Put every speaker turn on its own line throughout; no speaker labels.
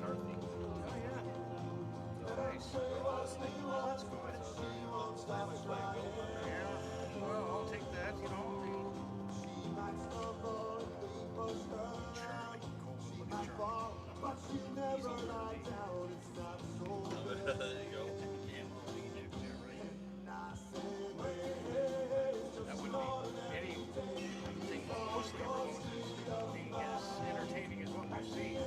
McCarthy.
Oh yeah. Nice.
Well, that's good.
Yeah. Well, I'll take that. You know. Charlie. Coleman, look at Charlie.
But she never lied down, it's not so
There you go.
Gamble next year, right? That would be anything close to being as entertaining as what we've seen.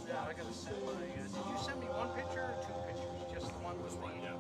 Yeah, I gotta send my. Did you send me one picture or two pictures? Just the one with the.
Yeah.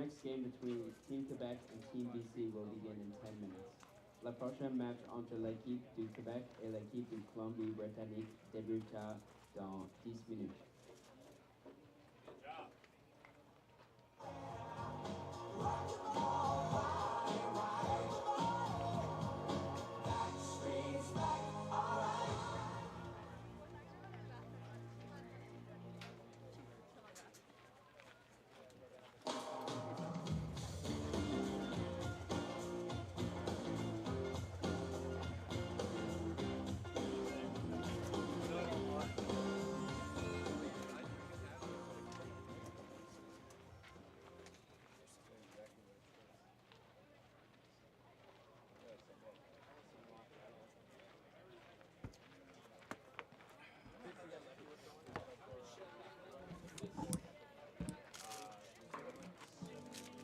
next game between Team Quebec and Team BC will begin in 10 minutes. La prochaine match entre l'équipe du Québec et l'équipe de Colombie-Britannique débutera dans 10 minutes.
Good job.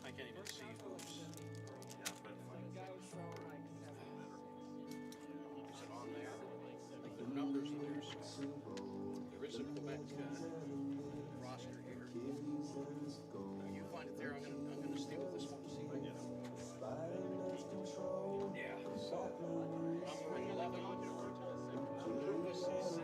I can't even see who's. Is it on there? Like the numbers of theirs. There is a Quebec roster here. You find it there. I'm gonna steal this one. Yeah. Number 11. Lucas is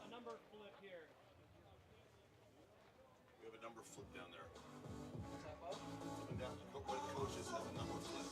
a number flip here.
We have a number flip down there. Up and down, where the coaches has a number flip.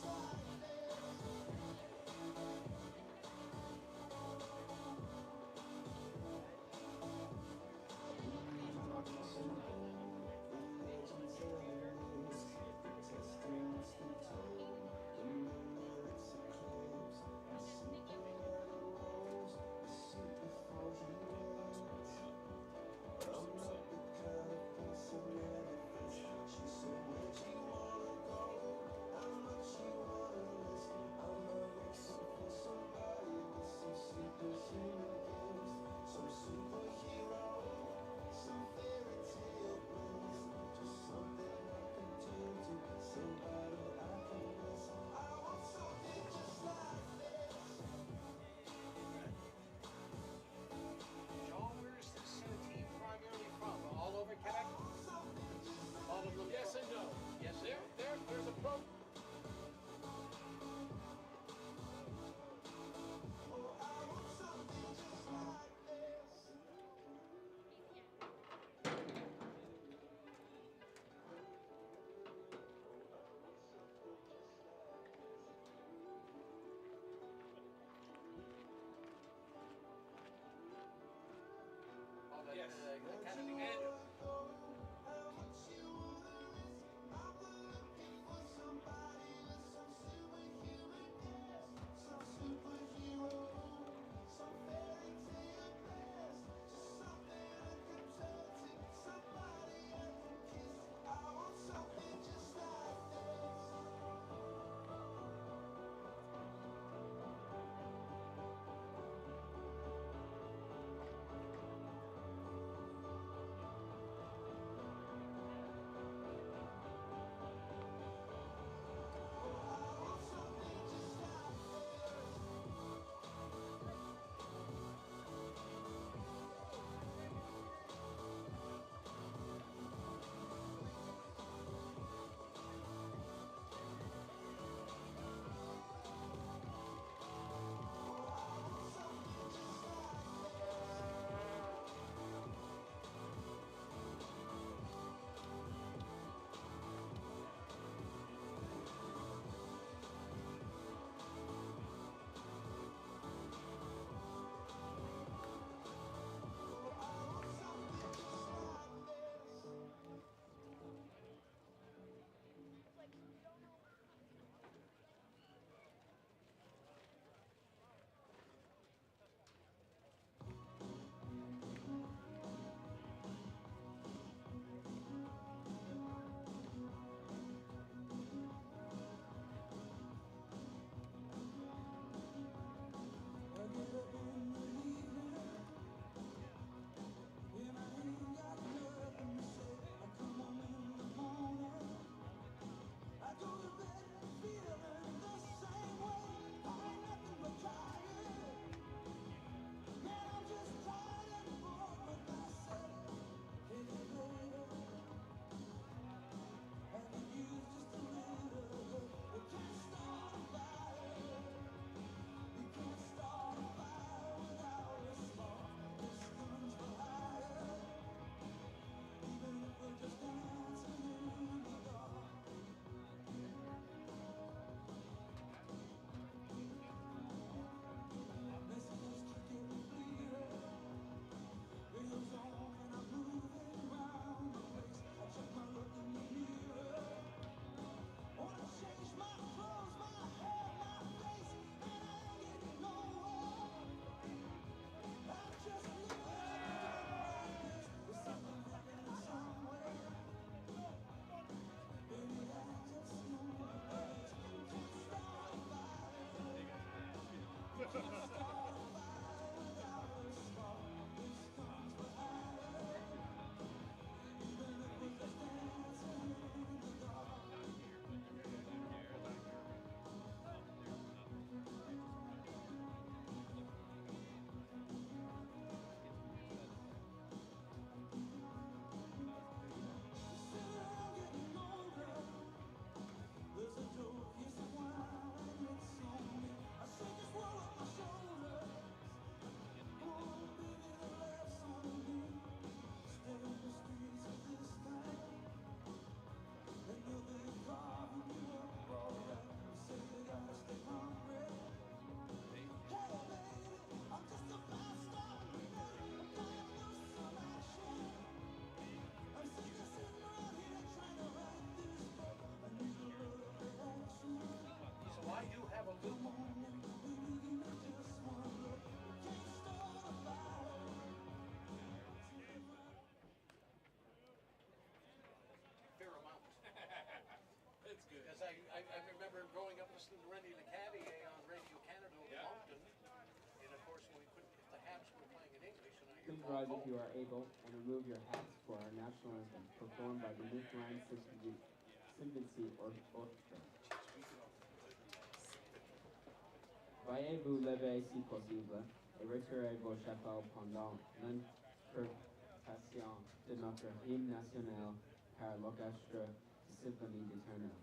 rise if you are able and remove your hats for our national anthem, performed by the Newfoundland Symphony Orchestra. Veuillez vous lever si possible et retirer vos chapeaux pendant l'interprétation de notre hymne national par l'orchestre de symphonie d'Éternel.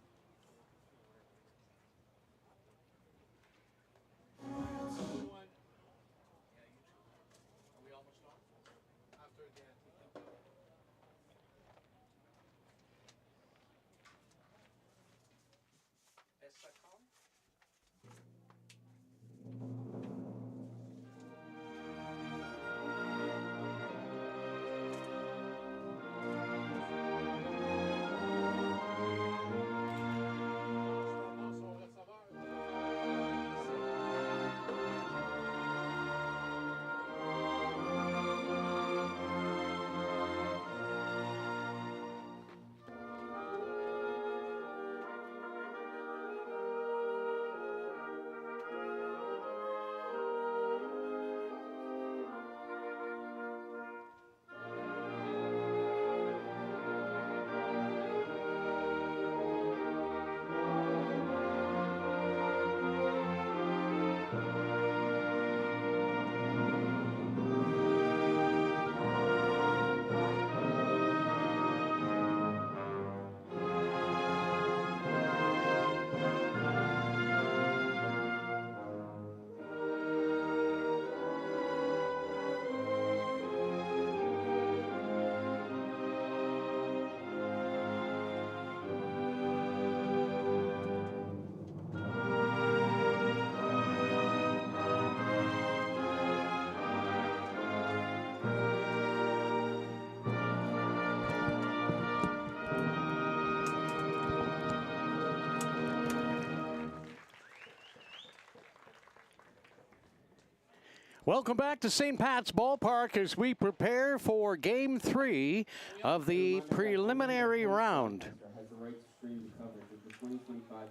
Welcome back to St. Pat's Ballpark as we prepare for Game 3 of the preliminary round.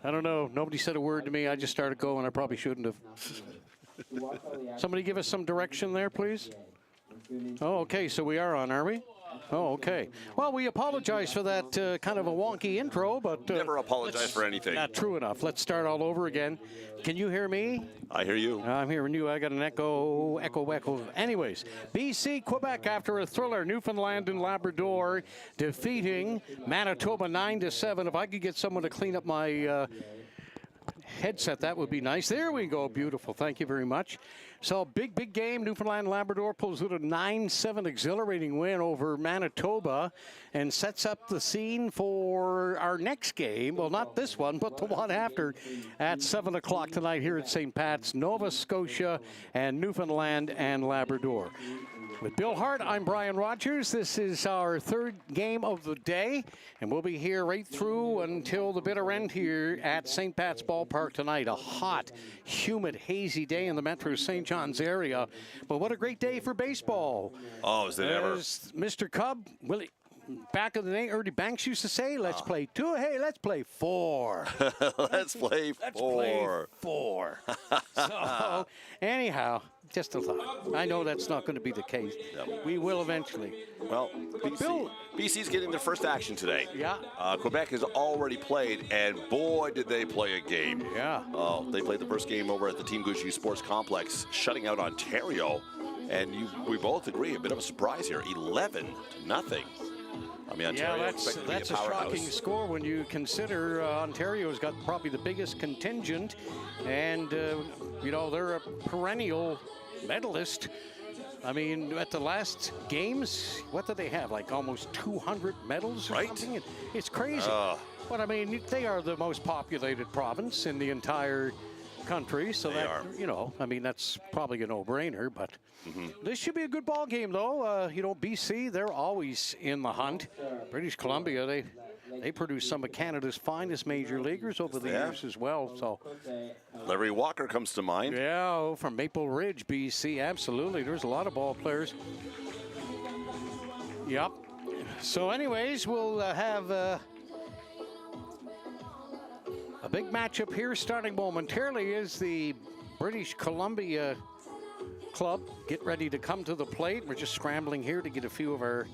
I don't know. Nobody said a word to me. I just started going. I probably shouldn't have. Somebody give us some direction there, please. Oh, okay. So we are on, are we? Oh, okay. Well, we apologize for that kind of a wonky intro, but...
Never apologize for anything.
Not true enough. Let's start all over again. Can you hear me?
I hear you.
I'm hearing you. I got an echo. Anyways, BC, Quebec after a thriller. Newfoundland and Labrador defeating Manitoba 9-7. If I could get someone to clean up my headset, that would be nice. There we go. Beautiful. Thank you very much. So big game. Newfoundland and Labrador pulls out a 9-7 exhilarating win over Manitoba and sets up the scene for our next game. Well, not this one, but the one after at 7 o'clock tonight here at St. Pat's, Nova Scotia and Newfoundland and Labrador. With Bill Hart, I'm Brian Rogers. This is our third game of the day, and we'll be here right through until the bitter end here at St. Pat's Ballpark tonight. A hot, humid, hazy day in the Metro St. John's area, but what a great day for baseball.
Oh, is it ever?
As Mr. Cub, Willie, back in the day, Ernie Banks used to say, let's play two. Hey, let's play four.
Let's play
four. So, anyhow, just a thought. I know that's not going to be the case.
Yep.
We will eventually.
Well, BC's getting their first action today.
Yeah.
Quebec has already played, and boy, did they play a game.
Yeah.
Oh, they played the first game over at the Team Gucci Sports Complex, shutting out Ontario. And we both agree, a bit of a surprise here, 11-0. I mean, Ontario
that's a shocking score when you consider Ontario's got probably the biggest contingent, and you know, they're a perennial medalist. I mean, at the last games, what did they have? Like almost 200 medals or something? It's crazy. But I mean, they are the most populated province in the entire country, so you know, I mean, that's probably a no-brainer, but this should be a good ball game, though. You know, BC, they're always in the hunt. British Columbia, they produce some of Canada's finest major leaguers over the years as well. So
Larry Walker comes to mind.
Yeah, from Maple Ridge, BC, absolutely. There's a lot of ball players. Yep. So anyways, we'll have a big matchup here starting momentarily is the British Columbia club get ready to come to the plate. We're just scrambling here to get a few of our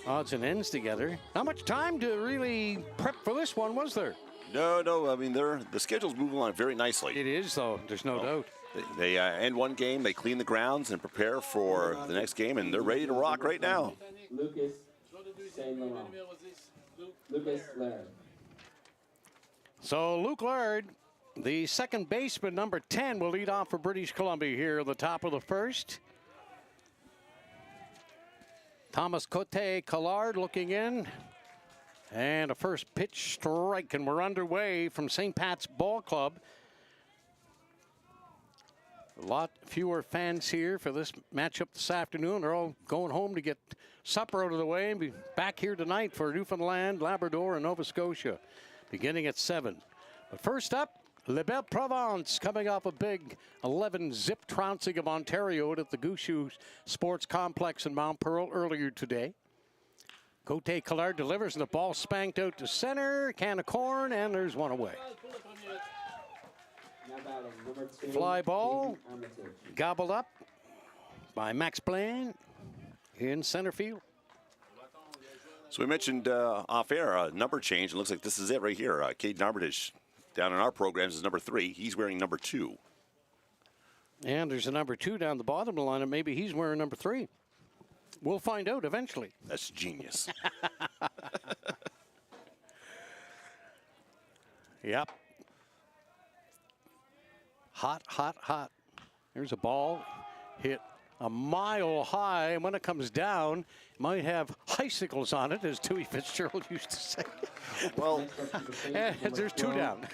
odds and ends together. Not much time to really prep for this one, was there?
No. I mean, the schedule's moving along very nicely.
It is, though. There's no doubt.
They end one game, they clean the grounds and prepare for the next game, and they're ready to rock right now.
Lucas Saint Laurent. Lucas Laird.
So Luke Laird, the second baseman, number 10, will lead off for British Columbia here at the top of the first. Thomas Cote Collard looking in. And a first pitch strike, and we're underway from St. Pat's Ball Club. A lot fewer fans here for this matchup this afternoon. They're all going home to get supper out of the way and be back here tonight for Newfoundland, Labrador, and Nova Scotia, beginning at 7. But first up, Le Belle Provence coming off a big 11-zip trouncing of Ontario at the Gushu Sports Complex in Mount Pearl earlier today. Cote Collard delivers, and the ball spanked out to center. Can of corn, and there's one away. Fly ball, gobbled up by Max Blaine in center field.
So we mentioned off air a number change. It looks like this is it right here. Caden Armitage down in our programs is number 3. He's wearing number 2.
And there's a number 2 down the bottom of the lineup. Maybe he's wearing number 3. We'll find out eventually.
That's genius.
Yep. Hot. There's a ball hit a mile high, and when it comes down, it might have icicles on it, as Dewey Fitzgerald used to say.
Well,
there's 2 down.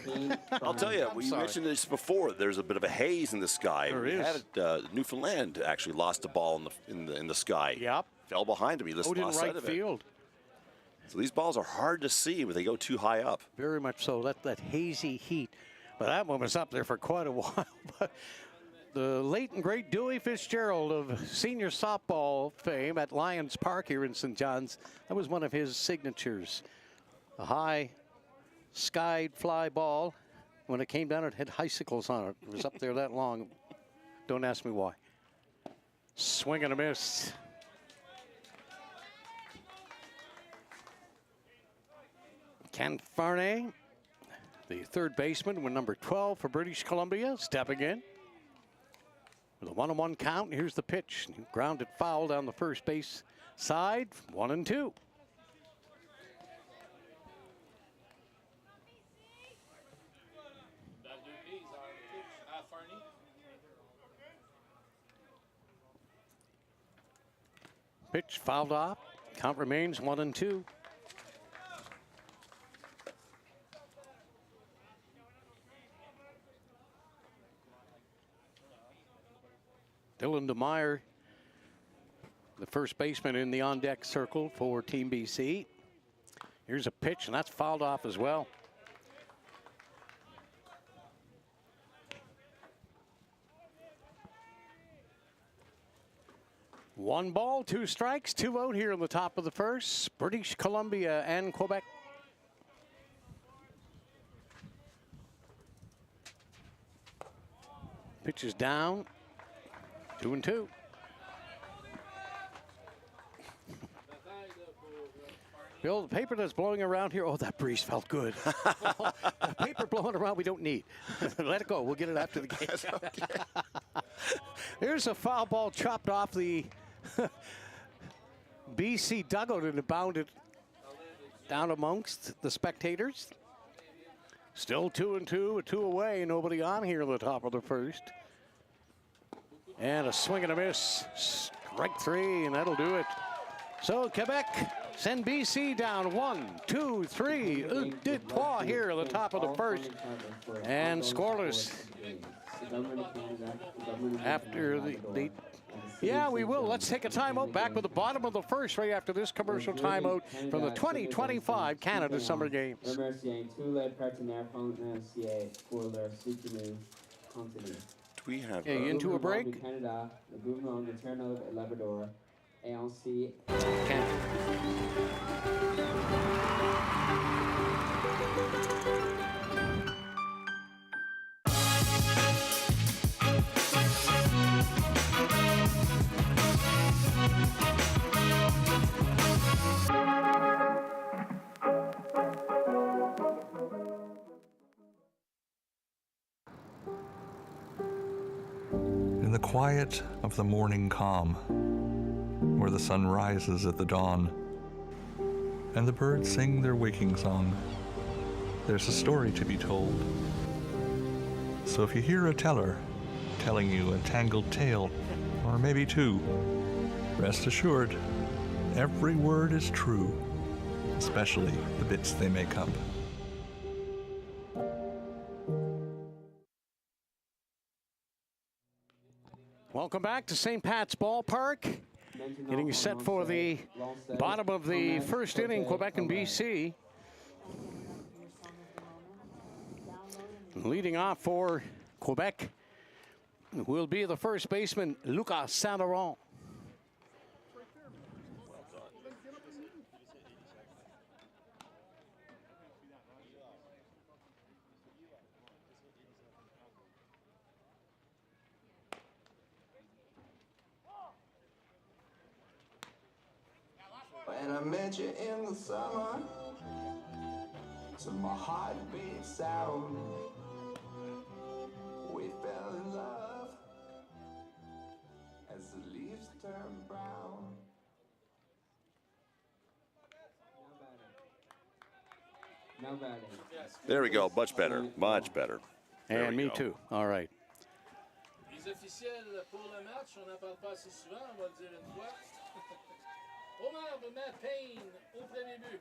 I'll tell you, we mentioned this before. There's a bit of a haze in the sky.
There
we
is.
had it, Newfoundland actually lost a ball in the sky.
Yep.
Fell behind him. He lost
Out in
sight
right
of it.
field.
So these balls are hard to see when they go too high up.
Very much so. That hazy heat. But that one was up there for quite a while. But the late and great Dewey Fitzgerald of senior softball fame at Lions Park here in St. John's, that was one of his signatures. A high skied fly ball. When it came down, it had icicles on it. It was up there that long. Don't ask me why. Swing and a miss. Ken Farnay, the third baseman, with number 12 for British Columbia, stepping in. With a 1-1 count, here's the pitch. Grounded foul down the first base side, 1-2. Pitch fouled off. Count remains 1-2. Dylan DeMeyer, the first baseman in the on-deck circle for Team BC. Here's a pitch, and that's fouled off as well. One ball, 2 strikes, 2 out here in the top of the first. British Columbia and Quebec. Pitch is down. 2-2. Bill, the paper that's blowing around here, oh, that breeze felt good. The paper blowing around we don't need. Let it go. We'll get it after the game. Okay. Here's a foul ball chopped off the BC dugout, and it bounded down amongst the spectators. Still 2-2 with 2 away. Nobody on here in the top of the first. And a swing and a miss. Strike 3, and that'll do it. So Quebec send BC down 1, 2, 3. Did Trois here at the top of the first. And scoreless. After the yeah, we will. Let's take a timeout. Back with the bottom of the first right after this commercial timeout from the 2025 Canada Summer Games.
We have
into a break.
Canada, le gouvernement du Terre-Neuve et Labrador, et ainsi.
quiet of the morning calm, where the sun rises at the dawn, and the birds sing their waking song. There's a story to be told. So if you hear a teller telling you a tangled tale, or maybe two, rest assured, every word is true, especially the bits they make up.
Welcome back to St. Pat's Ballpark. Getting set for the bottom of the first inning, Quebec and BC. Leading off for Quebec will be the first baseman, Lucas Saint-Laurent.
When I met you in the summer, to my heartbeat sound, we fell in love as the leaves turn brown.
No batting.
There we go. Much better. Much better. There
And
we
me
go.
too. All right.
Les officiels pour le match, on n'en parle pas assez souvent, on va le dire une fois. Omar Matt Payne au premier but.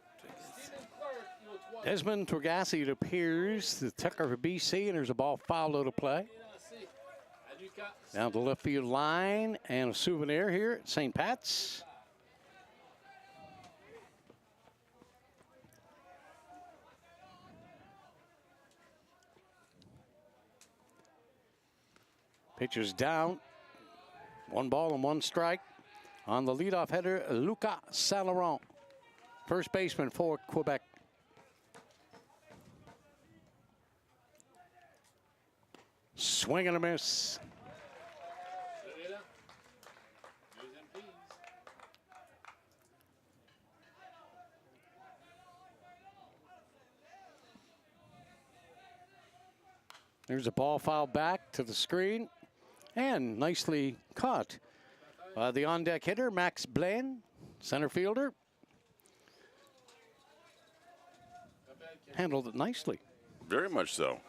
Stephen Clark au troisième.
Desmond Torgassi, it appears, the tucker for BC, and there's a ball foul out of play.
Lancé à Lucas.
Down the left field line, and a souvenir here at St. Pat's. Pitcher's down. 1 ball and 1 strike. On the leadoff header, Lucas Saint-Laurent, first baseman for Quebec. Swing and a miss.
Celui-là. Deuxième prise.
There's a ball foul back to the screen, and nicely caught by the on-deck hitter, Max Blaine, center fielder. Handled it nicely.
Very much so.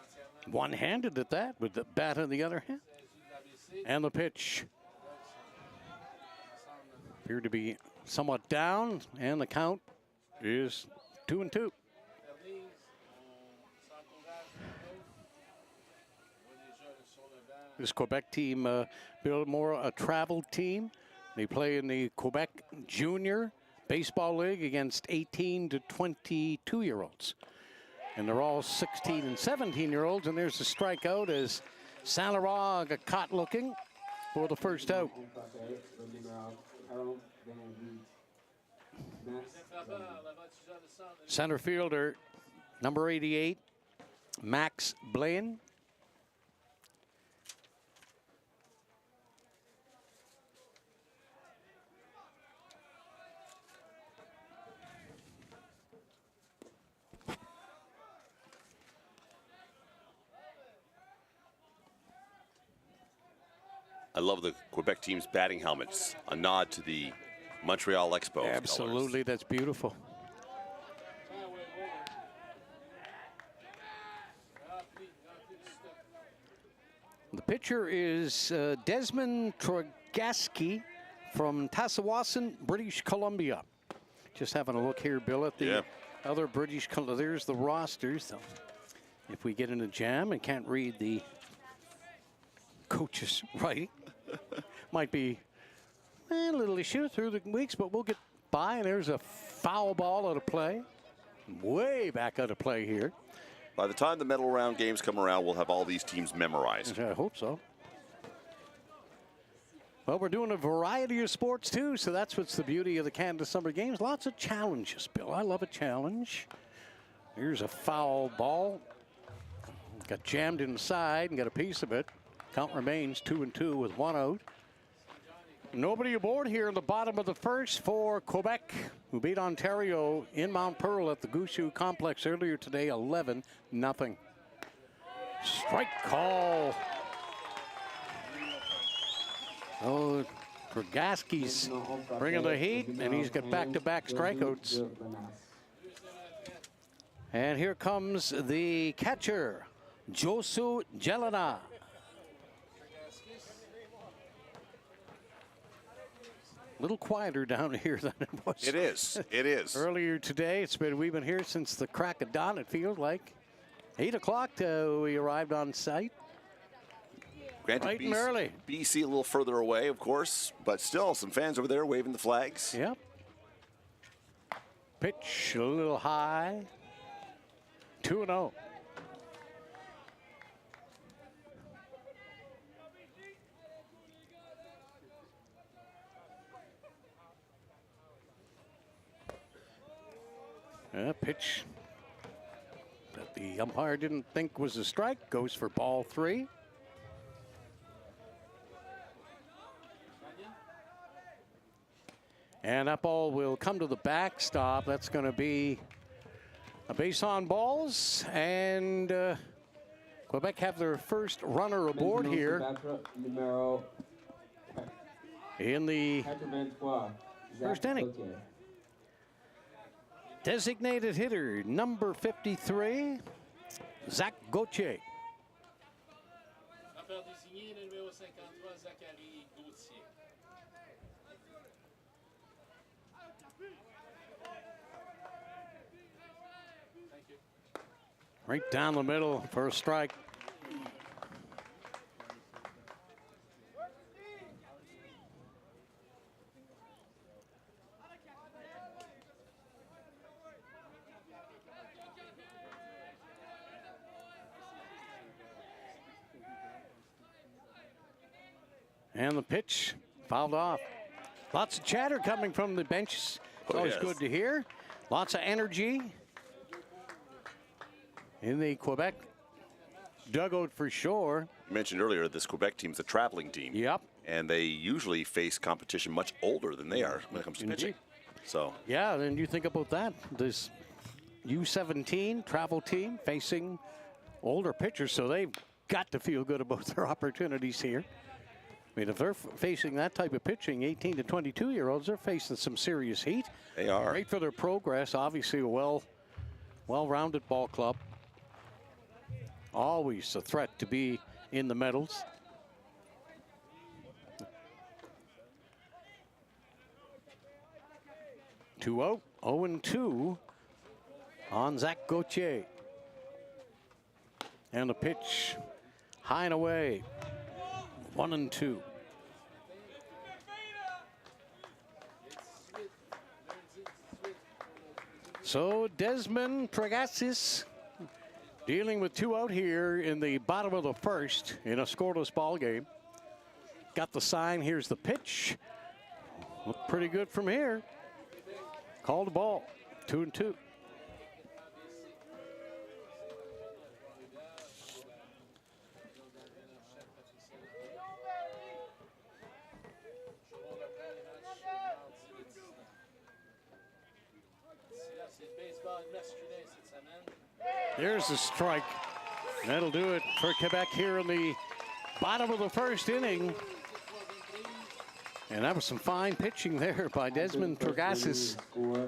One-handed at that, with the bat in the other hand. And the pitch appeared to be somewhat down, and the count is 2-2. This Quebec team, Bill, more a travel team. They play in the Quebec Junior Baseball League against 18 to 22-year-olds. And they're all 16 and 17-year-olds. And there's a strikeout as Saint-Laurent got caught looking for the first out. Center fielder, number 88, Max Blaine.
I love the Quebec team's batting helmets. A nod to the Montreal Expos.
Absolutely, that's beautiful. The pitcher is Desmond Torgassi from Tassawasan, British Columbia. Just having a look here, Bill, at the other British Columbia. There's the rosters. So if we get in a jam and can't read the coach's writing, might be a little issue through the weeks, but we'll get by. And there's a foul ball out of play. Way back out of play here.
By the time the medal round games come around, we'll have all these teams memorized.
I hope so. Well, we're doing a variety of sports, too, so that's what's the beauty of the Canada Summer Games. Lots of challenges, Bill. I love a challenge. Here's a foul ball. Got jammed inside and got a piece of it. Count remains 2-2 with 1 out. Nobody aboard here in the bottom of the first for Quebec, who beat Ontario in Mount Pearl at the Gushu Complex earlier today, 11-0. Strike call. Oh, Kragaski's bringing the heat, and he's got back-to-back strikeouts. And here comes the catcher, Josu Jelena. A little quieter down here than it was.
It is. It is.
Earlier today. We've been here since the crack of dawn, it feels like. 8 o'clock we arrived on site.
Granted,
Bright and early.
BC a little further away, of course, but still some fans over there waving the flags.
Yep. Pitch a little high. 2-0. Pitch that the umpire didn't think was a strike goes for ball 3. And that ball will come to the backstop. That's going to be a base on balls. And Quebec have their first runner aboard here in the first inning. Designated hitter, number 53, Zach Gauthier. Right down the middle for a strike. And the pitch fouled off. Lots of chatter coming from the benches. It's always good to hear. Lots of energy in the Quebec dugout for sure.
You mentioned earlier this Quebec team's a traveling team.
Yep.
And they usually face competition much older than they are when it comes to pitching. So.
Yeah, then you think about that. This U17 travel team facing older pitchers, so they've got to feel good about their opportunities here. I mean, if they're facing that type of pitching, 18 to 22-year-olds, they're facing some serious heat.
They are.
Great for their progress. Obviously, a well-rounded ball club. Always a threat to be in the medals. Two out, 0-2 on Zach Gauthier. And the pitch high and away. 1-2. So Desmond Pregasis dealing with 2 out here in the bottom of the first in a scoreless ball game. Got the sign. Here's the pitch. Looked pretty good from here. Called the ball. 2-2. There's a strike. That'll do it for Quebec here in the bottom of the first inning. And that was some fine pitching there by Desmond Pregasis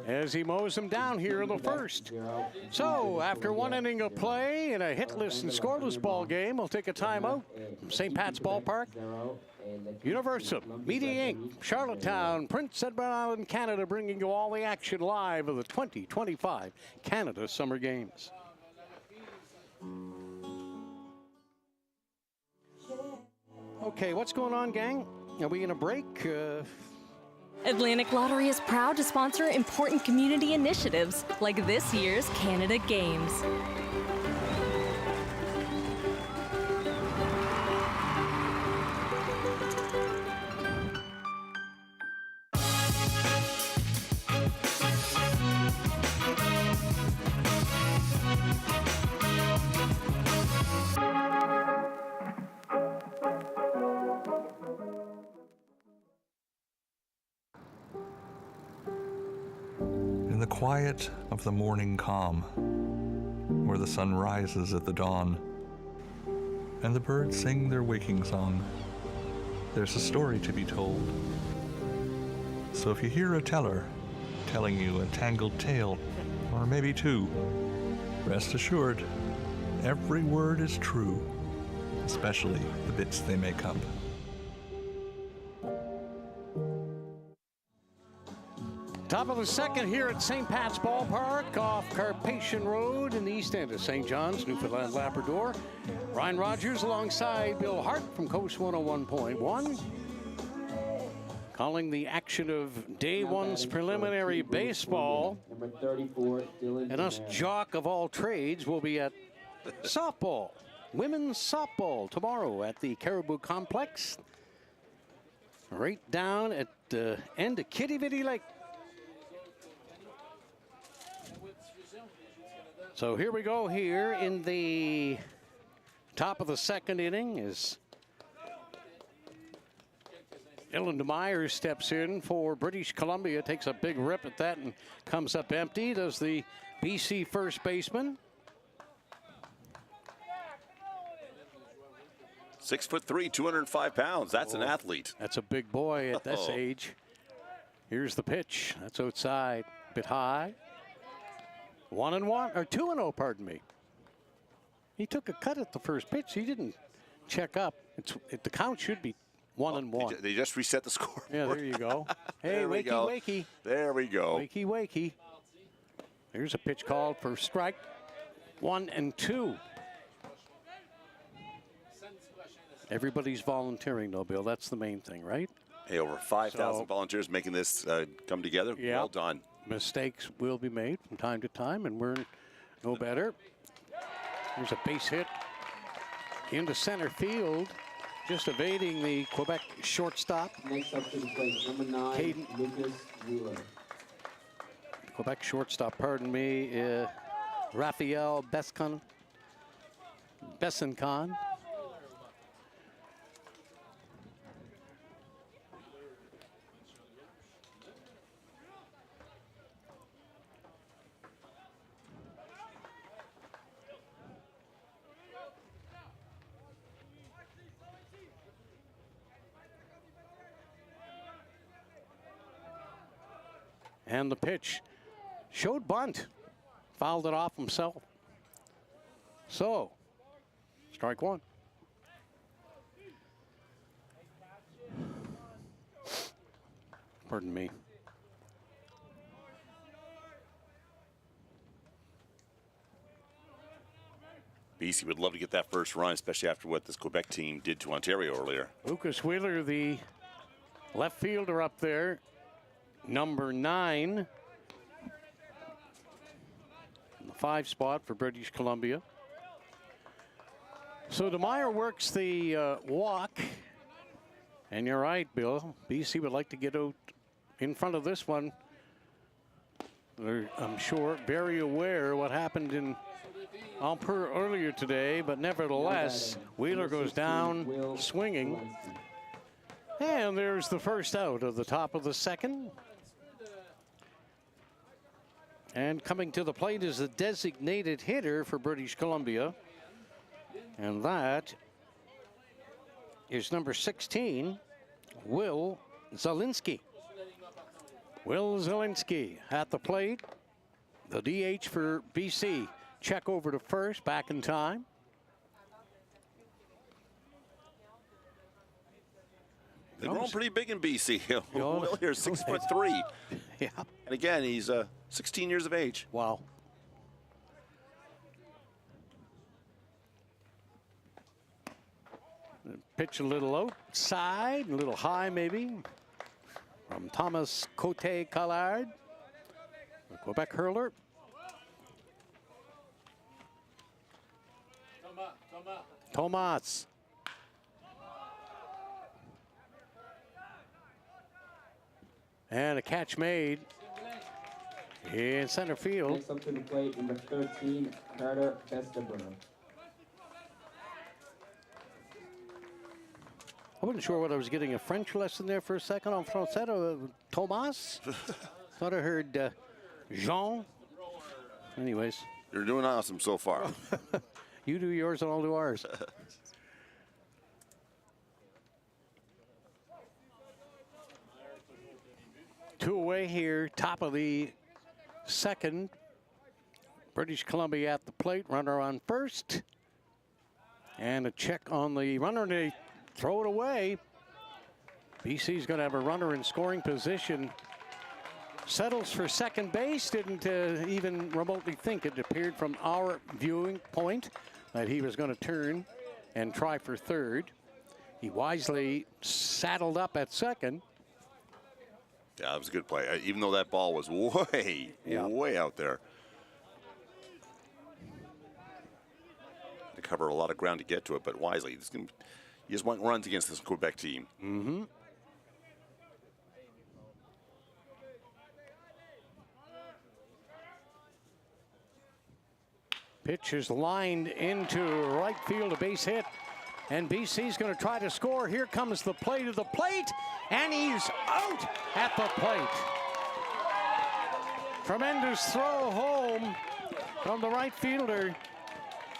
as he mows him down here in the first. So after 1 inning of play in a hitless and scoreless ball game, we'll take a timeout from St. Pat's Ballpark. Universal Media Inc., Charlottetown, Prince Edward Island, Canada, bringing you all the action live of the 2025 Canada Summer Games. Okay, what's going on, gang? Are we in a break?
Atlantic Lottery is proud to sponsor important community initiatives like this year's Canada Games.
In the quiet of the morning calm, where the sun rises at the dawn, and the birds sing their waking song, there's a story to be told. So if you hear a teller telling you a tangled tale, or maybe two, rest assured, every word is true, especially the bits they make up.
Top of the second here at St. Pat's Ballpark off Carpathian Road in the east end of St. John's, Newfoundland and Labrador. Ryan Rogers alongside Bill Hart from Coast 101.1. Calling the action of day one's preliminary baseball.
Number 34, Dylan.
And us jock of all trades will be at softball. Women's softball tomorrow at the Caribou Complex. Right down at the end of Kitty Vitty Lake. So here we go here in the top of the second inning as Dylan DeMeyer steps in for British Columbia, takes a big rip at that and comes up empty. Does the BC first baseman.
6'3", 205 pounds. That's an athlete.
That's a big boy at this age. Here's the pitch. That's outside. Bit high. 1-1 or 2-0, pardon me. He took a cut at the first pitch. He didn't check up. The count should be 1-1.
They just reset the score.
Yeah, there you go. Hey,
there we
wakey,
go.
wakey.
There we go.
Wakey, wakey. Here's a pitch called for strike 1-2. Everybody's volunteering, though, Bill. That's the main thing, right?
Hey, over 5,000 volunteers making this come together.
Yeah.
Well done.
Mistakes will be made from time to time, and we're no better. There's a base hit into center field, just evading the Quebec shortstop.
Next up to the plate, number 9, Lucas Wheeler.
Quebec shortstop, pardon me, Raphael Besancon. And the pitch showed bunt, fouled it off himself. So, strike one. Pardon me.
BC would love to get that first run, especially after what this Quebec team did to Ontario earlier.
Lucas Wheeler, the left fielder up there. Number 9 in the 5 spot for British Columbia. So DeMeyer works the walk. And you're right, Bill. BC would like to get out in front of this one. They're, I'm sure, very aware what happened in Alper earlier today, but nevertheless, Wheeler goes down swinging. And there's the first out of the top of the second. And coming to the plate is the designated hitter for British Columbia. And that is number 16, Will Zielinski. Will Zielinski at the plate. The DH for BC. Check over to first, back in time.
They're growing pretty big in BC. Will here, 6'3".
Yeah.
And again, he's 16 years of age.
Wow. Pitch a little outside, a little high maybe, from Thomas Cote-Collard, the Quebec hurler. Thomas. And a catch made in center field.
Next up to the plate, number 13, Carter Vesterberg.
I wasn't sure what I was getting a French lesson there for a second on Francais. Thomas? Thought I heard Jean. Anyways.
You're doing awesome so far.
You do yours and I'll do ours. Two away here, top of the second. British Columbia at the plate, runner on first. And a check on the runner, and they throw it away. BC's going to have a runner in scoring position. Settles for second base, didn't even remotely think. It appeared from our viewing point that he was going to turn and try for third. He wisely saddled up at second.
Yeah, that was a good play. Even though that ball was way out there. To cover a lot of ground to get to it, but wisely. You just want runs against this Quebec team.
Mm-hmm. Pitch is lined into right field, a base hit. And BC's going to try to score. Here comes the play to the plate, and he's out at the plate. Tremendous throw home from the right fielder.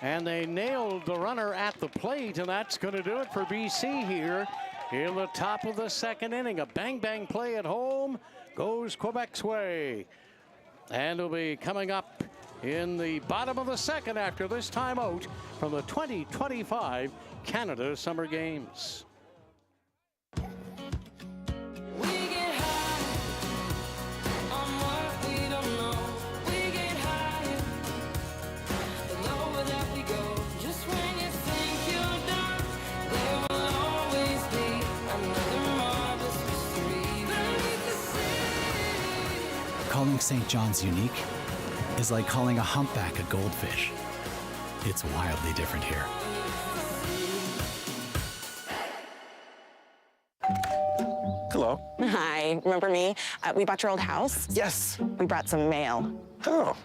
And they nailed the runner at the plate, and that's going to do it for BC here in the top of the second inning. A bang-bang play at home goes Quebec's way. And it'll be coming up in the bottom of the second after this timeout from the 2025 Canada Summer Games.
Calling St. John's unique is like calling a humpback a goldfish. It's wildly different here.
Hello.
Hi, remember me? We bought your old house.
Yes.
We brought some mail.
Oh.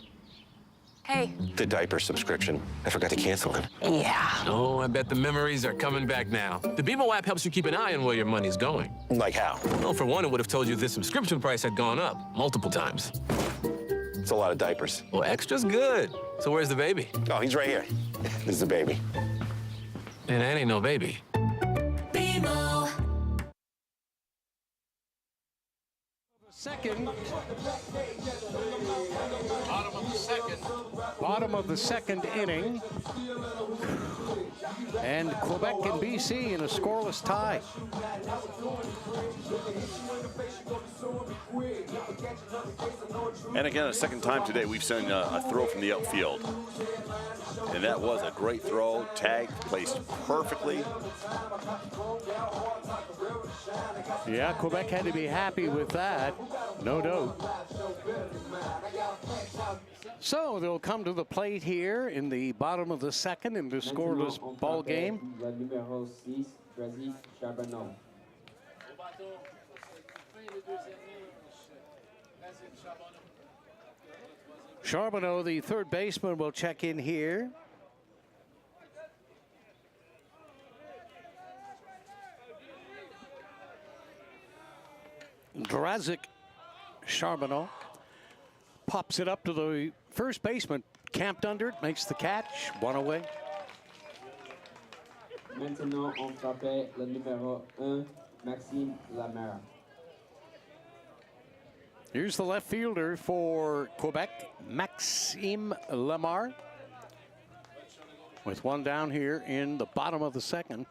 Hey.
The diaper subscription. I forgot to cancel it.
Yeah.
Oh, I bet the memories are coming back now. The BMO app helps you keep an eye on where your money's going.
Like how?
Well, for one, it would have told you this subscription price had gone up multiple times.
It's a lot of diapers.
Well, extra's good. So where's the baby?
Oh, he's right here. This is the baby.
And that ain't no baby.
BMO. Second. Bottom of the second inning. And Quebec and BC in a scoreless tie.
And again, a second time today, we've seen a throw from the outfield. And that was a great throw, tagged, placed perfectly.
Yeah, Quebec had to be happy with that, no doubt. So they'll come to the plate here in the bottom of the second in the scoreless ball game. Charbonneau, the third baseman, will check in here. Drazik Charbonneau pops it up to the first baseman, camped under it, makes the catch, one away.
Maintenant, on frappait le numéro 1, Maxime Lamar.
Here's the left fielder for Quebec, Maxime Lamar. With one down here in the bottom of the second,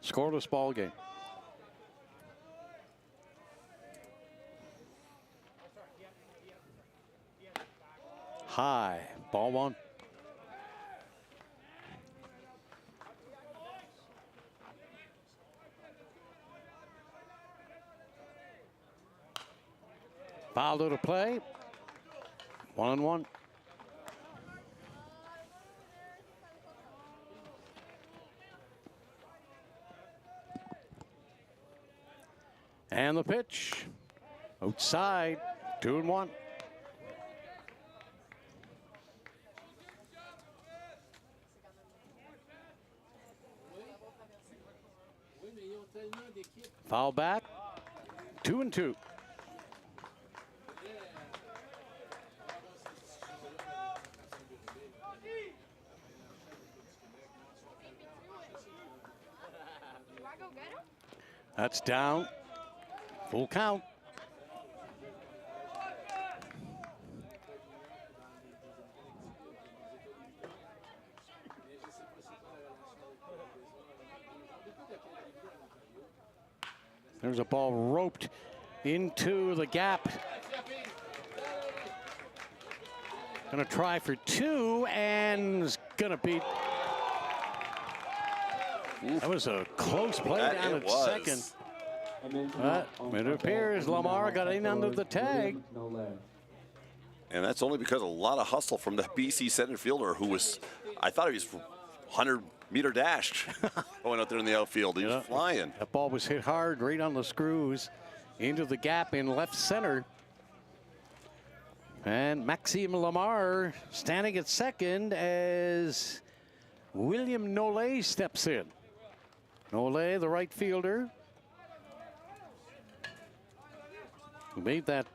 scoreless ball game. High, ball one. Foul to the play. 1-1. And the pitch. Outside. 2-1. Foul back. 2-2. That's down. Full count. There's a ball roped into the gap. Gonna try for two and is gonna beat. That was a close play down at second. But it appears Lamar got in under the tag.
And that's only because of a lot of hustle from the BC center fielder who was, I thought he was 100-meter dash going out there in the outfield. He was flying.
That ball was hit hard right on the screws into the gap in left center. And Maxime Lamar standing at second as William Nollet steps in. Nollet, the right fielder, who made that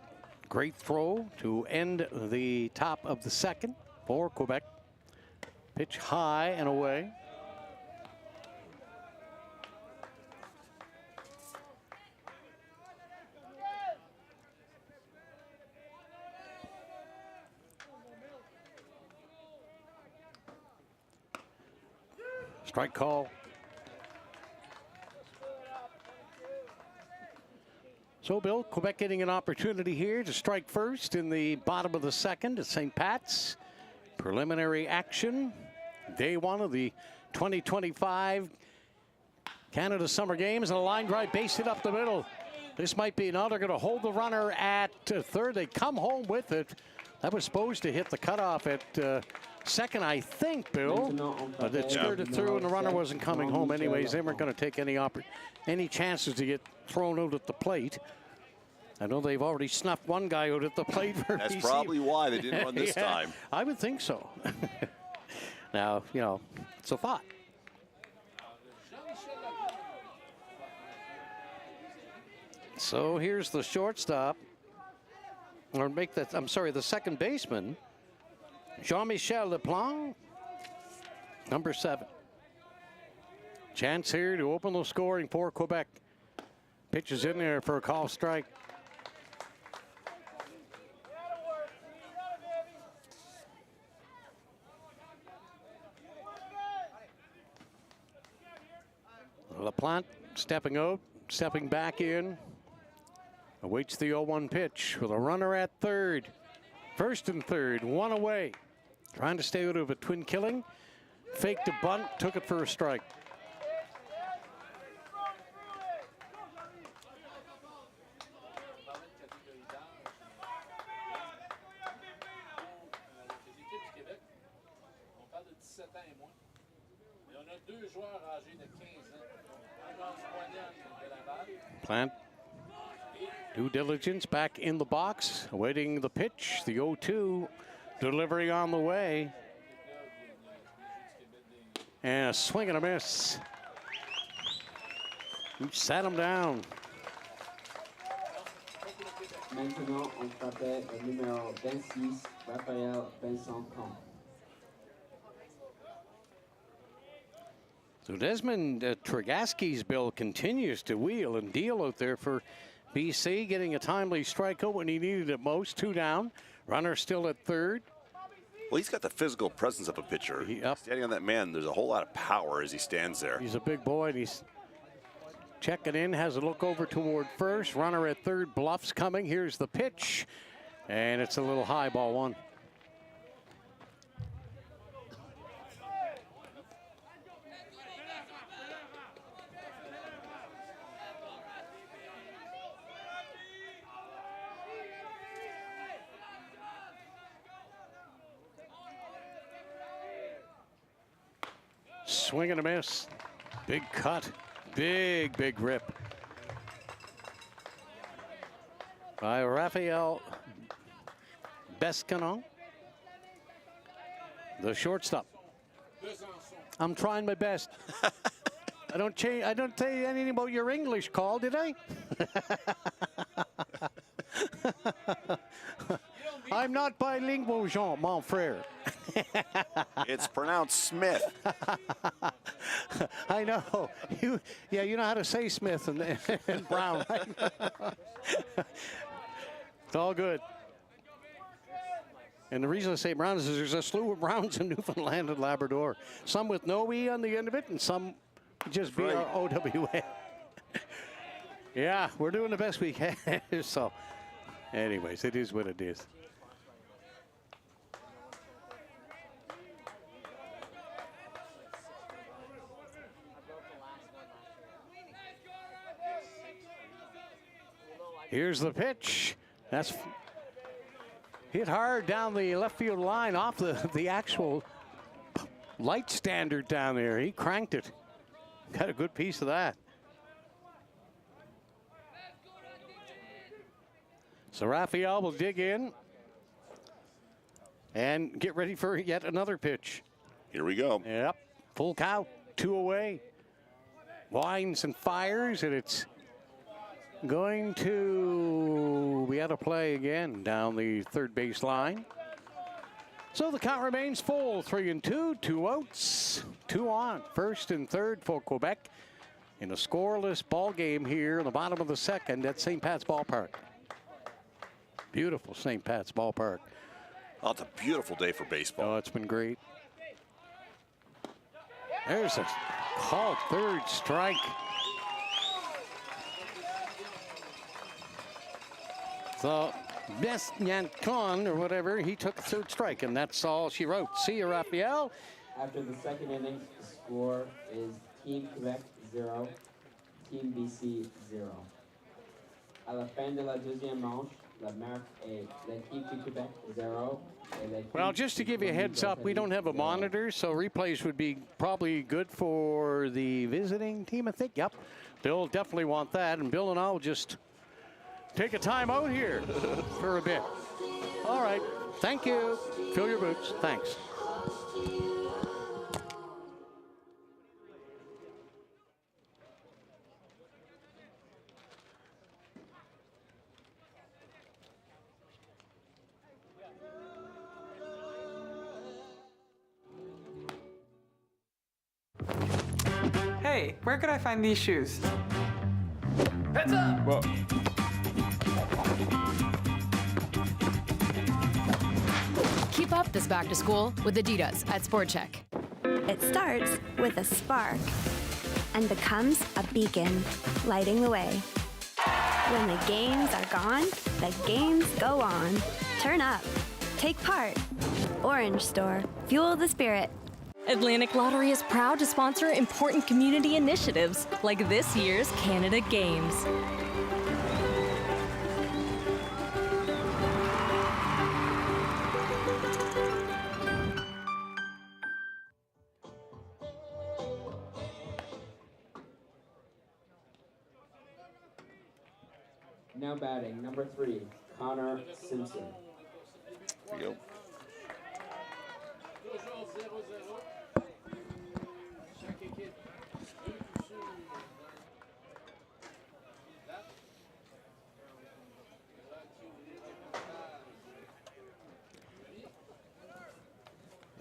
great throw to end the top of the second for Quebec. Pitch high and away. Strike call. So, Bill, Quebec getting an opportunity here to strike first in the bottom of the second at St. Pat's. Preliminary action. Day one of the 2025 Canada Summer Games, and a line drive basted up the middle. This might be, now they're going to hold the runner at third. They come home with it. That was supposed to hit the cutoff at second, I think, Bill. But it skirted through, and the runner wasn't coming home anyways. They weren't going to take any chances to get thrown out at the plate. I know they've already snuffed one guy out at the plate for
That's
BC.
probably why they didn't run this
Yeah,
time.
I would think so. Now, you know, it's a thought. So here's the shortstop, or make that, I'm sorry, the second baseman, Jean-Michel Leplante, number 7. Chance here to open the scoring for Quebec. Pitches in there for a call strike. Leplante stepping out, stepping back in. Awaits the 0-1 pitch with a runner at third. First and third, one away. Trying to stay out of a twin killing. Faked a bunt, took it for a strike. Plant due diligence back in the box, awaiting the pitch. The 0-2, delivery on the way. And a swing and a miss. He sat him down.
Maintenant, on frappait le numéro 26, Raphaël Vincent Comte.
So Desmond Tregaski's bill continues to wheel and deal out there for BC, getting a timely strikeout when he needed it most. 2 down. Runner still at third.
Well, he's got the physical presence of a pitcher. Standing on that man, there's a whole lot of power as he stands there.
He's a big boy, and he's checking in, has a look over toward first. Runner at third, bluffs coming. Here's the pitch, and it's a little high, ball 1. Swing and a miss. Big cut. Big rip by Raphael Bescanon, the shortstop. I'm trying my best. I don't tell you anything about your English call, did I? I'm not bilingual, Jean, mon frère.
It's pronounced Smith.
I know. You know how to say Smith and Brown. It's all good. And the reason I say Brown is there's a slew of Browns in Newfoundland and Labrador. Some with no E on the end of it, and some just B-R-O-W-N. Yeah, we're doing the best we can. So, anyways, it is what it is. Here's the pitch. That's hit hard down the left field line off the actual light standard down there. He cranked it. Got a good piece of that. So Raphael will dig in and get ready for yet another pitch.
Here we go.
Yep. Full count, 2 away. Winds and fires, and it's going to be out of play again down the third base line. So the count remains full, 3-2, 2 outs, 2 on, first and third for Quebec in a scoreless ball game here in the bottom of the second at St. Pat's Ballpark. Beautiful St. Pat's Ballpark.
Oh, it's a beautiful day for baseball.
Oh, it's been great. There's a called third strike. So Besniancon or whatever, he took third strike, and that's all she wrote. See you, Raphael.
After the second inning, the score is Team Quebec 0, Team BC 0. À la fin de la deuxième manche, la marque est l'équipe du Québec 0.
Well, just to give you a heads up, we don't have a monitor, so replays would be probably good for the visiting team, I think. Yep, they'll definitely want that, and Bill and I will just take a time out here for a bit. All right, thank you. Fill your boots, thanks.
Hey, where could I find these shoes?
Heads up!
Whoa.
Keep up this back to school with Adidas at Sport Check.
It starts with a spark and becomes a beacon, lighting the way. When the games are gone, the games go on. Turn up. Take part. Orange Store. Fuel the spirit.
Atlantic Lottery is proud to sponsor important community initiatives like this year's Canada Games.
Now batting, number 3, Connor Simpson.
There you go.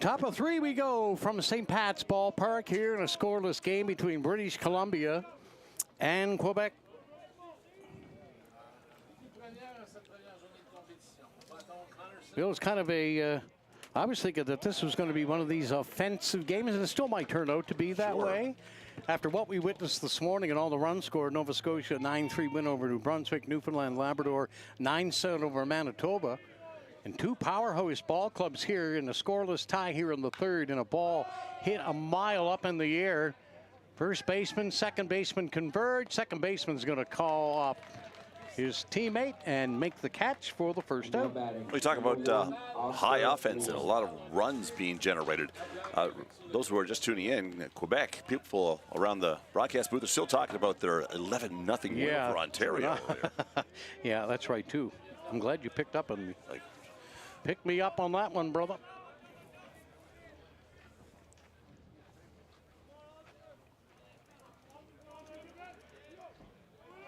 Top of 3 we go from St. Pat's Ballpark here in a scoreless game between British Columbia and Quebec. It was kind of a, I was thinking that this was going to be one of these offensive games, and it still might turn out to be that way. After what we witnessed this morning and all the runs scored, Nova Scotia 9-3 win over New Brunswick, Newfoundland and Labrador 9-7 over Manitoba. And 2 powerhouse ball clubs here in a scoreless tie here in the third, and a ball hit a mile up in the air. First baseman, second baseman converge. Second baseman's going to call up his teammate and make the catch for the first out.
We talk about high offense and a lot of runs being generated. Those who are just tuning in, Quebec, people around the broadcast booth are still talking about their 11-0 win over Ontario.
Yeah, that's right, too. I'm glad you picked up on me. Pick me up on that one, brother.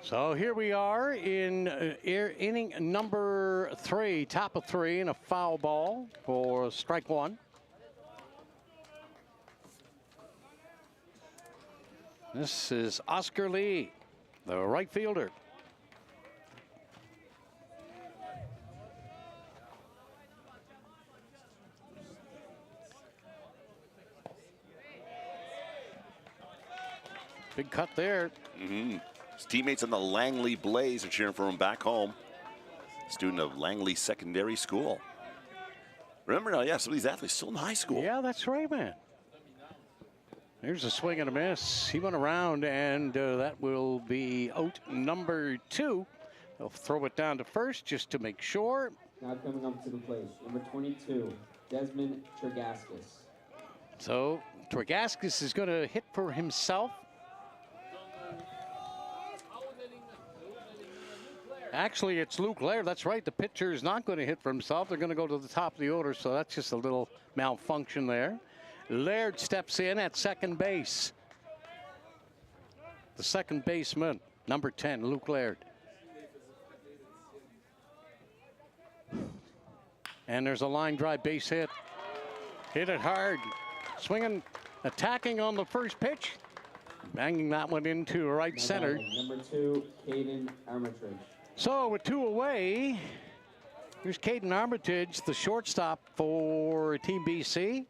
So here we are in inning number 3, top of 3, and a foul ball for strike 1. This is Oscar Lee, the right fielder. Big cut there.
Mm-hmm. His teammates on the Langley Blaze are cheering for him back home. Student of Langley Secondary School. Remember now, yeah, some of these athletes still in high school.
Yeah, that's right, man. Here's a swing and a miss. He went around, and that will be out number 2. They'll throw it down to first just to make sure.
Now coming up to the plate, number 22, Desmond Tregaskis.
So Tregaskis is going to hit for himself. Actually, it's Luke Laird. That's right. The pitcher is not going to hit for himself. They're going to go to the top of the order, so that's just a little malfunction there. Laird steps in at second base. The second baseman, number 10, Luke Laird. And there's a line drive base hit. Hit it hard. Swinging, attacking on the first pitch. Banging that one into right center.
Number 2, Caden Armitage.
So with 2 away, here's Caden Armitage, the shortstop for Team BC.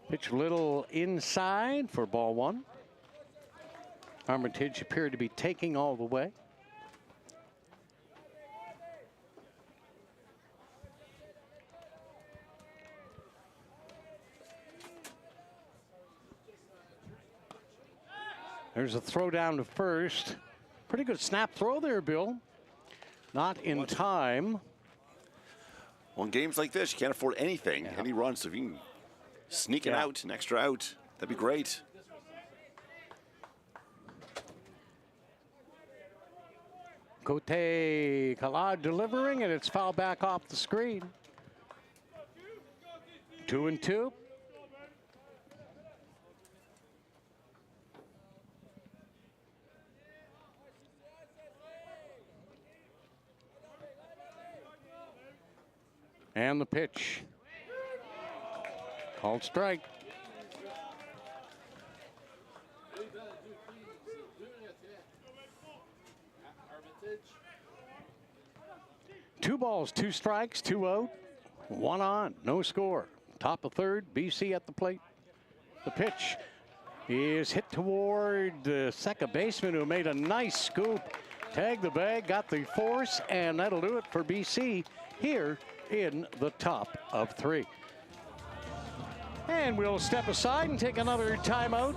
Pitch a little inside for ball 1. Armitage appeared to be taking all the way. There's a throw down to first. Pretty good snap throw there, Bill. Not in time.
Well, in games like this, you can't afford anything, any runs. So if you can sneak it out, an extra out, that'd be great.
Cote Kala delivering, and it's fouled back off the screen. 2-2. And the pitch. Called strike. Two balls, 2 strikes, 2 out, 1 on, no score. Top of third, BC at the plate. The pitch is hit toward the second baseman, who made a nice scoop. Tagged the bag, got the force, and that'll do it for BC here in the top of 3. And we'll step aside and take another timeout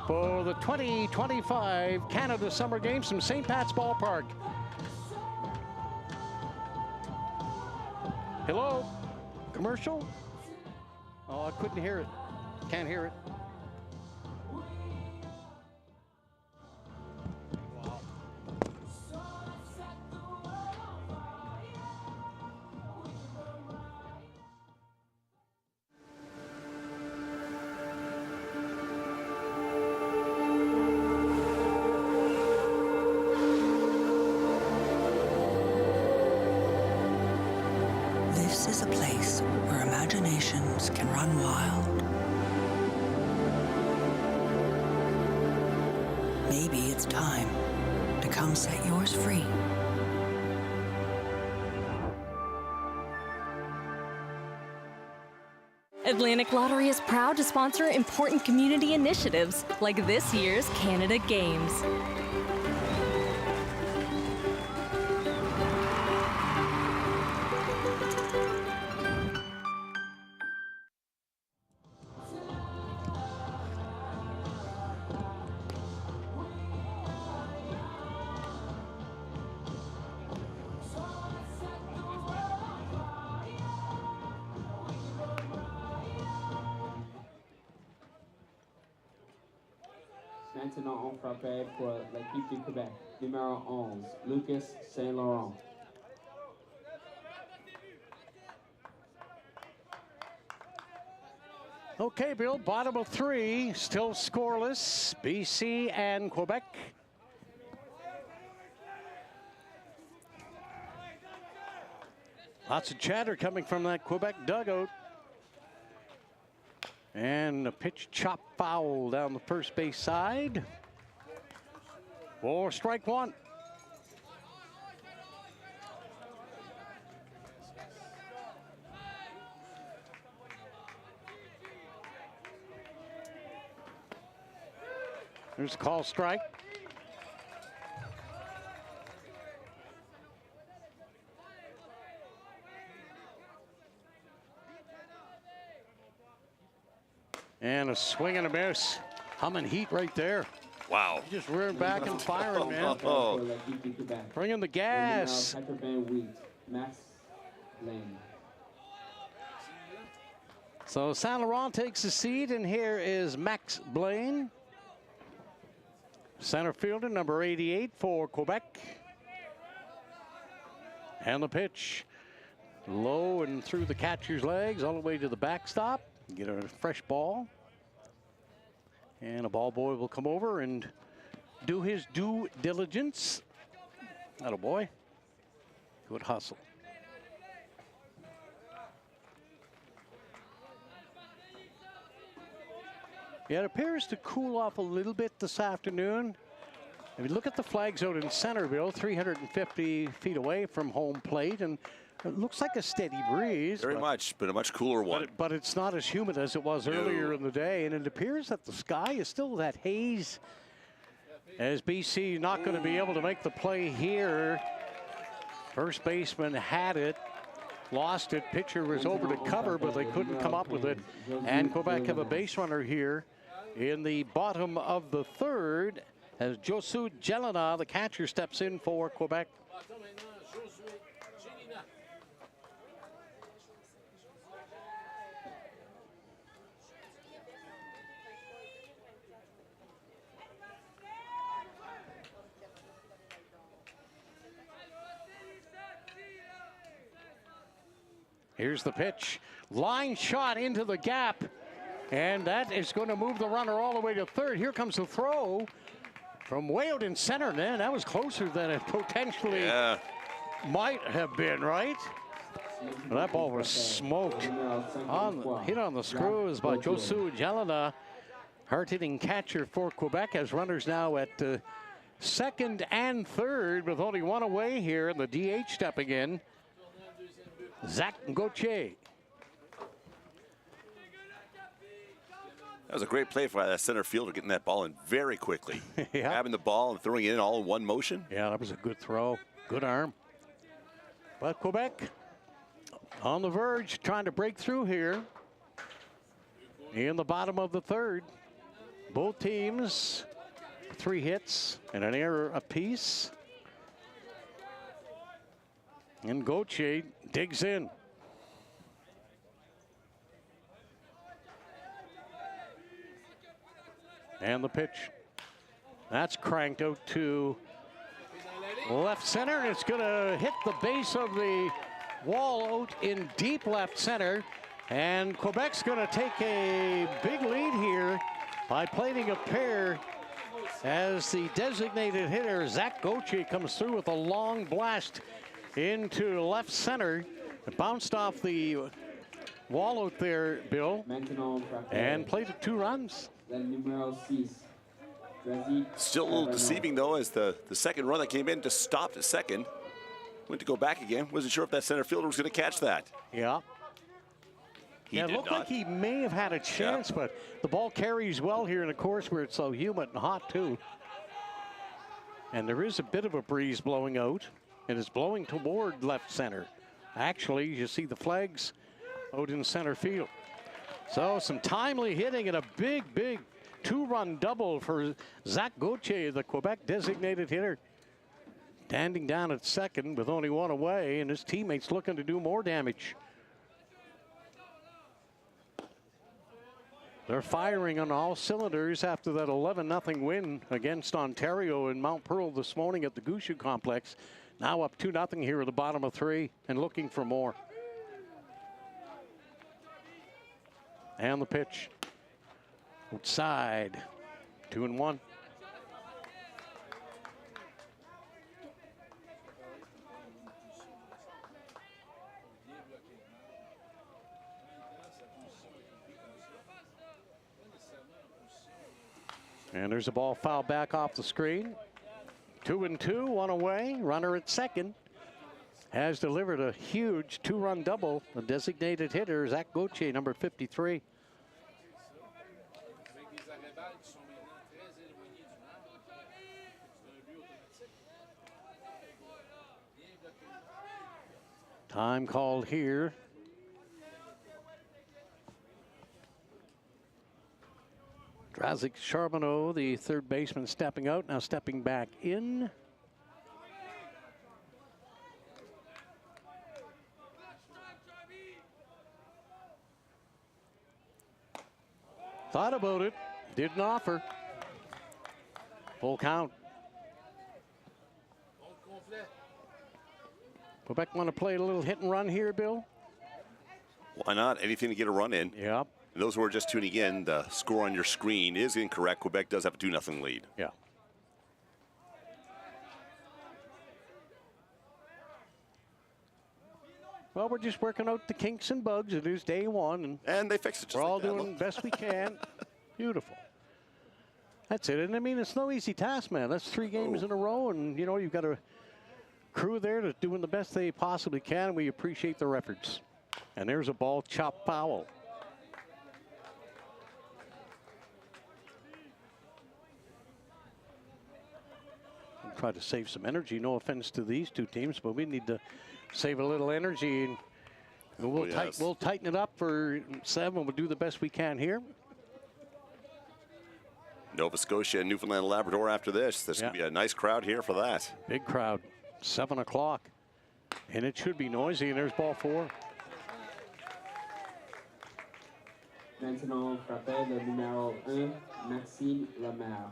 for the 2025 Canada Summer Games from St. Pat's Ballpark. Hello? Commercial? Oh, I couldn't hear it. Can't hear it.
This is a place where imaginations can run wild. Maybe it's time to come set yours free.
Atlantic Lottery is proud to sponsor important community initiatives like this year's Canada Games.
Maintenant en frappé pour l'équipe du Québec, numéro 11, Lucas Saint-Laurent.
Okay, Bill, bottom of 3, still scoreless, BC and Quebec. Lots of chatter coming from that Quebec dugout. And a pitch chop foul down the first base side. For strike one. There's a call strike. And a swing and a miss. Humming heat right there.
Wow.
Just rearing back and firing, man. Bringing the gas. So Saint Laurent takes a seat, and here is Max Blaine. Center fielder, number 88 for Quebec. And the pitch. Low and through the catcher's legs, all the way to the backstop. Get a fresh ball. And a ball boy will come over and do his due diligence. Atta boy. Good hustle. Yeah, it appears to cool off a little bit this afternoon. If you look at the flags out in Centerville, 350 feet away from home plate, and it looks like a steady breeze.
Very much, but a much cooler one.
But it's not as humid as it was earlier in the day, and it appears that the sky is still that haze. As BC not going to be able to make the play here. First baseman had it, lost it. Pitcher was over to cover, but they couldn't come up with it. And Quebec have a base runner here in the bottom of the third as Josu Jelena, the catcher, steps in for Quebec. Here's the pitch. Line shot into the gap. And that is going to move the runner all the way to third. Here comes the throw from way out in center. Man, that was closer than it potentially might have been, right? Well, that ball was smoked. Hit on the screws by Josu Jelena. Hard-hitting catcher for Quebec has runners now at second and third with only one away here. And the DH stepping in. Zach Gauthier.
That was a great play for that center fielder, getting that ball in very quickly. Grabbing the ball and throwing it in all in one motion.
Yeah, that was a good throw. Good arm. But Quebec on the verge, trying to break through here in the bottom of the third. Both teams, 3 hits and an error apiece. And Gauthier digs in. And the pitch. That's cranked out to left center. And it's going to hit the base of the wall out in deep left center. And Quebec's going to take a big lead here by plating a pair as the designated hitter, Zach Gauthier, comes through with a long blast into left center. It bounced off the wall out there, Bill, and played 2 runs.
Still a little deceiving, though, as the second run that came in just stopped at second. Went to go back again. Wasn't sure if that center fielder was going to catch that.
Yeah.
It
looked like he may have had a chance, but the ball carries well here in a course where it's so humid and hot, too. And there is a bit of a breeze blowing out. It is blowing toward left center. Actually, you see the flags out in center field. So some timely hitting and a big 2-run double for Zach Gauthier, the Quebec designated hitter. Standing down at second with only 1 away, and his teammates looking to do more damage. They're firing on all cylinders after that 11-0 win against Ontario in Mount Pearl this morning at the Gushu Complex. Now up 2-0 here at the bottom of 3 and looking for more. And the pitch. Outside. 2-1. And there's a ball fouled back off the screen. 2-2, one away. Runner at second. Has delivered a huge 2-run double. The designated hitter, Zach Gauthier, number 53. Time called here. Drazik Charbonneau, the third baseman, stepping out, now stepping back in. Thought about it, didn't offer. Full count. Quebec want to play a little hit and run here, Bill?
Why not? Anything to get a run in.
Yep.
Those who are just tuning in, the score on your screen is incorrect. Quebec does have a 2-0 lead.
Yeah. Well, we're just working out the kinks and bugs. It is day one.
And they fixed it just
we're all
like that.
doing the best we can. Beautiful. That's it. And I mean, it's no easy task, man. That's 3 games in a row. And, you know, you've got a crew there that's doing the best they possibly can. We appreciate their efforts. And there's a ball chopped foul. Try to save some energy. No offense to these two teams, but we need to save a little energy, and we'll tighten it up for 7. We'll do the best we can here.
Nova Scotia and Newfoundland and Labrador after this. There's going to be a nice crowd here for that.
Big crowd, 7 o'clock, and it should be noisy. And there's ball 4.
Maintenant frappé le numéro 1, Maxime Lemaire.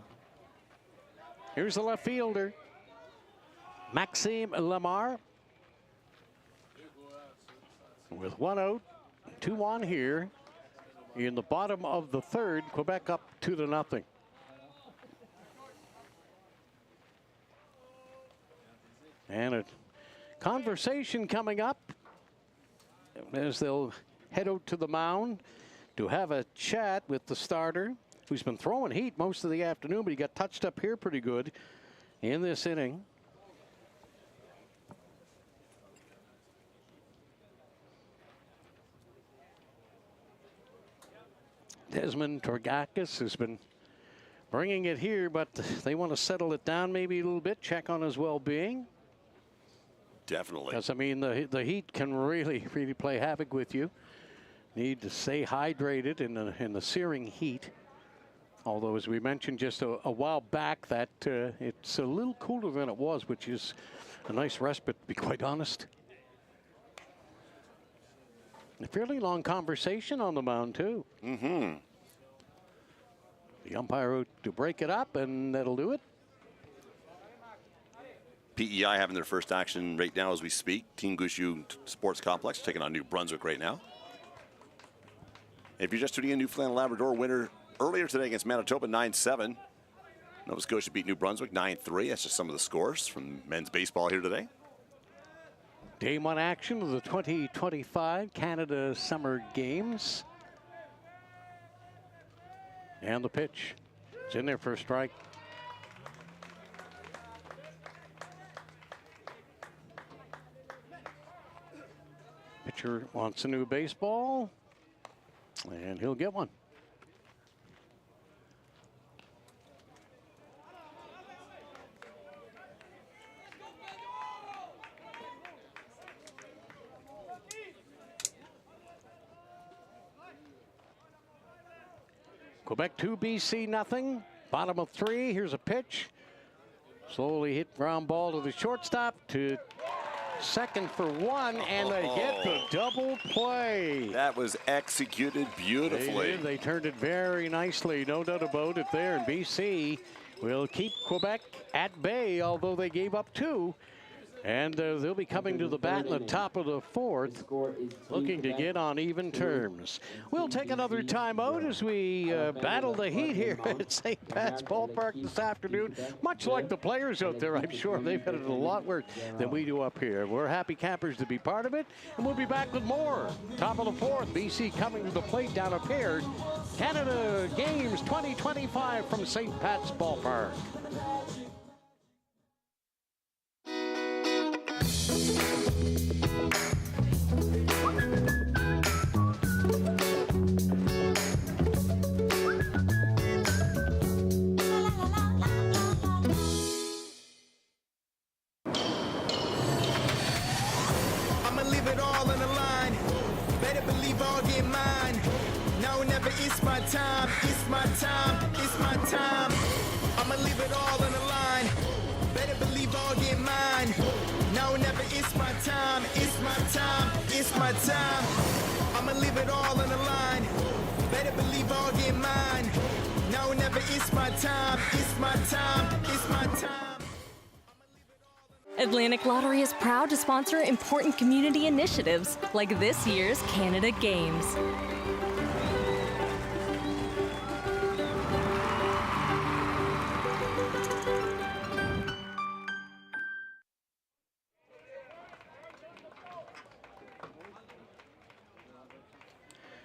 Here's the left fielder, Maxime Lemar. With 1 out, 2 on here. In the bottom of the 3rd, Quebec up 2-0. And a conversation coming up as they'll head out to the mound to have a chat with the starter, who's been throwing heat most of the afternoon, but he got touched up here pretty good in this inning. Desmond Torgakis has been bringing it here, but they want to settle it down maybe a little bit, check on his well-being.
Definitely.
Because, I mean, the heat can really play havoc with you. Need to stay hydrated in the searing heat. Although, as we mentioned just a while back, that it's a little cooler than it was, which is a nice respite, to be quite honest. A fairly long conversation on the mound, too.
Mm-hmm.
The umpire out to break it up, and that'll do it.
PEI having their first action right now as we speak. Team Gushue Sports Complex taking on New Brunswick right now. If you're just tuning in, Newfoundland and Labrador winner earlier today against Manitoba, 9-7. Nova Scotia beat New Brunswick 9-3. That's just some of the scores from men's baseball here today.
Day 1 action of the 2025 Canada Summer Games. And the pitch. It's in there for a strike. Pitcher wants a new baseball, and he'll get one. Quebec 2, BC nothing. Bottom of 3. Here's a pitch. Slowly hit ground ball to the shortstop, to second for 1, and they get the double play.
That was executed beautifully.
They turned it very nicely, no doubt about it there. And BC will keep Quebec at bay, although they gave up 2. And they'll be coming to the bat in the top of the fourth, looking to get on even terms. We'll take another timeout as we battle the heat here at St. Pat's Ballpark this afternoon. Much like the players out there, I'm sure they've had it a lot worse than we do up here. We're happy campers to be part of it, and we'll be back with more. Top of the fourth, BC coming to the plate down up here. Canada Games 2025 from St. Pat's Ballpark.
It's my time, it's my time, it's my time. I'ma leave it all on the line. Better believe I'll get mine. Now or never, it's my time, it's my time, it's my time. I'ma leave it all on the line. Better believe I'll get mine. Now or never, it's my time, it's my time, it's my time.
Atlantic Lottery is proud to sponsor important community initiatives like this year's Canada Games.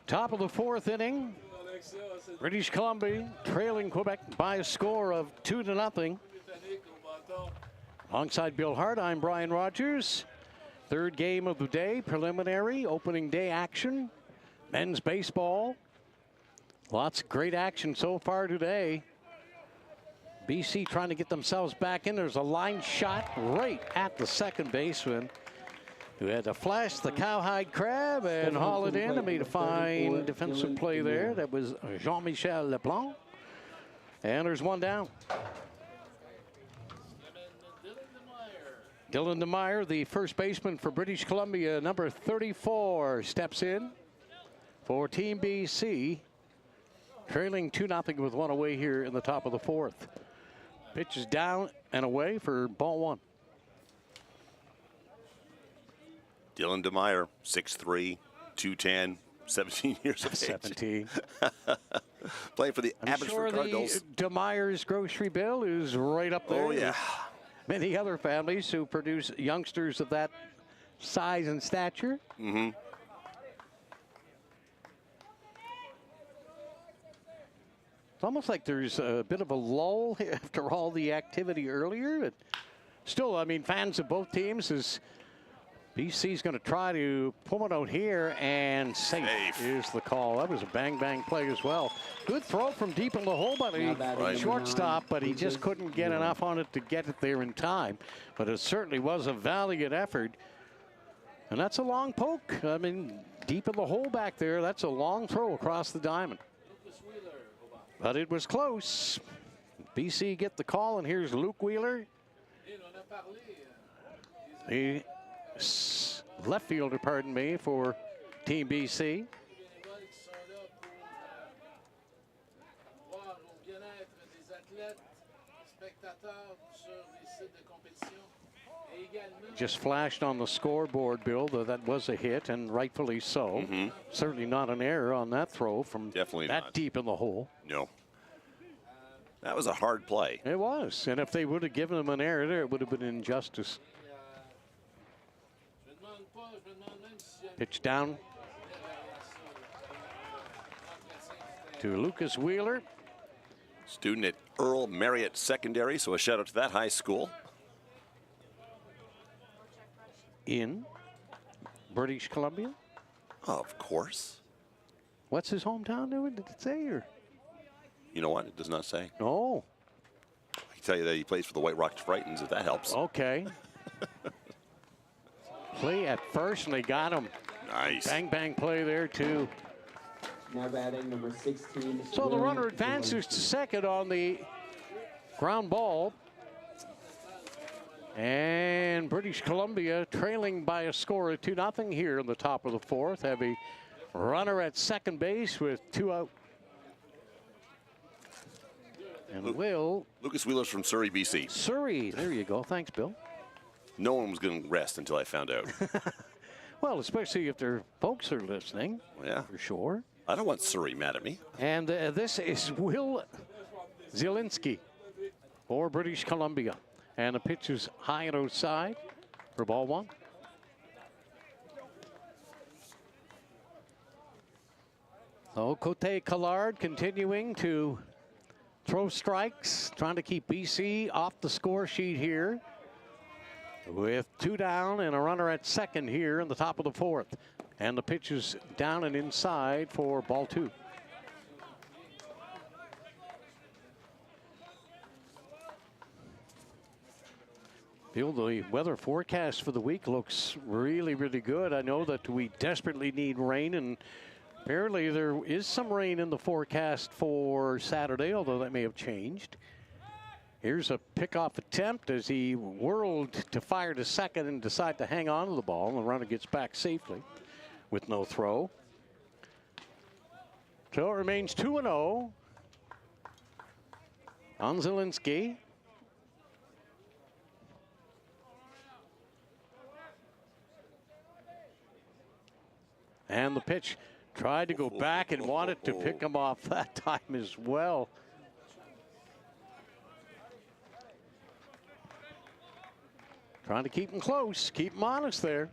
Top of the fourth inning, British Columbia trailing Quebec by a score of 2-0. Alongside Bill Hart, I'm Brian Rogers. Third game of the day, preliminary, opening day action, men's baseball. Lots of great action so far today. BC trying to get themselves back in. There's a line shot right at the second baseman, who had to flash the cowhide crab and haul it in and made a fine defensive play there. That was Jean-Michel Leblanc. And there's one down. Dylan DeMeyer, the first baseman for British Columbia, number 34, steps in for Team BC. Trailing 2-0 with one away here in the top of the fourth. Pitch is down and away for ball one.
Dylan DeMeyer, 6'3", 210, 17 years of age.
17.
Playing for the
I'm
Abbotsford
sure
Cardinals.
the DeMeyer's grocery bill is right up there.
Oh, yeah.
Many other families who produce youngsters of that size and stature.
Mm-hmm.
It's almost like there's a bit of a lull after all the activity earlier. But still, I mean, fans of both teams is BC's going to try to pull it out here, and safe is the call. That was a bang-bang play as well. Good throw from deep in the hole by the shortstop, but he just couldn't get enough on it to get it there in time. But it certainly was a valiant effort. And that's a long poke. I mean, deep in the hole back there, that's a long throw across the diamond. But it was close. BC get the call, and here's Luke Wheeler. The left fielder, pardon me, for Team BC. Just flashed on the scoreboard, Bill, though that was a hit, and rightfully so.
Mm-hmm.
Certainly not an error on that throw from that deep in the hole.
No. That was a hard play.
It was, and if they would have given him an error there, it would have been injustice. Pitch down to Lucas Wheeler.
Student at Earl Marriott Secondary, so a shout out to that high school.
In British Columbia?
Oh, of course.
What's his hometown doing? Did it say? Or?
You know what? It does not say.
No.
I can tell you that he plays for the White Rock Tritons, if that helps.
Okay. Play at first, and they got him.
Nice.
Bang, bang play there, too.
Now batting number 16.
So the runner advances to second on the ground ball. And British Columbia trailing by a score of 2-0 here in the top of the fourth. Have a runner at second base with 2 out. And
Lucas Wheeler's from Surrey, BC.
Surrey, there you go. Thanks, Bill.
No one was going to rest until I found out.
Well, especially if their folks are listening.
Yeah.
For sure.
I don't want Surrey mad at me.
And this is Will Zielinski for British Columbia. And the pitch is high and outside for ball one. So Cote Collard continuing to throw strikes, trying to keep BC off the score sheet here. With 2 down and a runner at second here in the top of the 4th. And the pitch is down and inside for ball 2. Feel the weather forecast for the week looks really, really good. I know that we desperately need rain, and apparently there is some rain in the forecast for Saturday, although that may have changed. Here's a pickoff attempt as he whirled to fire to second and decided to hang on to the ball. And the runner gets back safely with no throw. So it remains 2-0 on Zielinski. And the pitch tried to go back and wanted to pick him off that time as well. Trying to keep him close, keep him honest there.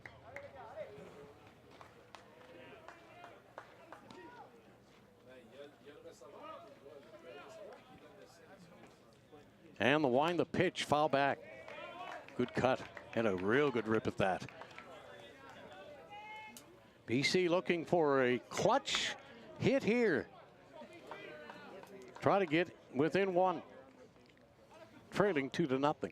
And the wind, the pitch, foul back. Good cut and a real good rip at that. BC looking for a clutch hit here. Try to get within 1. Trailing 2-0.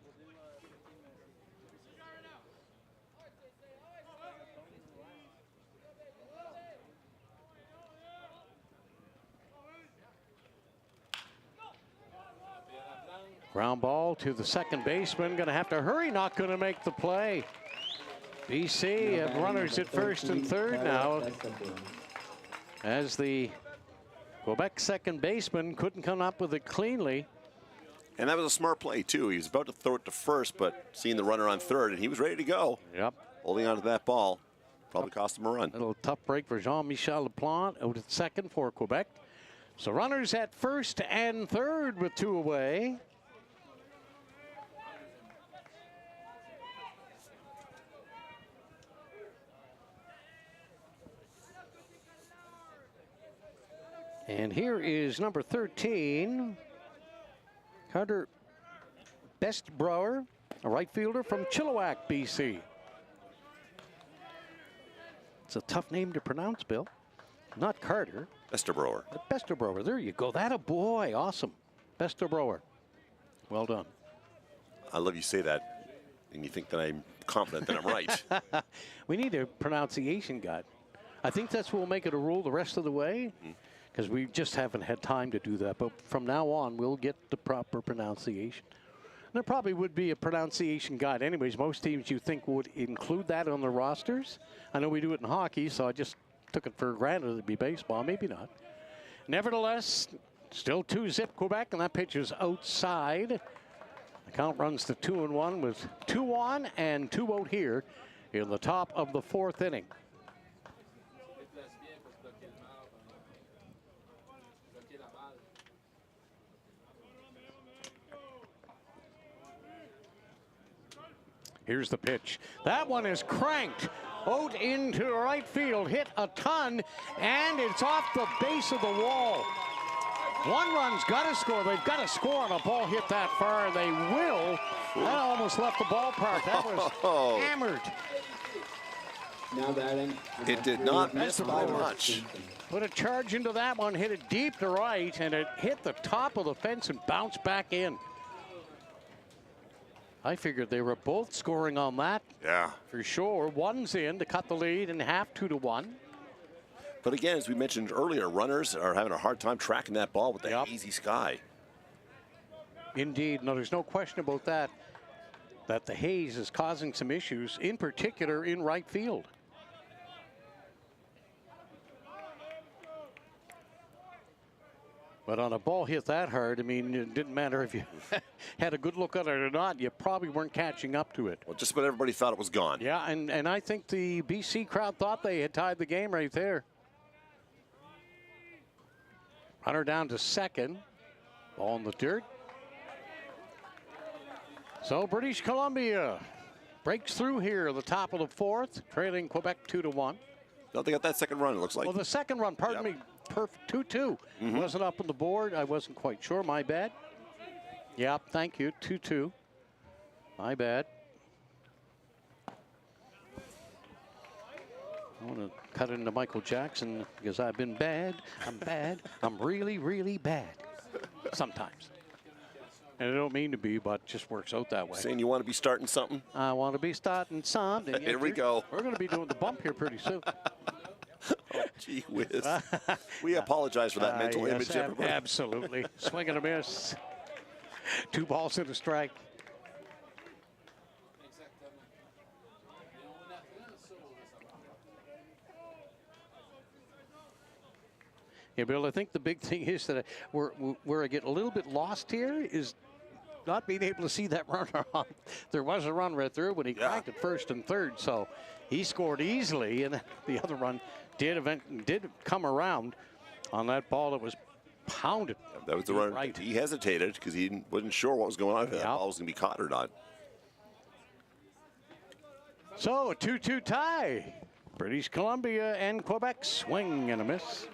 Ground ball to the second baseman. Going to have to hurry. Not going to make the play. BC have runners at first and third now, as the Quebec second baseman couldn't come up with it cleanly.
And that was a smart play, too. He was about to throw it to first, but seeing the runner on third, and he was ready to go.
Yep.
Holding on to that ball probably cost him a run.
A little tough break for Jean-Michel Laplante out at second for Quebec. So runners at first and third with 2 away. And here is number 13, Carter Bestbrower, a right fielder from Chilliwack, BC. It's a tough name to pronounce, Bill. Not Carter.
Bestbrower.
Bestbrower, there you go. That a boy, awesome. Bestbrower, well done.
I love you say that, and you think that I'm confident that I'm right.
We need a pronunciation guide. I think that's what will make it a rule the rest of the way. Because we just haven't had time to do that. But from now on, we'll get the proper pronunciation. There probably would be a pronunciation guide. Anyways, most teams you think would include that on their rosters. I know we do it in hockey, so I just took it for granted it'd be baseball. Maybe not. Nevertheless, still 2-0 Quebec, and that pitch is outside. The count runs to 2-1 with 2 on and 2 out here in the top of the 4th inning. Here's the pitch. That one is cranked out into right field, hit a ton, and it's off the base of the wall. 1 run's got to score. They've got to score on a ball hit that far, and they will. That almost left the ballpark. That was hammered.
Now batting.
It did not miss by much.
Put a charge into that one, hit it deep to right, and it hit the top of the fence and bounced back in. I figured they were both scoring on that.
Yeah.
For sure. 1's in to cut the lead in half, 2-1.
But again, as we mentioned earlier, runners are having a hard time tracking that ball with that hazy sky.
Indeed. No, there's no question about that, that the haze is causing some issues, in particular in right field. But on a ball hit that hard, I mean, it didn't matter if you had a good look at it or not. You probably weren't catching up to it.
Well, just about everybody thought it was gone.
Yeah, and I think the BC crowd thought they had tied the game right there. Runner down to second. Ball in the dirt. So British Columbia breaks through here at the top of the fourth, trailing Quebec 2-1.
No, they got that second run, it looks like.
Well, the second run, pardon me, 2-2. Wasn't up on the board. I wasn't quite sure. My bad. Yeah, thank you. 2-2. My bad. I want to cut into Michael Jackson because I've been bad. I'm bad. I'm really, really bad. Sometimes. And I don't mean to be, but it just works out that way.
Saying you want to be starting something?
I want to be starting something.
Here we go.
We're going to be doing the bump here pretty soon.
Oh, gee whiz. We apologize for that mental
yes,
image, everybody.
Absolutely. Swing and a miss. 2 balls and a strike. Yeah, Bill, I think the big thing is that where I get a little bit lost here is not being able to see that runner on. There was a run right there when he cracked it first and third, so he scored easily, and the other run did come around on that ball that was pounded.
That was the run.
Right.
He hesitated because he wasn't sure what was going on, if that ball was going to be caught or not.
So a 2-2 tie. British Columbia and Quebec swing and a miss.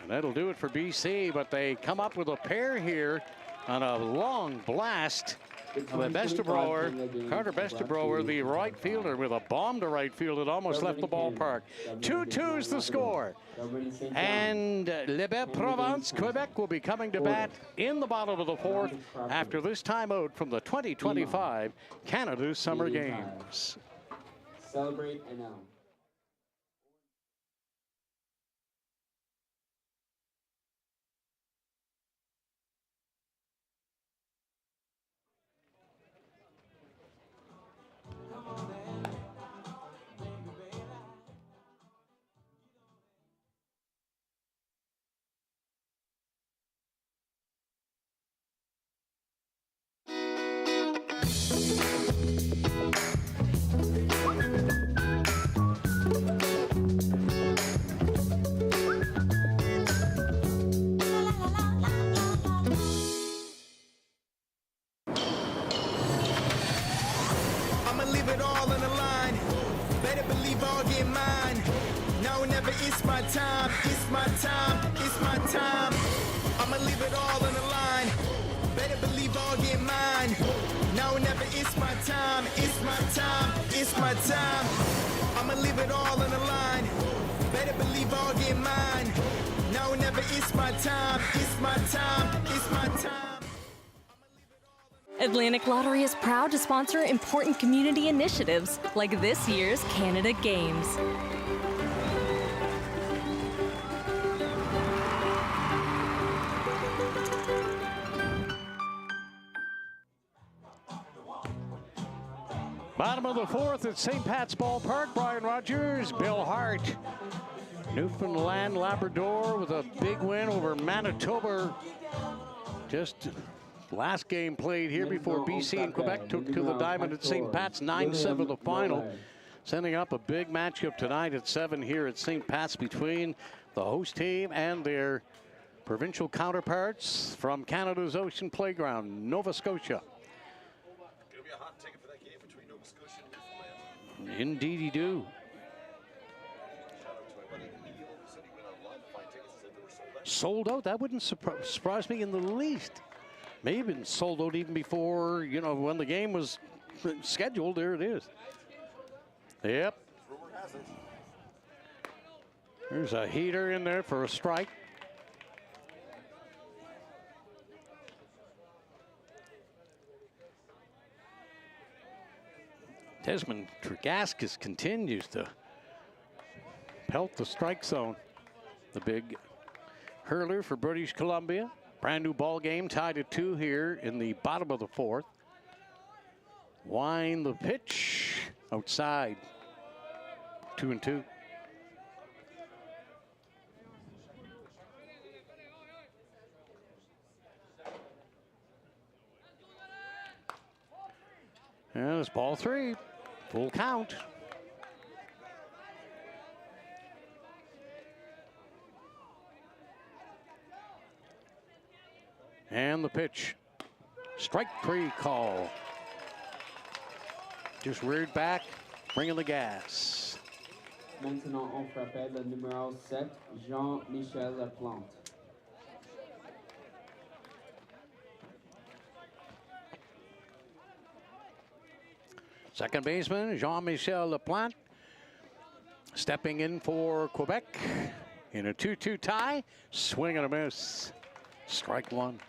And that'll do it for BC, but they come up with a pair here on a long blast of a Bestebrower, Carter Bestebrower, the right fielder, with a bomb to right field. It almost left the ballpark. 2-2 is the score. And Le Provence, Quebec will be coming to bat in the bottom of the fourth after this timeout from the 2025 Canada Summer Games.
Celebrate and now.
I'ma leave it all on the line. Better believe I'll get mine. Now or never, it's my time. It's my time. It's my time. I'ma leave it all on the line. Better believe I'll get mine. Now or never, it's my time. It's my time. It's my time. I'ma leave it all on the line. Better believe I'll get mine. Now or never, it's my time. It's my time. It's my time.
Atlantic Lottery is proud to sponsor important community initiatives like this year's Canada Games.
Bottom of the fourth at St. Pat's Ballpark. Brian Rogers, Bill Hart. Newfoundland Labrador with a big win over Manitoba. Just last game played here before BC and Quebec took to the diamond at St. Pat's, 9-7 the final. Sending up a big matchup tonight at 7 here at St. Pat's between the host team and their provincial counterparts from Canada's Ocean Playground, Nova Scotia.
Gonna be a hot ticket for that game between Nova Scotia and Newfoundland.
Indeed you do.
Shout out to my buddy Neil, who said he went online to find tickets and said they were sold out.
Sold out? That wouldn't surprise me in the least. May have been sold out even before, you know, when the game was scheduled. There it is. Yep.
Rumor has it.
There's a heater in there for a strike. Desmond Tregaskis continues to pelt the strike zone. The big hurler for British Columbia. Brand new ball game, tied at 2 here in the bottom of the fourth. Wind the pitch outside. 2-2. And it's ball 3. Full count. And the pitch. Strike 3 call. Just reared back, bringing the gas.
Maintenant, on frappait le numéro 7, Jean-Michel Laplante.
Second baseman, Jean-Michel Laplante, stepping in for Quebec in a 2-2 tie. Swing and a miss. Strike 1.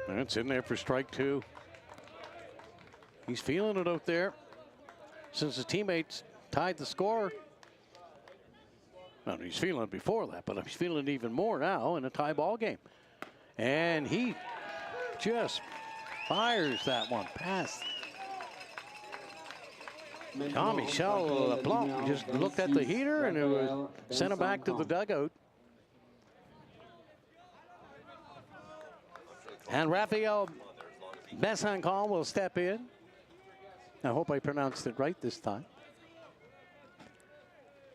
And it's in there for strike 2. He's feeling it out there since his teammates tied the score. Well, he's feeling it before that, but he's feeling it even more now in a tie ball game. And he just fires that one past. Jean-Michel Laplante just looked at the heater and it was sent him back to the dugout. And Raphael Besançon will step in. I hope I pronounced it right this time.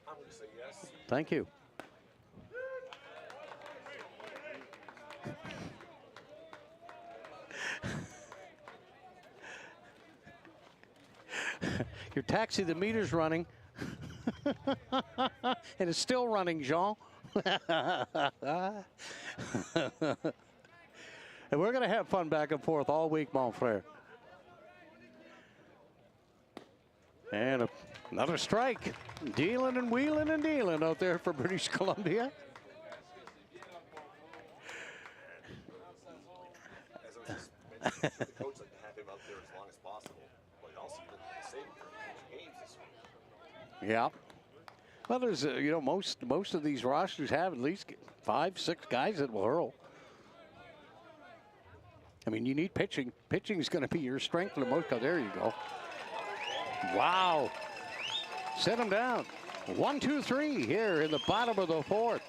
I'm going to say yes.
Thank you. Your taxi, the meter's running. And it's still running, Jean. And we're going to have fun back and forth all week, mon frere. And another strike. Dealing and wheeling and dealing out there for British Columbia.
As I was just mentioning, the coach like to have him out there as long as possible, but also he looked the same games this week.
Yeah. Well, there's, you know, most of these rosters have at least 5, 6 guys that will hurl. I mean, you need pitching. Pitching is going to be your strength for the most. There you go. Wow. Set him down. 1, 2, 3 here in the bottom of the 4th.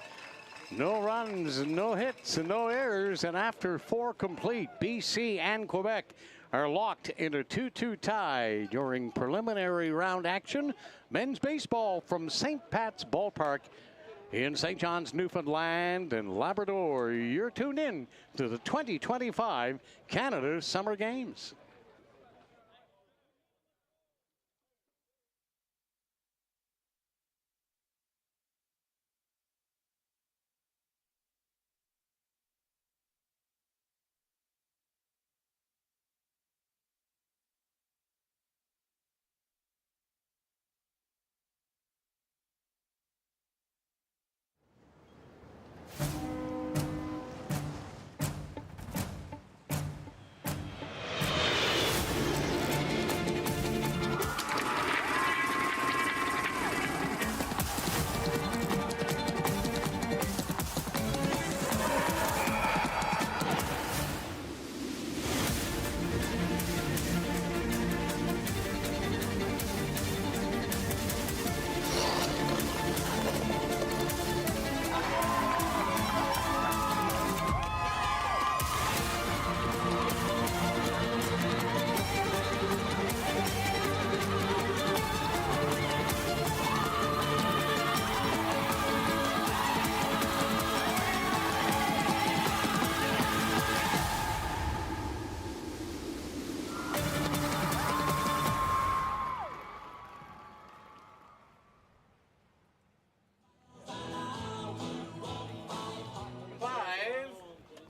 No runs, no hits, and no errors. And after 4 complete, BC and Quebec are locked in a 2-2 tie during preliminary round action. Men's baseball from St. Pat's Ballpark in St. John's, Newfoundland and Labrador. You're tuned in to the 2025 Canada Summer Games.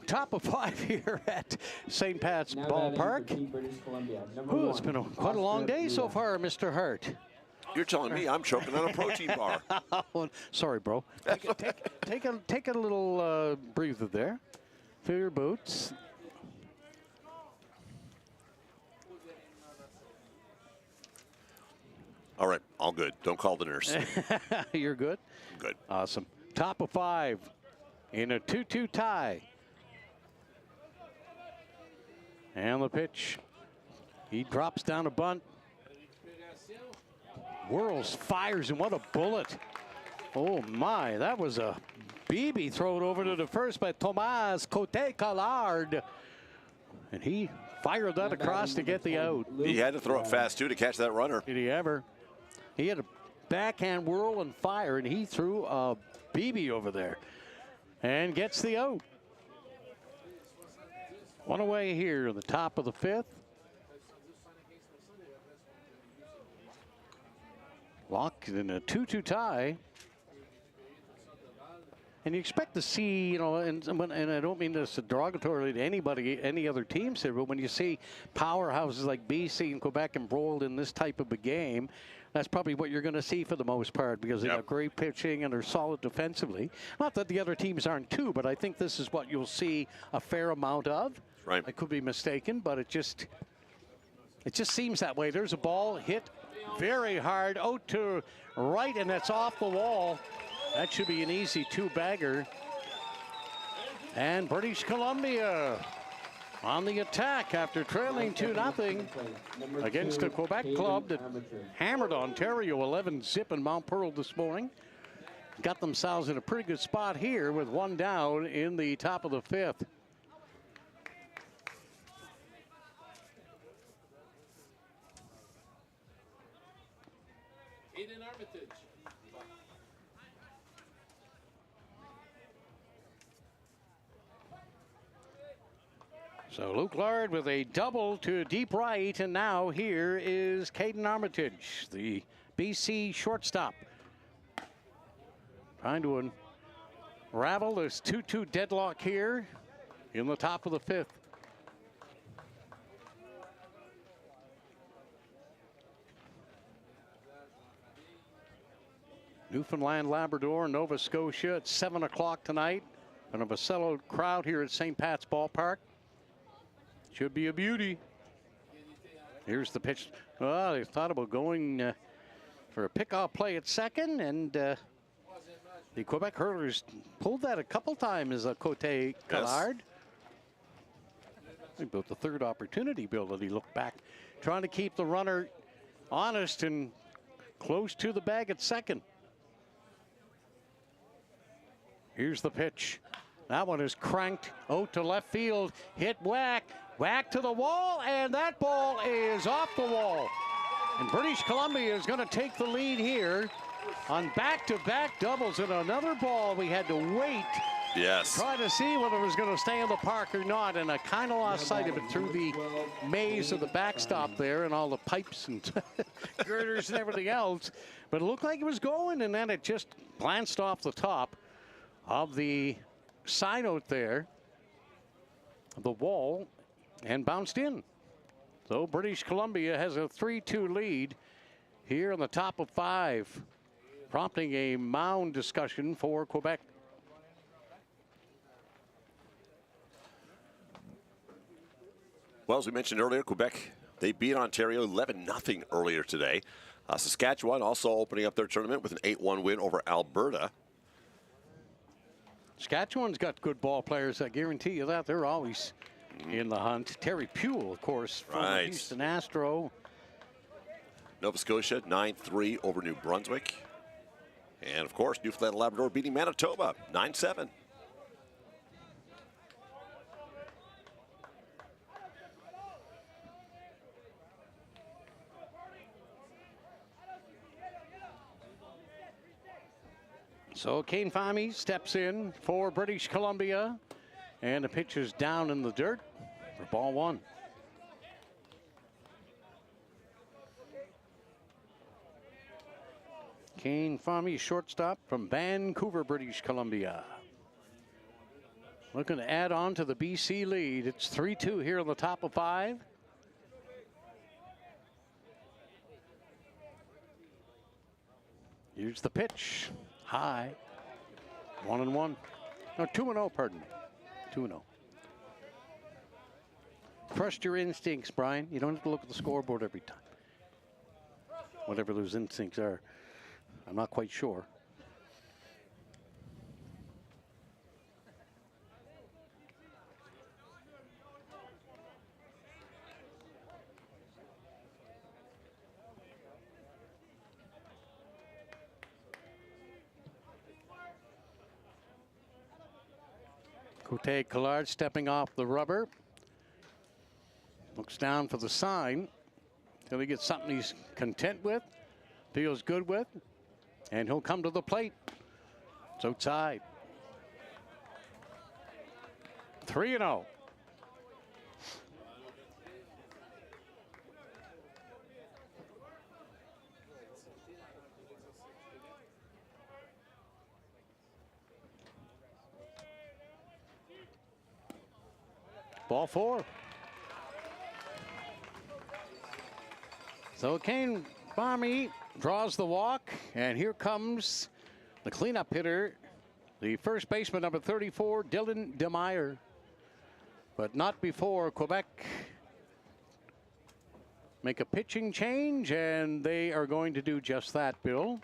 Top of 5 here at St. Pat's Ballpark. Ooh, it's been quite a long day so far, Mr. Hart.
You're telling me I'm choking on a protein bar.
Sorry, bro. Take a little breather there. Fill your boots.
All right, all good. Don't call the nurse.
You're good?
Good.
Awesome. Top of 5 in a 2-2 tie. And the pitch. He drops down a bunt. Whirls, fires, and what a bullet. Oh my, that was a BB thrown over to the first by Tomas Cote-Collard. And he fired that across to get the out.
He had to throw it fast, too, to catch that runner.
Did he ever? He had a backhand whirl and fire, and he threw a BB over there and gets the out. One away here in the top of the 5th. Locked in a 2-2 tie. And you expect to see, you know, and I don't mean this derogatorily to anybody, any other teams here, but when you see powerhouses like BC and Quebec embroiled in this type of a game, that's probably what you're going to see for the most part, because they have great pitching and are solid defensively. Not that the other teams aren't too, but I think this is what you'll see a fair amount of.
Right.
I could be mistaken, but it just seems that way. There's a ball hit very hard out to right, and that's off the wall. That should be an easy 2-bagger. And British Columbia on the attack after trailing 2-0 against the Quebec club that hammered Ontario 11-0 in Mount Pearl this morning. Got themselves in a pretty good spot here with one down in the top of the 5th.
Aiden Armitage.
So Luke Lard with a double to deep right, and now here is Caden Armitage, the BC shortstop. Trying to unravel this 2-2 deadlock here in the top of the 5th. Newfoundland, Labrador, Nova Scotia at 7 o'clock tonight. And of a sellout crowd here at St. Pat's Ballpark. Should be a beauty. Here's the pitch. Well, they thought about going for a pickoff play at second, and the Quebec hurlers pulled that a couple times, Cote-Collard. About the third opportunity, Bill, that he looked back, trying to keep the runner honest and close to the bag at second. Here's the pitch. That one is cranked out to left field. Hit whack to the wall, and that ball is off the wall. And British Columbia is going to take the lead here on back-to-back doubles. And another ball we had to wait.
Yes.
Try to see whether it was going to stay in the park or not. And I kind of lost sight of it through the maze of the backstop there and all the pipes and girders and everything else. But it looked like it was going, and then it just glanced off the top of the sign out there, the wall, and bounced in. So British Columbia has a 3-2 lead here on the top of 5, prompting a mound discussion for Quebec.
Well, as we mentioned earlier, Quebec, they beat Ontario 11-0 earlier today. Saskatchewan also opening up their tournament with an 8-1 win over Alberta.
Saskatchewan's got good ball players, I guarantee you that. They're always in the hunt. Terry Puel, of course, from Houston Astro.
Nova Scotia, 9-3 over New Brunswick. And, of course, Newfoundland and Labrador beating Manitoba, 9-7.
So Kane Fahmy steps in for British Columbia, and the pitch is down in the dirt for ball 1. Kane Fahmy, shortstop from Vancouver, British Columbia. Looking to add on to the BC lead. It's 3-2 here on the top of 5. Here's the pitch. High. 1-1. No, 2-0, pardon me. 2-0. Trust your instincts, Brian. You don't have to look at the scoreboard every time. Whatever those instincts are. I'm not quite sure. Cote Collard stepping off the rubber. Looks down for the sign till he gets something he's content with, feels good with, and he'll come to the plate. It's outside. 3-0. Ball 4. So Kane Barmy draws the walk, and here comes the cleanup hitter, the first baseman, number 34, Dylan DeMeyer. But not before Quebec make a pitching change, and they are going to do just that, Bill.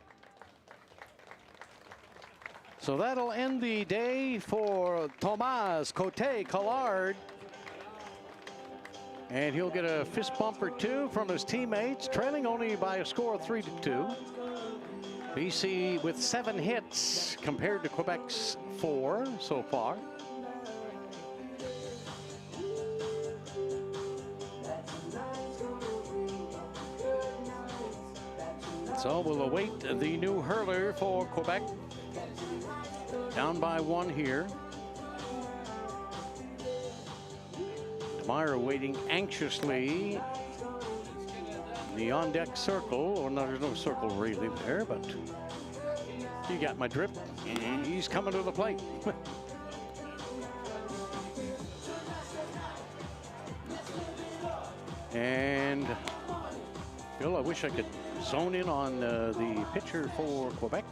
So that'll end the day for Tomas Cote Collard. And he'll get a fist bump or two from his teammates, trailing only by a score of 3-2. BC with 7 hits compared to Quebec's 4 so far. So we'll await the new hurler for Quebec. Down by 1 here. Meyer waiting anxiously. The on-deck circle, or no, there's no circle really there, but you got my drip. He's coming to the plate. And Bill, I wish I could zone in on the pitcher for Quebec.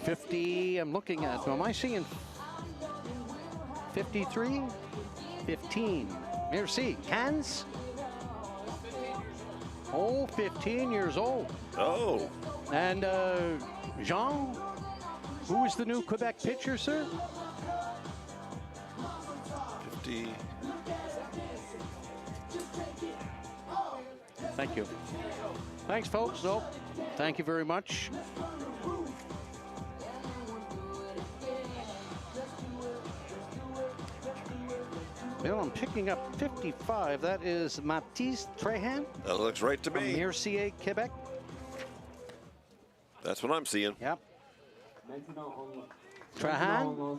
50, I'm looking at, am I seeing 53, 15. Merci. Cans? Oh, 15 years old.
Oh.
And Jean, who is the new Quebec pitcher, sir?
50.
Thank you. Thanks, folks. Nope. Thank you very much. Bill, I'm picking up 55. That is Mathis Trahan.
That looks right to me.
From Mercier, Quebec.
That's what I'm seeing.
Yep.
Trahan?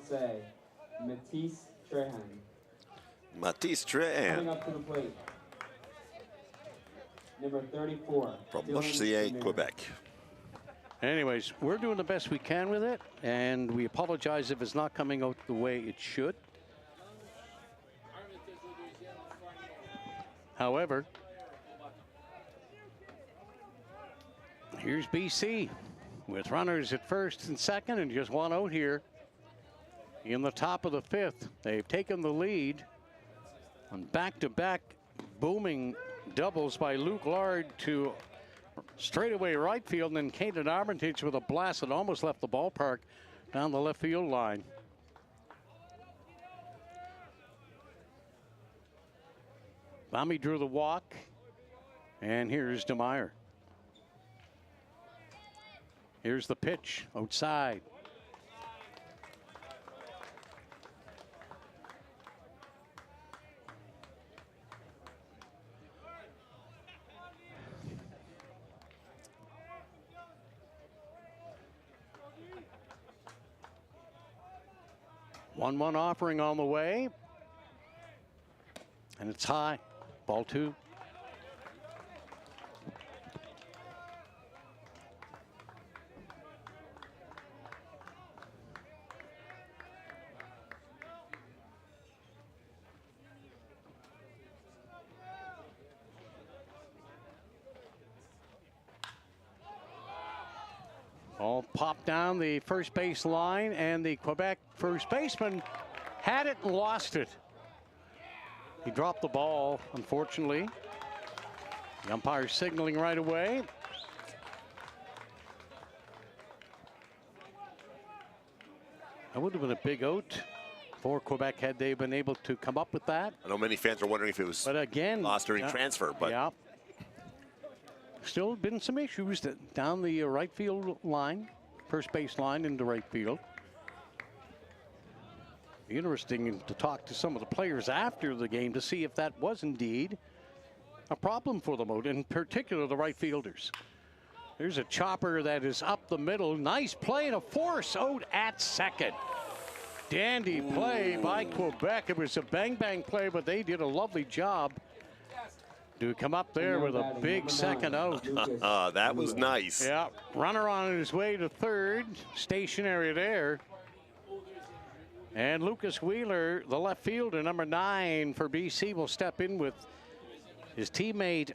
Matisse Trahan.
Matisse
Coming
Trahan.
up to the plate. Number 34.
From
Dylan
Mercier,
Demir.
Quebec.
Anyways, we're doing the best we can with it, and we apologize if it's not coming out the way it should. However, here's BC with runners at first and second and just 1 out here in the top of the 5th. They've taken the lead on back-to-back booming doubles by Luke Lard to straightaway right field, and then Caden Armitage with a blast that almost left the ballpark down the left field line. Bami drew the walk, and here's DeMeyer. Here's the pitch outside. One offering on the way, and it's high. Ball 2. Ball popped down the first base line, and the Quebec first baseman had it and lost it. He dropped the ball, unfortunately. The umpire signaling right away. That would have been a big out for Quebec had they been able to come up with that.
I know many fans are wondering if it was lost during transfer, but
yeah. Still been some issues down the right field line first baseline into right field. Interesting to talk to some of the players after the game to see if that was indeed a problem for them, in particular the right fielders. There's a chopper that is up the middle. Nice play and a force out at second. Dandy play by Quebec. It was a bang-bang play, but they did a lovely job to come up there with a big second out.
That was nice.
Yeah, runner on his way to third, stationary there. And Lucas Wheeler, the left fielder, number 9 for BC, will step in with his teammate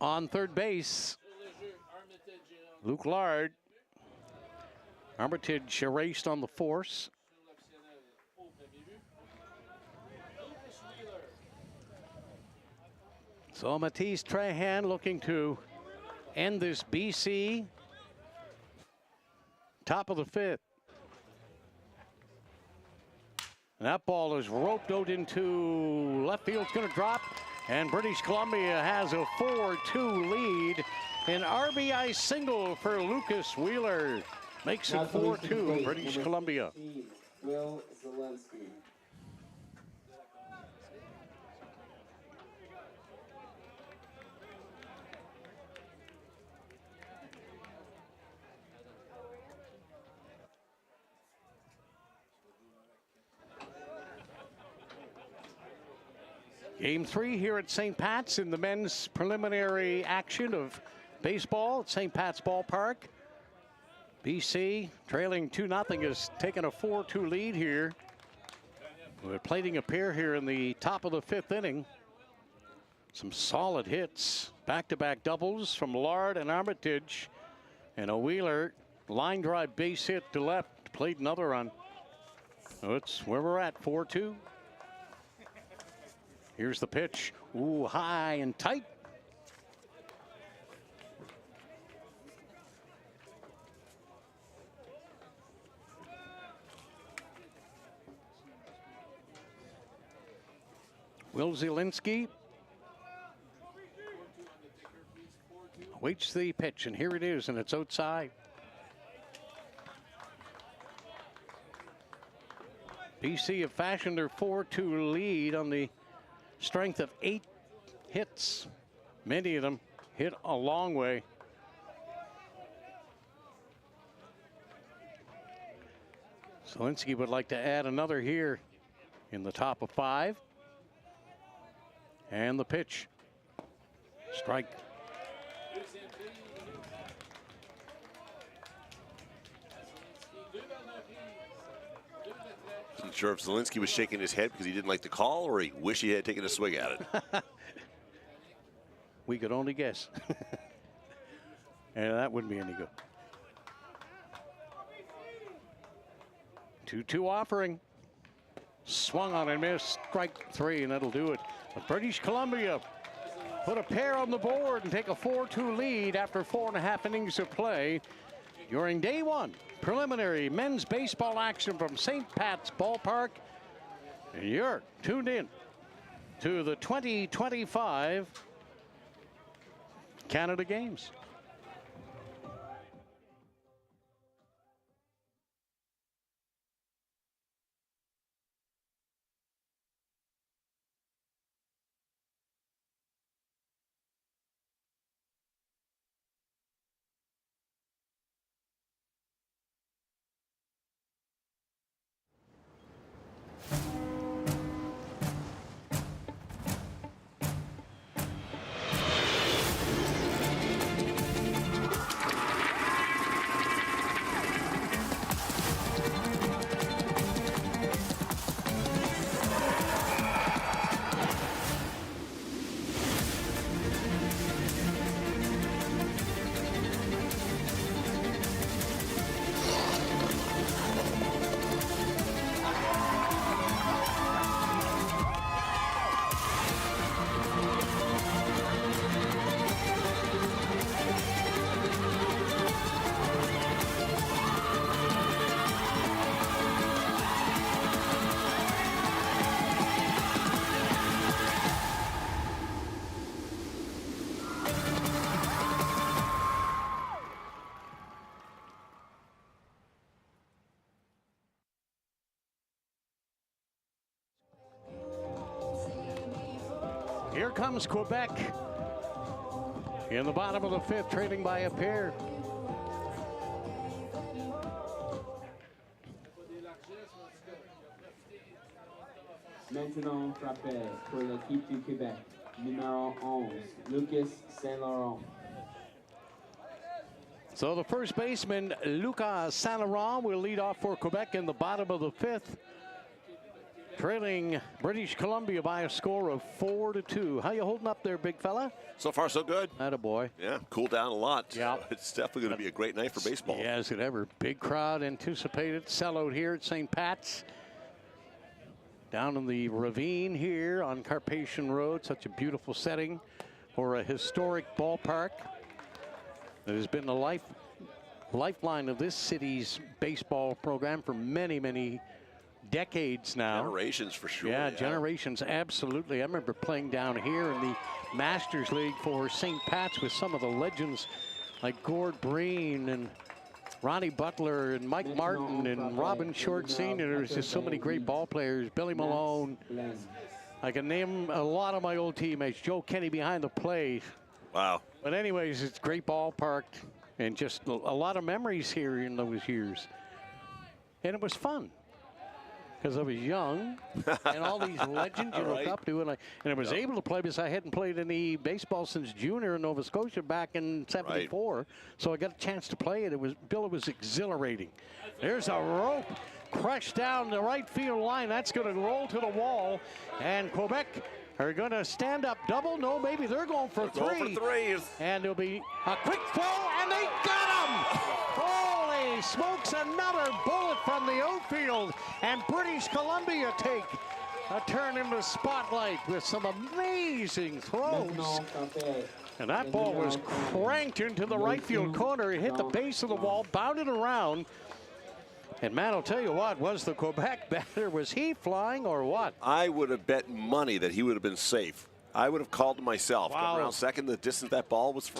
on third base, Luke Lard. Armitage erased on the force. So Matisse Trahan looking to end this BC. Top of the 5th. And that ball is roped out into left field. It's going to drop. And British Columbia has a 4-2 lead. An RBI single for Lucas Wheeler. Makes it 4-2 British Columbia.
Will Zelensky.
Game 3 here at St. Pat's in the men's preliminary action of baseball at St. Pat's Ballpark. BC trailing 2-0 has taken a 4-2 lead here. We're plating a pair here in the top of the 5th inning. Some solid hits, back-to-back doubles from Lard and Armitage. And a Wheeler line drive base hit to left, played another run. So it's where we're at, 4-2. Here's the pitch. Ooh, high and tight. Will Zielinski waits the pitch, and here it is, and it's outside. BC have fashioned their 4-2 lead on the strength of 8 hits. Many of them hit a long way. Zielinski would like to add another here in the top of 5. And the pitch. Strike.
Wasn't sure if Zielinski was shaking his head because he didn't like the call or he wished he had taken a swing at it.
We could only guess. And that wouldn't be any good. 2-2 offering. Swung on and missed. Strike 3, and that'll do it. But British Columbia put a pair on the board and take a 4-2 lead after 4.5 innings of play during day 1. Preliminary men's baseball action from St. Pat's Ballpark. And you're tuned in to the 2025 Canada Games. Here comes Quebec in the bottom of the 5th, trailing by a pair.
Maintenant frappé pour l'équipe du Québec, numéro 11, Lucas Saint-Laurent.
So the first baseman, Lucas Saint-Laurent, will lead off for Quebec in the bottom of the 5th, trailing British Columbia by a score of 4-2. How you holding up there, big fella?
So far, so good.
Attaboy.
Yeah, cooled down a lot.
Yeah.
It's definitely going to be a great night for baseball.
Yeah, as it ever. Big crowd anticipated. Sellout here at St. Pat's. Down in the ravine here on Carpathian Road. Such a beautiful setting for a historic ballpark. It has been the lifeline of this city's baseball program for many, many decades now.
Generations for sure.
Yeah, generations, absolutely. I remember playing down here in the Masters League for St. Pat's with some of the legends like Gord Breen and Ronnie Butler and Mike Martin and Robin Short Sr. There's just so many great ball players. Billy Malone. I can name a lot of my old teammates. Joe Kenny behind the plate.
Wow.
But anyways, it's a great ballpark and just a lot of memories here in those years. And it was fun because I was young and all these legends you look up to. And I was able to play because I hadn't played any baseball since junior in Nova Scotia back in '74. So I got a chance to play it. It was exhilarating. There's a rope crushed down the right field line. That's going to roll to the wall. And Quebec are going to stand up double. No, maybe they're going for three.
Going for threes.
And there'll be a quick throw, and they got him! Holy smokes, another bullet from the outfield. And British Columbia take a turn in the spotlight with some amazing throws. And that ball was cranked into the right field corner. It hit the base of the wall, bounded around. And man, I'll tell you what, was the Quebec batter, was he flying or what?
I would have bet money that he would have been safe. I would have called myself.
Wow.
Come around second, the distance that ball was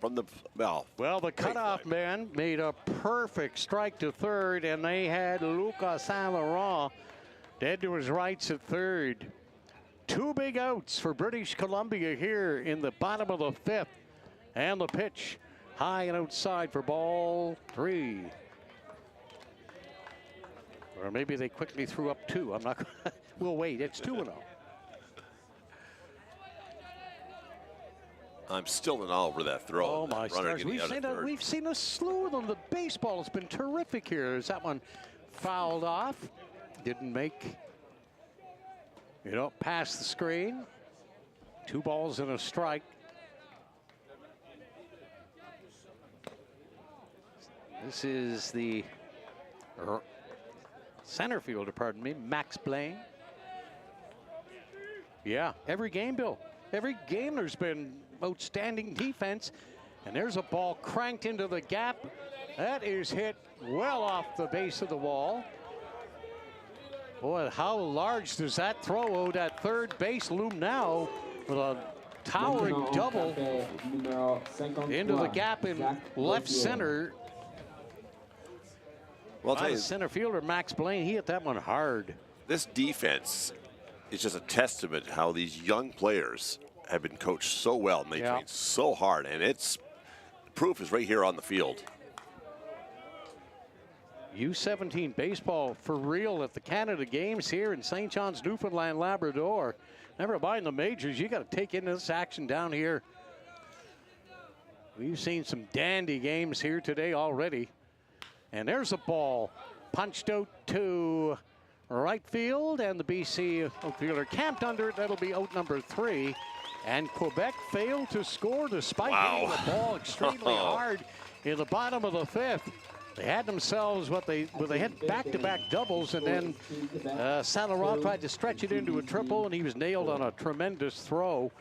from the, well.
Well, the cutoff man made a perfect strike to third, and they had Lucas Saint-Laurent dead to his rights at third. 2 big outs for British Columbia here in the bottom of the 5th. And the pitch high and outside for ball 3. Or maybe they quickly threw up 2. I'm not. We'll wait. It's 2-0.
I'm still in awe over that throw.
Oh my stars! We've seen a slew of them. The baseball has been terrific here. Is that one fouled off? Didn't make. Past the screen. 2 balls and a strike. This is the center fielder, pardon me, Max Blaine. Yeah, every game, Bill. Every game there's been outstanding defense. And there's a ball cranked into the gap. That is hit well off the base of the wall. Boy, how large does that throw out at third base loom now with a towering double into the gap in left center.
Well, I'll tell you,
center fielder Max Blaine, he hit that one hard.
This defense is just a testament to how these young players have been coached so well and they train so hard, and it's proof is right here on the field.
U17 baseball for real at the Canada Games here in St. John's, Newfoundland, Labrador. Never mind the majors, you got to take in this action down here. We've seen some dandy games here today already. And there's a ball punched out to right field, and the BC outfielder camped under it. That'll be out number 3. And Quebec failed to score despite hitting the ball extremely hard in the bottom of the 5th. They had themselves they had back-to-back doubles, and then Saint-Laurent tried to stretch it into a triple, and he was nailed on a tremendous throw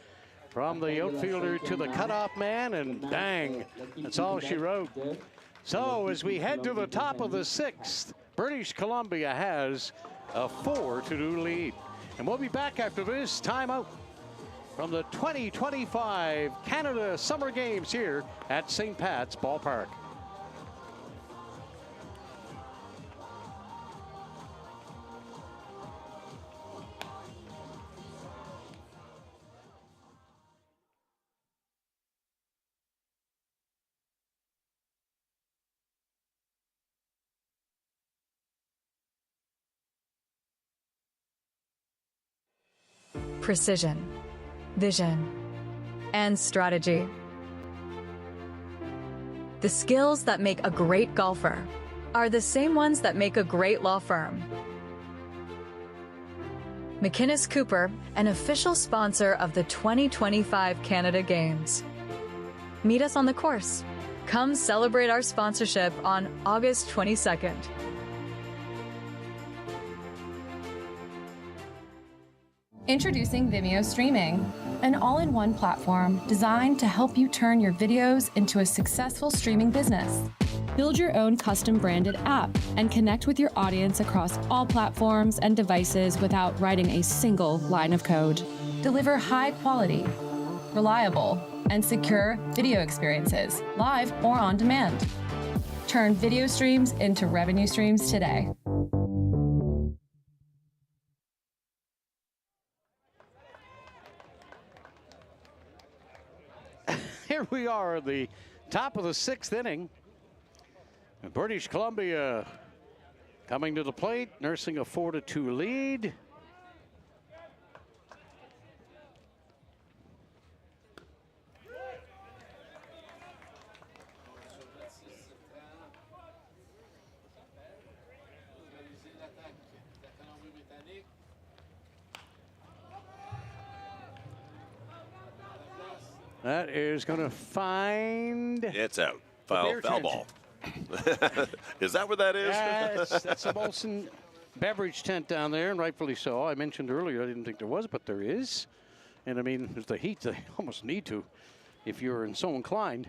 from the outfielder to the cutoff man, and bang, that's all she wrote. So as we head to the top of the 6th, British Columbia has a 4-2 lead. And we'll be back after this timeout from the 2025 Canada Summer Games here at St. Pat's Ballpark.
precision, vision, and strategy. The skills that make a great golfer are the same ones that make a great law firm. McInnes Cooper, an official sponsor of the 2025 Canada Games. Meet us on the course. Come celebrate our sponsorship on August 22nd.
Introducing Vimeo Streaming, an all-in-one platform designed to help you turn your videos into a successful streaming business. Build your own custom branded app and connect with your audience across all platforms and devices without writing a single line of code. Deliver high quality, reliable, and secure video experiences, live or on demand. Turn video streams into revenue streams today.
Here we are at the top of the 6th inning. And British Columbia coming to the plate, nursing a 4-2 lead. That is going to find...
It's out. Foul ball. Is that what that is?
That's a Molson beverage tent down there, and rightfully so. I mentioned earlier I didn't think there was, but there is. And, I mean, there's the heat. They almost need to if you're so inclined.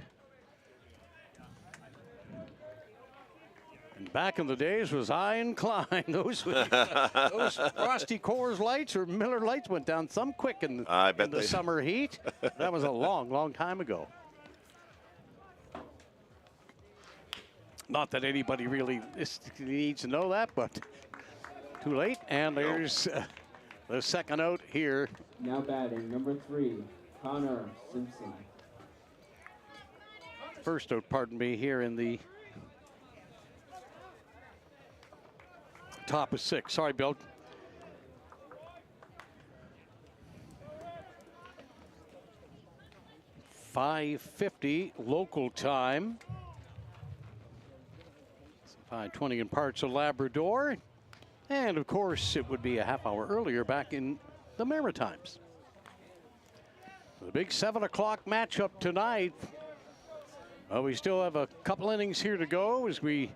And back in the days was I inclined. Those Frosty Coors Lights or Miller Lights went down some quick in the summer heat. That was a long, long time ago. Not that anybody really needs to know that, but too late. And there's the second out here.
Now batting, number 3, Connor Simpson.
First out, pardon me, here in the top of 6. Sorry, Bill. .550 local time. 5:20 in parts of Labrador. And, of course, it would be a half hour earlier back in the Maritimes. The big 7 o'clock matchup tonight. Well, we still have a couple innings here to go as we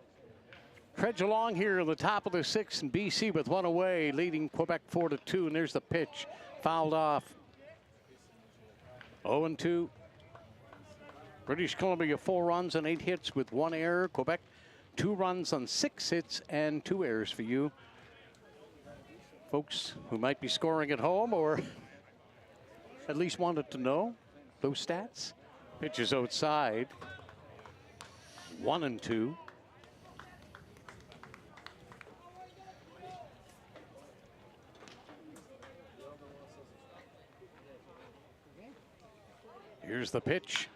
trudge along here in the top of the 6th, and BC with one away, leading Quebec 4-2. And there's the pitch, fouled off. 0-2. British Columbia 4 runs and 8 hits with 1 error. Quebec 2 runs on 6 hits and 2 errors for you folks who might be scoring at home or at least wanted to know those stats. Pitches outside. 1-2. Here's the pitch.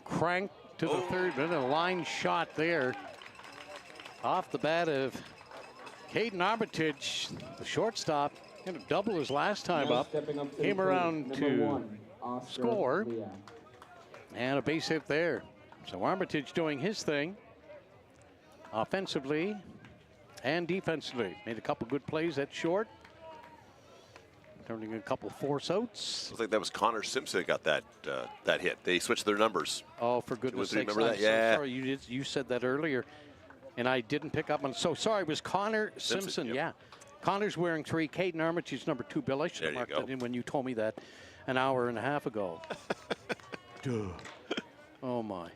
Crank to the third, but a line shot there. Off the bat of Caden Armitage, the shortstop, going to double his last time up. Came around to score. And a base hit there. So Armitage doing his thing offensively and defensively. Made a couple good plays at short. Turning a couple force outs.
Looks like that was Connor Simpson that got that hit. They switched their numbers.
Oh, for goodness sakes.
Remember that? Yeah.
So sorry, you said that earlier, and I didn't pick up on. So sorry, it was Connor Simpson.
Yep.
Yeah. Connor's wearing 3. Caden Armitage number 2. Bill, I should have marked that in when you told me that an hour and a half ago. Duh. Oh, my.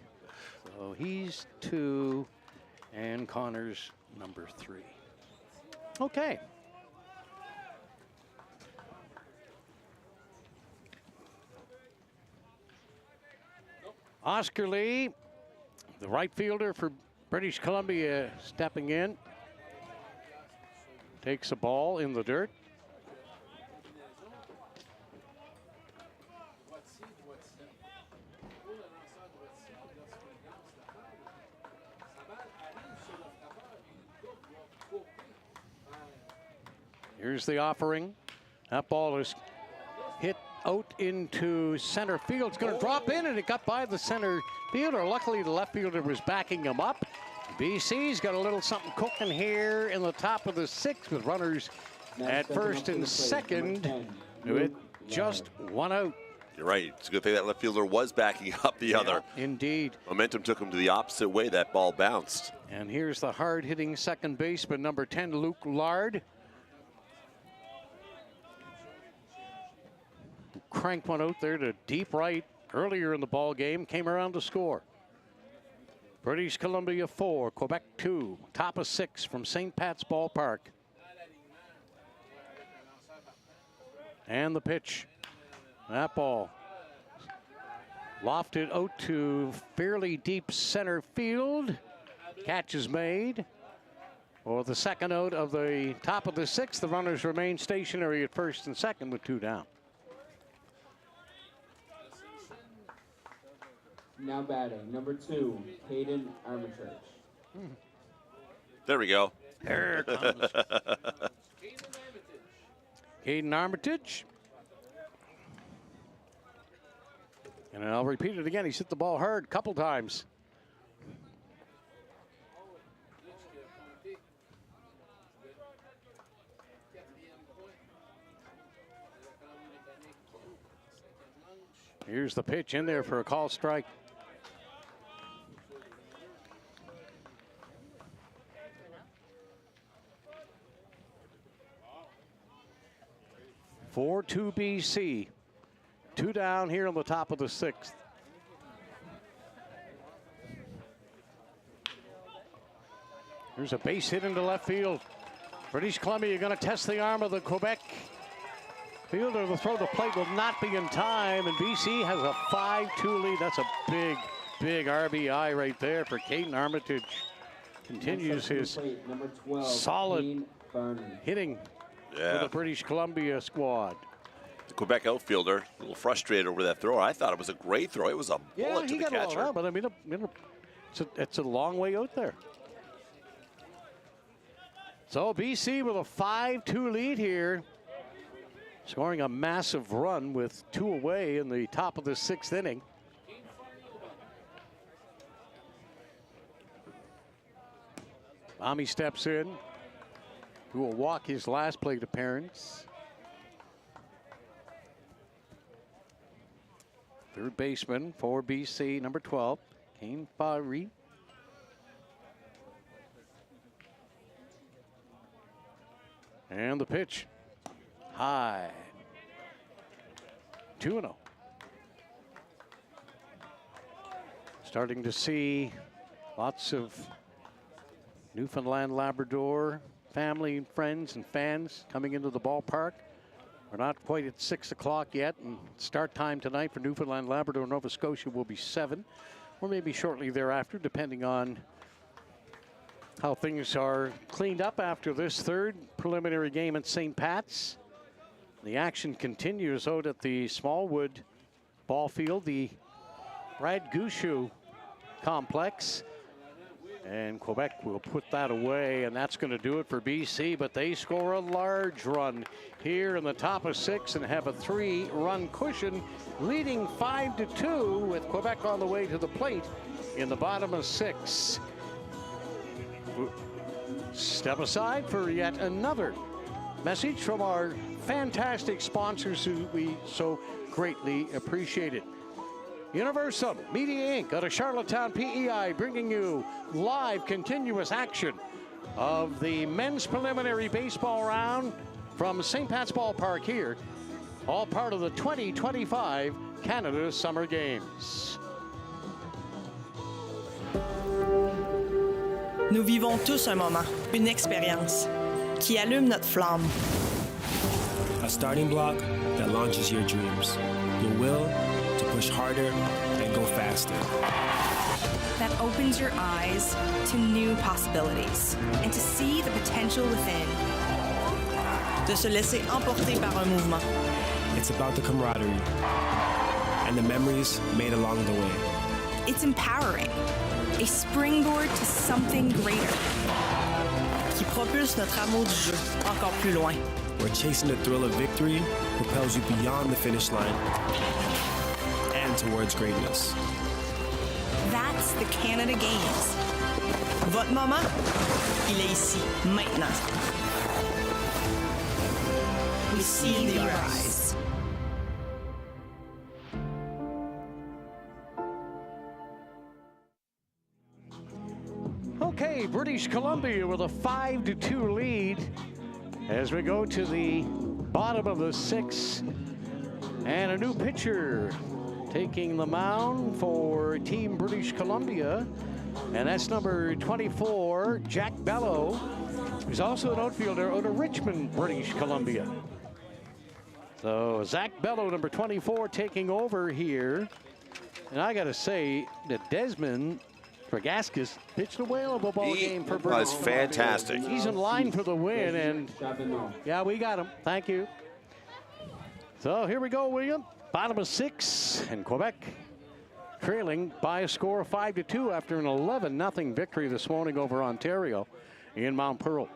So he's 2, and Connor's number 3. Okay. Oscar Lee, the right fielder for British Columbia, stepping in. Takes a ball in the dirt. Here's the offering. That ball is out into center field. It's going to drop in, and it got by the center fielder. Luckily, the left fielder was backing him up. BC's got a little something cooking here in the top of the sixth with runners at first and second with just one out.
You're right. It's a good thing that left fielder was backing up the other.
Indeed.
Momentum took him to the opposite way. That ball bounced.
And here's the hard-hitting second baseman, number 10, Luke Lard. Cranked one out there to deep right earlier in the ball game. Came around to score. British Columbia 4, Quebec 2. Top of 6 from St. Pat's Ballpark. And the pitch. That ball lofted out to fairly deep center field. Catch is made. For the second out of the top of the sixth, the runners remain stationary at first and second with 2 down.
Now batting, number 2, Hayden Armitage.
There we go.
There it comes. Hayden Armitage. And I'll repeat it again. He's hit the ball hard a couple times. Here's the pitch in there for a call strike. For 2 BC. 2 down here on the top of the sixth. There's a base hit into left field. British Columbia going to test the arm of the Quebec fielder. The throw to plate will not be in time, and BC has a 5-2 lead. That's a big, big RBI right there for Hayden Armitage. Continues his solid hitting for the British Columbia squad.
The Quebec outfielder, a little frustrated over that throw. I thought it was a great throw. It was a bullet to the catcher.
Around, but I mean, it's a long way out there. So BC with a 5-2 lead here, scoring a massive run with 2 away in the top of the 6th inning. Ami steps in, who will walk his last plate appearance. Third baseman for BC, number 12, Kane Fari. And the pitch, high, 2-0. Starting to see lots of Newfoundland, Labrador family and friends and fans coming into the ballpark. We're not quite at 6 o'clock yet, and start time tonight for Newfoundland, Labrador, Nova Scotia will be 7, or maybe shortly thereafter, depending on how things are cleaned up after this third preliminary game at St. Pat's. The action continues out at the Smallwood ball field, the Brad Gushu complex. And Quebec will put that away, and that's going to do it for BC. But they score a large run here in the top of 6 and have a 3-run cushion, leading 5-2 with Quebec on the way to the plate in the bottom of 6. Step aside for yet another message from our fantastic sponsors who we so greatly appreciate it. Universal Media Inc. out of Charlottetown, PEI, bringing you live continuous action of the men's preliminary baseball round from St. Pat's Ballpark here, all part of the 2025 Canada Summer Games.
Nous vivons tous un moment, une expérience qui allume notre flamme.
A starting block that launches your dreams, your will to push harder and go faster.
That opens your eyes to new possibilities and to see the potential within.
De se laisser emporter par un mouvement.
It's about the camaraderie and the memories made along the way.
It's empowering, a springboard to something greater.
Qui propulse notre amour du jeu encore plus loin.
where chasing the thrill of victory propels you beyond the finish line and towards greatness.
That's the Canada Games. Votre moment, il est ici, maintenant. We see the rise.
Okay, British Columbia with a 5-2 lead as we go to the bottom of the 6th. And a new pitcher taking the mound for Team British Columbia. And that's number 24, Jack Bello, who's also an outfielder out of Richmond, British Columbia. So Zach Bello, number 24, taking over here. And I got to say that Desmond Fragaskis pitched a whale of a ball game for British
Columbia. Fantastic.
He's in line for the win, and yeah, we got him. Thank you. So here we go, William. Bottom of 6, and Quebec trailing by a score of 5-2 after an 11-0 victory this morning over Ontario in Mount Pearl.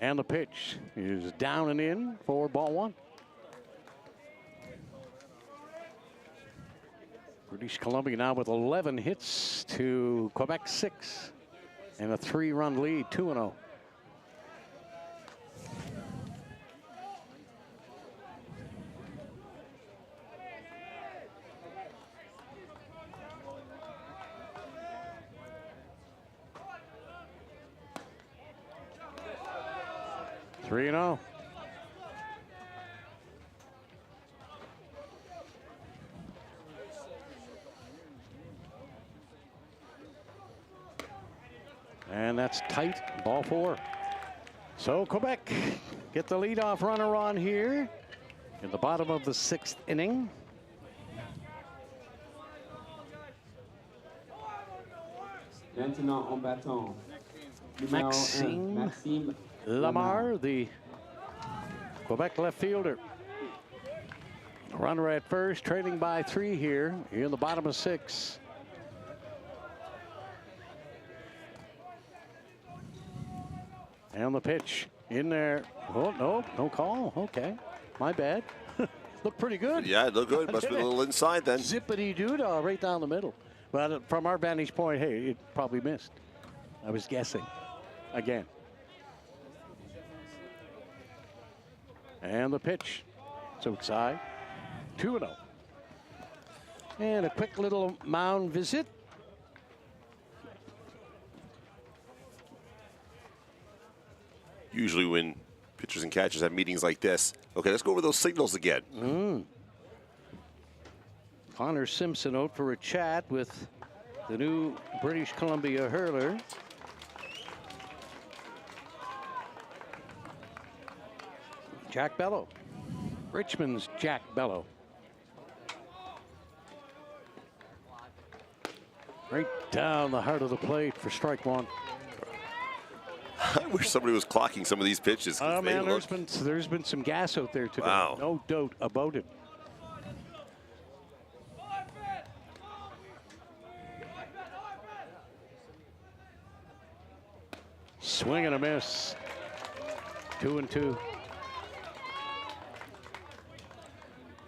And the pitch is down and in for ball 1. British Columbia now with 11 hits to Quebec 6 and a 3-run lead, 2-0. And that's tight, ball 4. So Quebec get the leadoff runner on here in the bottom of the 6th inning.
Maintenant en bâton.
Maxime Lamar, the Quebec left fielder. Runner at first, trailing by 3 here in the bottom of 6. And the pitch in there. Oh, no, no call. Okay, my bad. Looked pretty good.
Yeah, it looked good. Must have been a little inside then.
Zippity-doo-dah right down the middle. But from our vantage point, hey, it probably missed. I was guessing again. And the pitch. So outside. 2-0. And a quick little mound visit.
Usually when pitchers and catchers have meetings like this. Okay, let's go over those signals again.
Connor Simpson out for a chat with the new British Columbia hurler. Jack Bello. Richmond's Jack Bello. Right down the heart of the plate for strike 1.
I wish somebody was clocking some of these pitches.
Oh man, there's been some gas out there today.
Wow.
No doubt about it. Swing and a miss. 2-2.
And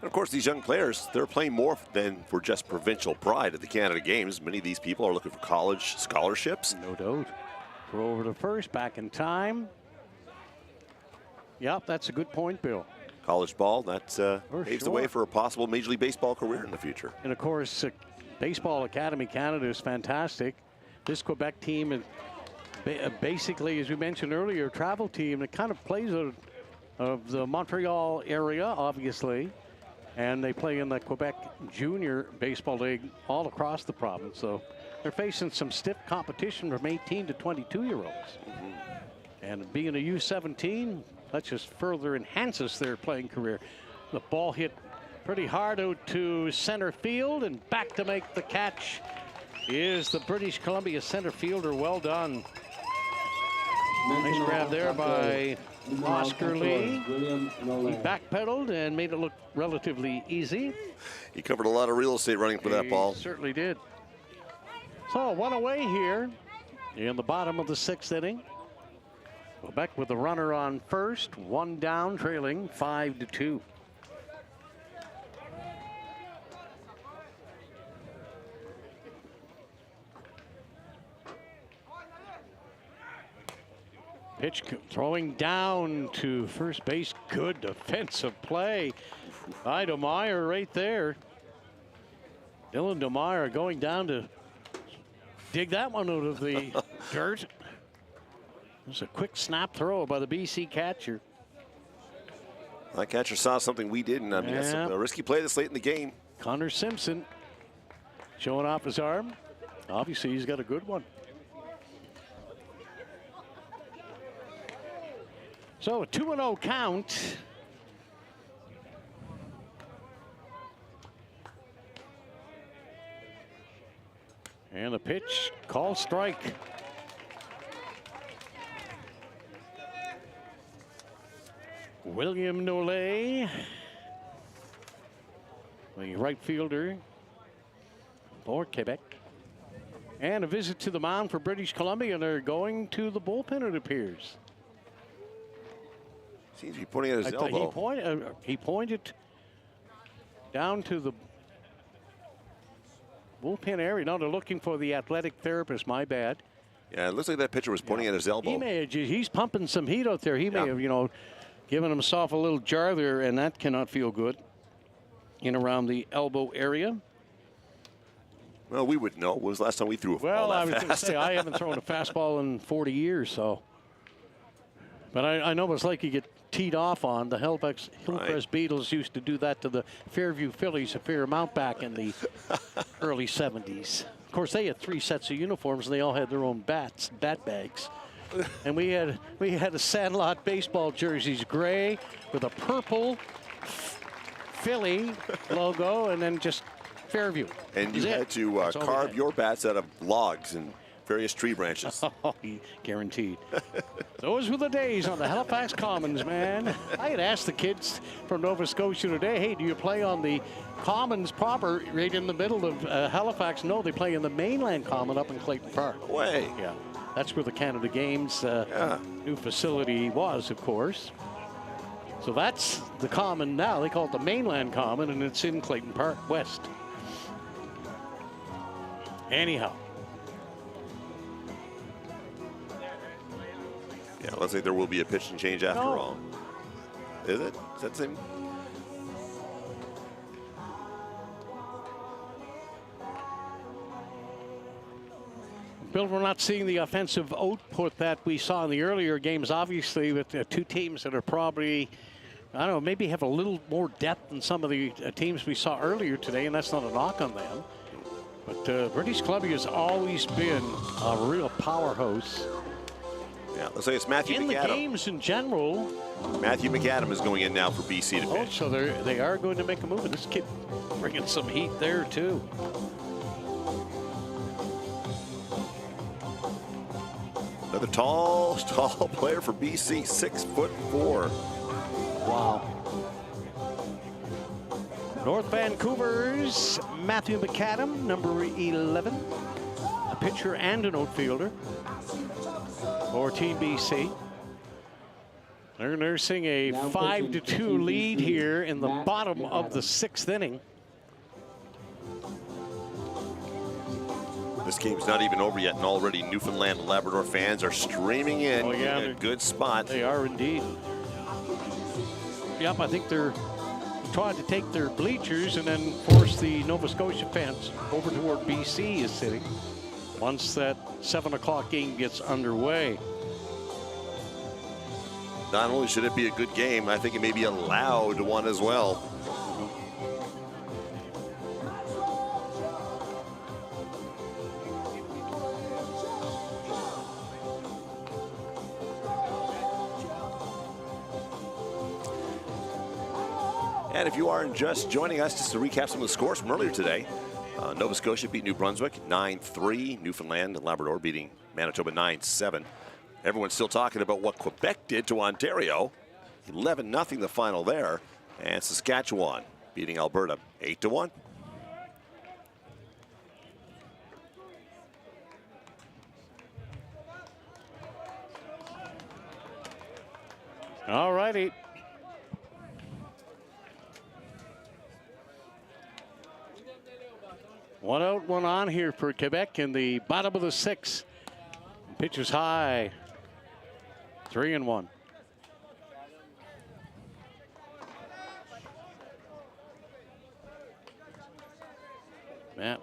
of course, these young players, they're playing more than for just provincial pride at the Canada Games. Many of these people are looking for college scholarships.
No doubt. Throw over to first, back in time. Yep, that's a good point, Bill.
College ball, that paves the way for a possible Major League Baseball career in the future.
And of course, Baseball Academy Canada is fantastic. This Quebec team is basically, as we mentioned earlier, a travel team that kind of plays out of the Montreal area, obviously. And they play in the Quebec Junior Baseball League all across the province. So they're facing some stiff competition from 18 to 22-year-olds. And being a U17, that just further enhances their playing career. The ball hit pretty hard out to center field, and back to make the catch is the British Columbia center fielder. Well done. Nice grab there by Oscar Lee. He backpedaled and made it look relatively easy.
He covered a lot of real estate running for that ball.
Certainly did. So 1 away here in the bottom of the 6th inning. Quebec with the runner on first, 1 down, trailing 5-2. Pitch throwing down to first base. Good defensive play by DeMeyer right there. Dylan DeMeyer going down to dig that one out of the dirt. It was a quick snap throw by the BC catcher.
That catcher saw something we didn't. I mean, that's a risky play this late in the game.
Connor Simpson showing off his arm. Obviously, he's got a good one. So a 2-0 count. And a pitch, call strike. William Nollet, the right fielder for Quebec. And a visit to the mound for British Columbia, and they're going to the bullpen, it appears.
Seems to be pointing at his elbow.
He pointed down to the bullpen area. No, they're looking for the athletic therapist. My bad.
Yeah, it looks like that pitcher was pointing at his elbow.
He's pumping some heat out there. He may have, given himself a little jar there, and that cannot feel good in around the elbow area.
Well, we would know. When was the last time we threw a ball that
Well, I was
fast?
going to say, I haven't thrown a fastball in 40 years, so. But I know what it's like you get teed off on. The Hillcrest Beatles used to do that to the Fairview Phillies a fair amount back in the early 70s. Of course, they had 3 sets of uniforms, and they all had their own bat bags. And we had a Sandlot baseball jerseys, gray with a purple Philly logo, and then just Fairview.
And you had to carve your bats out of logs and various tree branches.
Oh, guaranteed. Those were the days on the Halifax Commons, man. I had asked the kids from Nova Scotia today, hey, do you play on the Commons proper right in the middle of Halifax? No, they play in the mainland Common up in Clayton Park.
Way.
Yeah, that's where the Canada Games new facility was, of course. So that's the Common now. They call it the mainland Common, and it's in Clayton Park West. Anyhow.
Yeah, let's say there will be a pitch and change after all. Is it? Does that seem?
Bill, we're not seeing the offensive output that we saw in the earlier games, obviously, with the 2 teams that are probably, I don't know, maybe have a little more depth than some of the teams we saw earlier today, and that's not a knock on them. But British Columbia has always been a real powerhouse.
Yeah, let's say it's Matthew
in
McAdam.
The games in general.
Matthew McAdam is going in now for BC to pitch.
So they are going to make a move. And this kid bringing some heat there, too.
Another tall player for BC, 6'4".
Wow. North Vancouver's Matthew McAdam, number 11. A pitcher and an outfielder for Team BC. They're nursing a 5-2 lead here in the bottom of the 6th inning.
This game's not even over yet, and already Newfoundland and Labrador fans are streaming in.
Oh, yeah,
in a good spot.
They are indeed. Yep, I think they're trying to take their bleachers and then force the Nova Scotia fans over to where BC is sitting once that 7 o'clock game gets underway.
Not only should it be a good game, I think it may be a loud one as well. And if you aren't just joining us, just to recap some of the scores from earlier today, Nova Scotia beat New Brunswick 9-3. Newfoundland and Labrador beating Manitoba 9-7. Everyone's still talking about what Quebec did to Ontario. 11-0 the final there. And Saskatchewan beating Alberta 8-1.
All righty. One out, one on here for Quebec in the bottom of the 6th. Pitch is high. 3-1. Matt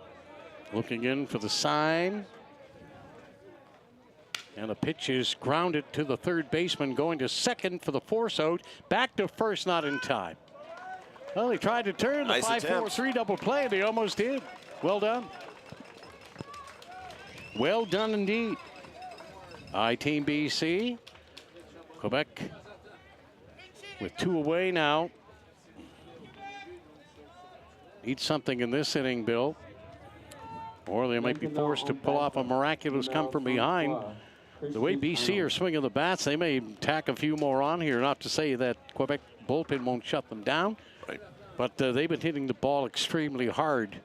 looking in for the sign. And the pitch is grounded to the third baseman, going to second for the force out. Back to first, not in time. Well, they tried to turn the 5-4-3 double play. They almost did. Well done. Well done indeed. Team BC. Quebec with 2 away now. Need something in this inning, Bill. Or they might be forced to pull off a miraculous come from behind. The way BC are swinging the bats, they may tack a few more on here. Not to say that Quebec bullpen won't shut them down.
Right.
But they've been hitting the ball extremely hard.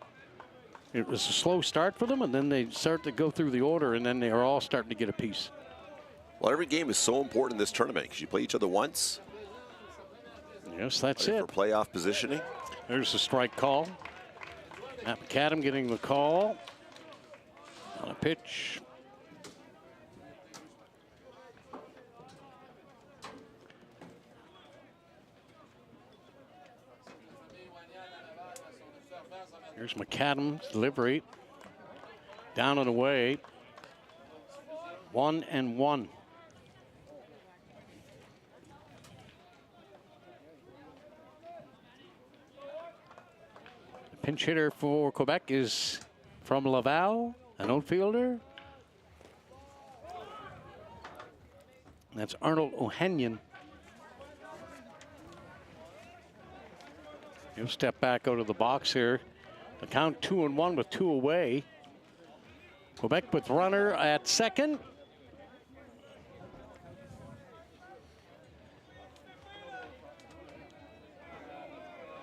It was a slow start for them, and then they start to go through the order, and then they are all starting to get a piece.
Well, every game is so important in this tournament because you play each other once.
Yes, that's it.
For playoff positioning.
There's the strike call. Matt McAdam getting the call on a pitch. Here's McAdam's delivery. Down and away. 1-1. The pinch hitter for Quebec is from Laval, an outfielder. That's Arnold Ohanian. He'll step back out of the box here. The count 2-1 with 2 away. Quebec with runner at second.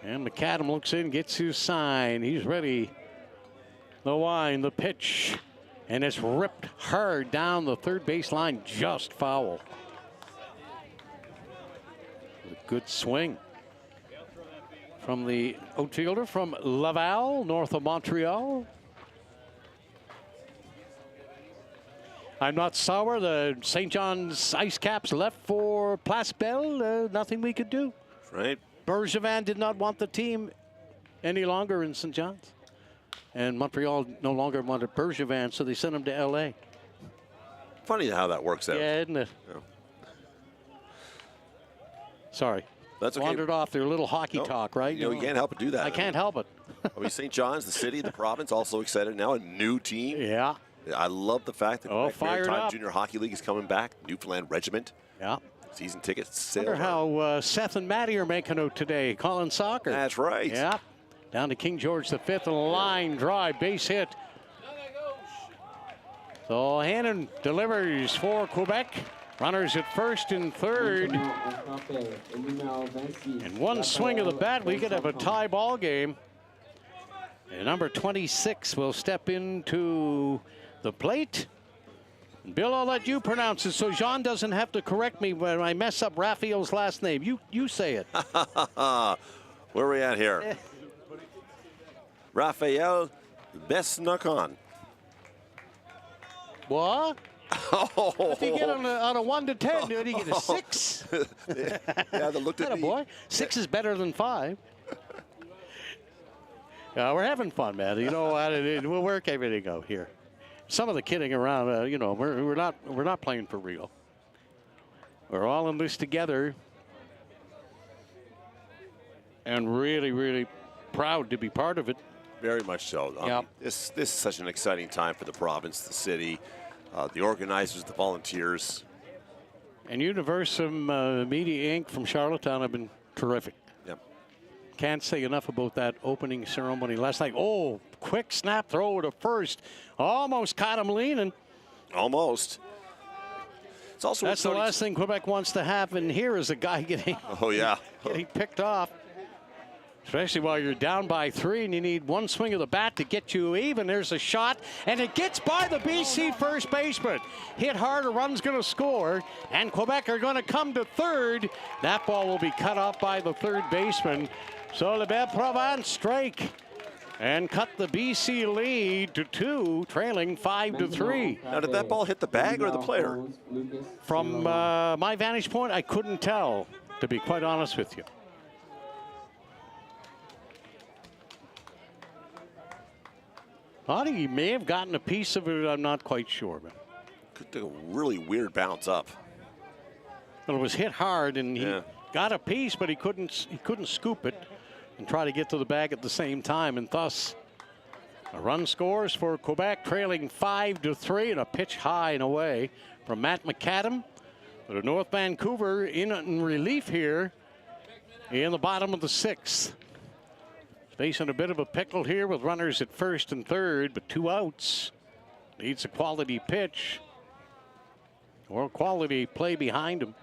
And McAdam looks in, gets his sign. He's ready. The line, the pitch. And it's ripped hard down the third base line, just foul. A good swing from the outfielder from Laval, north of Montreal. I'm not sour. The St. John's Ice Caps left for Place Belle. Nothing we could do.
Right.
Bergevin did not want the team any longer in St. John's. And Montreal no longer wanted Bergevin, so they sent him to L.A.
Funny how that works out.
Yeah, isn't it?
Yeah.
Sorry.
That's okay.
Wandered off their little hockey talk, right?
You know, you can't help but do that.
I can't help it.
I mean, St. John's, the city, the province, also excited now. A new team.
Yeah.
I love the fact that the
fired
Maritime
up.
Junior Hockey League is coming back. Newfoundland Regiment.
Yeah.
Season tickets sale.
Wonder how Seth and Maddie are making out today, calling soccer.
That's right.
Yeah. Down to King George V, and a line drive, base hit. So Hannon delivers for Quebec. Runners at first and third. And one swing of the bat, we could have a tie ball game. And number 26 will step into the plate. Bill, I'll let you pronounce it so Jean doesn't have to correct me when I mess up Raphael's last name. You say it.
Where are we at here? Raphael Besnakon.
What? If you get on a 1 to 10, do you get a 6?
Yeah, they looked at me.
Boy, 6 is better than 5. We're having fun, man. You know what? We'll work everything out here. Some of the kidding around, you know, we're not playing for real. We're all in this together, and really, really proud to be part of it.
Very much so.
Yeah.
This is such an exciting time for the province, the city, the organizers, the volunteers.
And Universum Media Inc. from Charlottetown have been terrific.
Yep.
Can't say enough about that opening ceremony last night. Oh, quick snap throw to first. Almost caught him leaning.
Almost. It's also
that's the last thing Quebec wants to happen here is a guy getting
getting
picked off. Especially while you're down by 3 and you need one swing of the bat to get you even. There's a shot, and it gets by the BC first baseman. Hit hard, a run's going to score, and Quebec are going to come to third. That ball will be cut off by the third baseman. So Le Belle Provence strike and cut the BC lead to 2, trailing 5-3.
Now, did that ball hit the bag or the player?
From my vantage point, I couldn't tell, to be quite honest with you. I think he may have gotten a piece of it. I'm not quite sure. But
Could take a really weird bounce up.
Well, it was hit hard, and he got a piece, but he couldn't scoop it and try to get to the bag at the same time, and thus a run scores for Quebec, trailing 5-3, and a pitch high and away from Matt McAdam. But North Vancouver in relief here in the bottom of the 6th. Facing a bit of a pickle here with runners at first and third, but 2 outs. Needs a quality pitch or quality play behind him.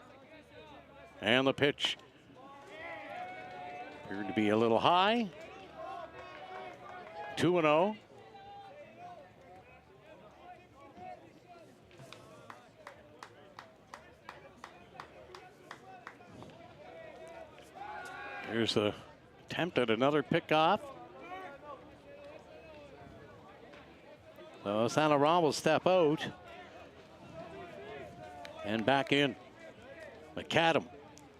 And the pitch appeared to be a little high. 2-0. Here's the attempt at another pickoff. So Saint Laurent will step out and back in. McAdam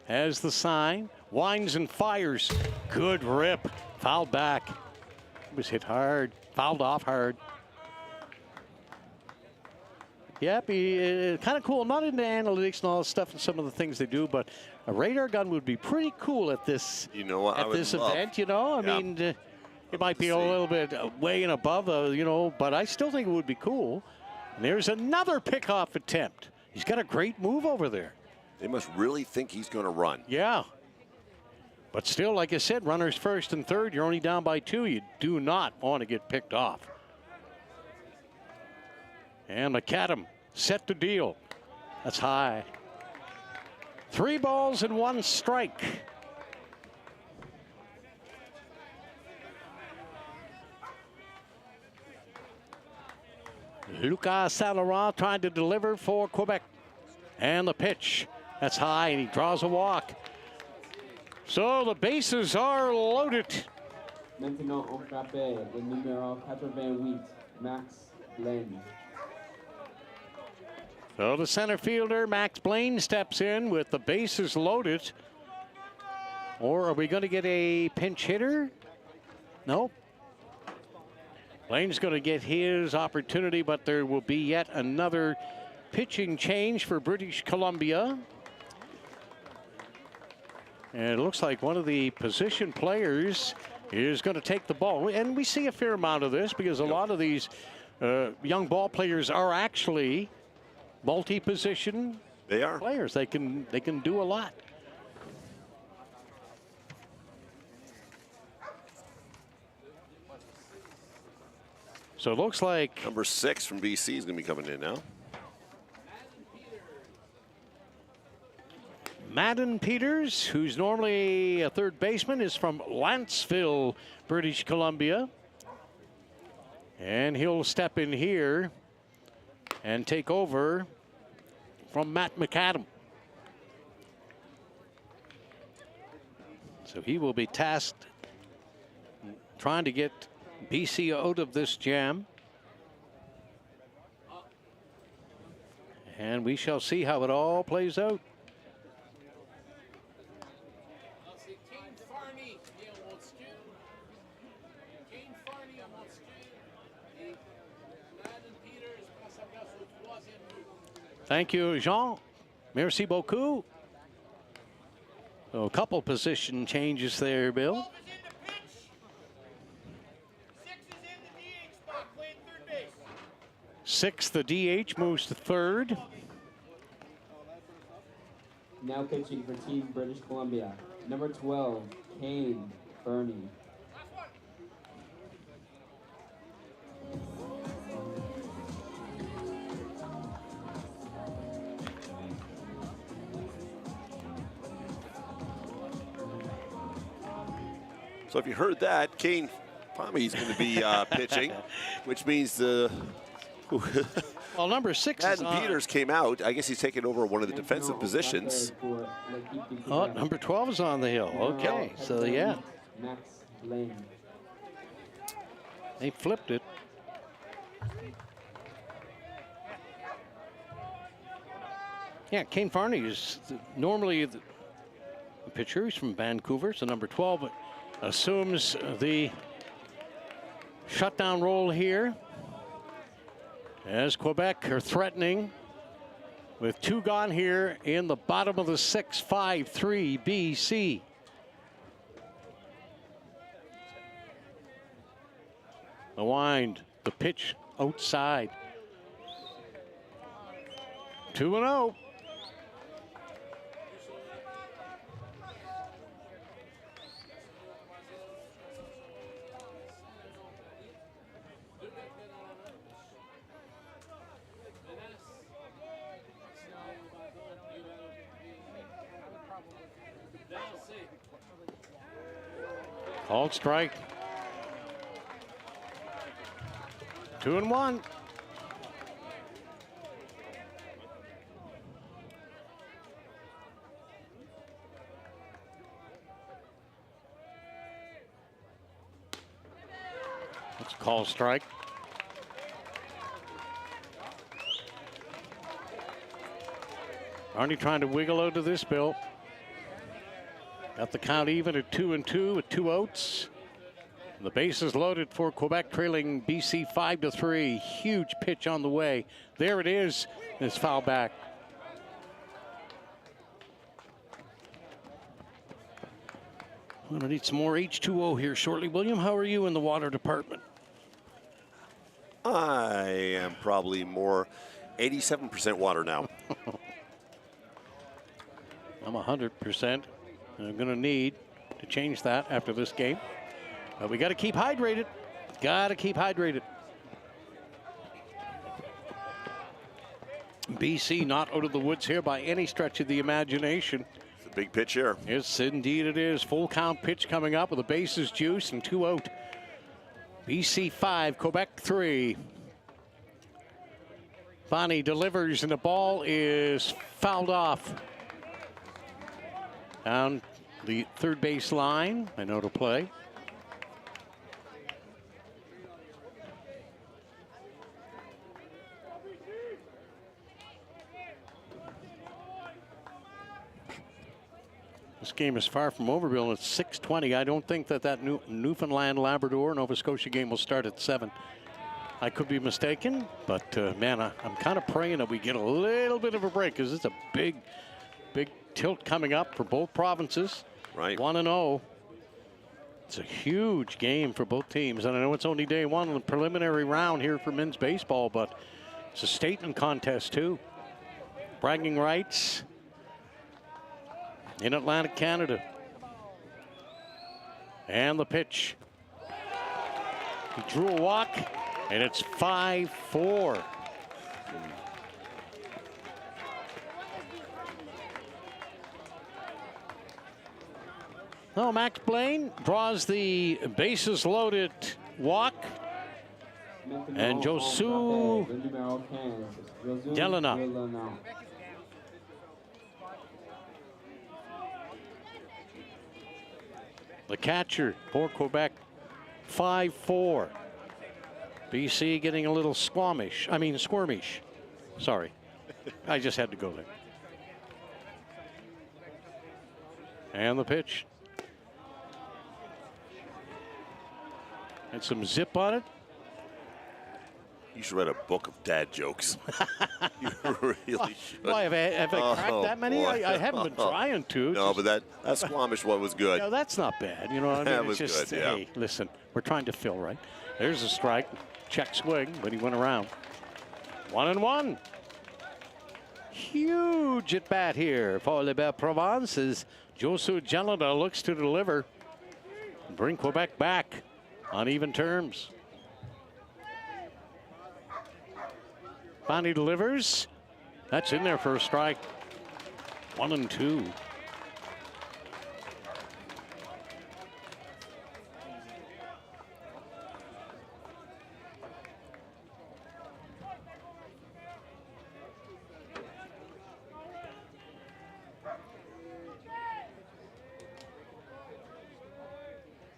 has the sign, winds and fires. Good rip, fouled back. Was hit hard, fouled off hard. Yep, kind of cool. I'm not into analytics and all this stuff and some of the things they do, but a radar gun would be pretty cool at this.
You know what?
At this event, you know. I mean, it might be a little bit way and above, you know, but I still think it would be cool. And there's another pickoff attempt. He's got a great move over there.
They must really think he's going to run.
Yeah. But still, like I said, runners first and third, you're only down by 2. You do not want to get picked off. And McAdam set to deal. That's high. 3 balls and 1 strike. Lucas Saint Laurent trying to deliver for Quebec. And the pitch. That's high, and he draws a walk. So the bases are loaded.
Maintenant on frappait le numéro 88, Max Blaine.
So the center fielder, Max Blaine, steps in with the bases loaded. Or are we going to get a pinch hitter? Nope. Blaine's going to get his opportunity, but there will be yet another pitching change for British Columbia. And it looks like one of the position players is going to take the ball. And we see a fair amount of this because a lot of these young ball players are actually multi-position players. They can do a lot. So it looks like
number 6 from BC is going to be coming in now.
Madden Peters, who's normally a third baseman, is from Lanceville, British Columbia. And he'll step in here and take over from Matt McAdam. So he will be tasked trying to get BC out of this jam. And we shall see how it all plays out. Thank you, Jean. Merci beaucoup. So a couple position changes there, Bill. Six, the DH moves to third.
Now pitching for Team British Columbia, number 12, Kane Burney.
So if you heard that, Kane Pomey's going to be pitching, which means the.
Well, number 6 is
Madden Peters came out. I guess he's taken over one of the defensive positions.
Oh, number 12 is on the hill. Okay, so yeah. They flipped it. Yeah, Kane Farney is normally the pitcher. He's from Vancouver, so number 12 assumes the shutdown role here as Quebec are threatening with 2 gone here in the bottom of the 6th, 5-3 BC. The wind, the pitch outside. 2-0. Called strike. 2-1. That's a call strike. Arnie trying to wiggle out of this, Bill. Got the count even at 2-2 with 2 outs. The bases loaded for Quebec, trailing BC 5-3. Huge pitch on the way. There it is. It's foul back. I'm gonna need some more H2O here shortly. William, how are you in the water department?
I am probably more 87% water now.
I'm 100%. I'm going to need to change that after this game. But we got to keep hydrated. Got to keep hydrated. BC not out of the woods here by any stretch of the imagination.
It's a big pitch here.
Yes, indeed it is. Full count pitch coming up with the bases juice and 2 out. BC 5, Quebec 3. Bonnie delivers and the ball is fouled off. Down the third base line. I know to play. This game is far from over, Bill. It's 6:20. I don't think that Newfoundland, Labrador, Nova Scotia game will start at 7. I could be mistaken, but man, I'm kind of praying that we get a little bit of a break because it's a big tilt coming up for both provinces.
Right.
1-0. It's a huge game for both teams. And I know it's only day 1 of the preliminary round here for men's baseball, but it's a statement contest too. Bragging rights in Atlantic Canada. And the pitch. He drew a walk, and it's 5-4. No, Max Blaine draws the bases loaded walk. And Josu Delana. The catcher for Quebec, 5-4. BC getting a little squirmish. Sorry, I just had to go there. And the pitch. And some zip on it.
You should write a book of dad jokes. You really should.
Why, have I cracked that many? I haven't been trying to.
No, but that Squamish one was good.
No, that's not bad. You know what I mean?
That was
just,
good, yeah.
Hey, listen, we're trying to fill, right? There's a strike. Check swing, but he went around. 1-1. Huge at bat here for Le Belle Provence as Josu Gelada looks to deliver. Bring Quebec back on even terms. Bonnie delivers. That's in there for a strike. 1-2.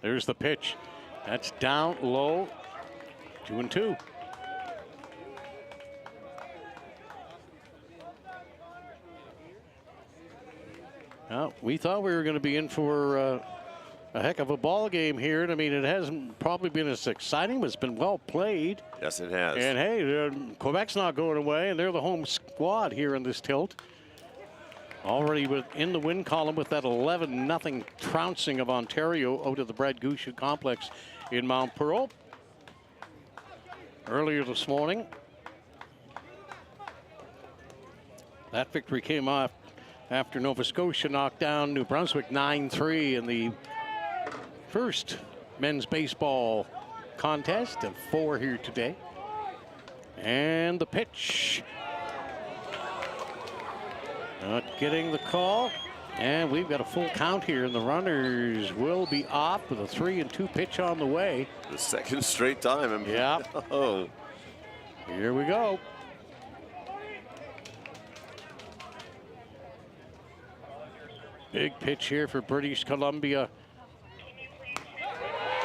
There's the pitch. That's down low. 2-2. Well, we thought we were going to be in for a heck of a ball game here. And I mean, it hasn't probably been as exciting, but it's been well played.
Yes, it has.
And hey, Quebec's not going away, and they're the home squad here in this tilt. Already in the win column with that 11-0 trouncing of Ontario out of the Brad Goucher complex in Mount Pearl earlier this morning. That victory came off after Nova Scotia knocked down New Brunswick 9-3 in the first men's baseball contest of 4 here today. And the pitch. Not getting the call. And we've got a full count here, and the runners will be off with a 3-2 pitch on the way.
The second straight time.
Yeah.
Oh.
Here we go. Big pitch here for British Columbia.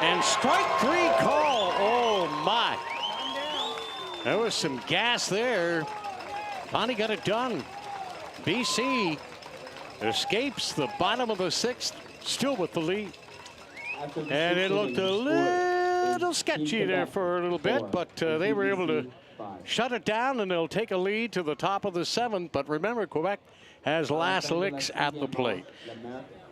And strike 3 call. Oh, my. There was some gas there. Finally got it done. BC escapes the bottom of the 6th, still with the lead. And it looked a little sketchy there for a little bit, but they were able to shut it down, and they'll take a lead to the top of the 7th. But remember, Quebec has last licks at the plate.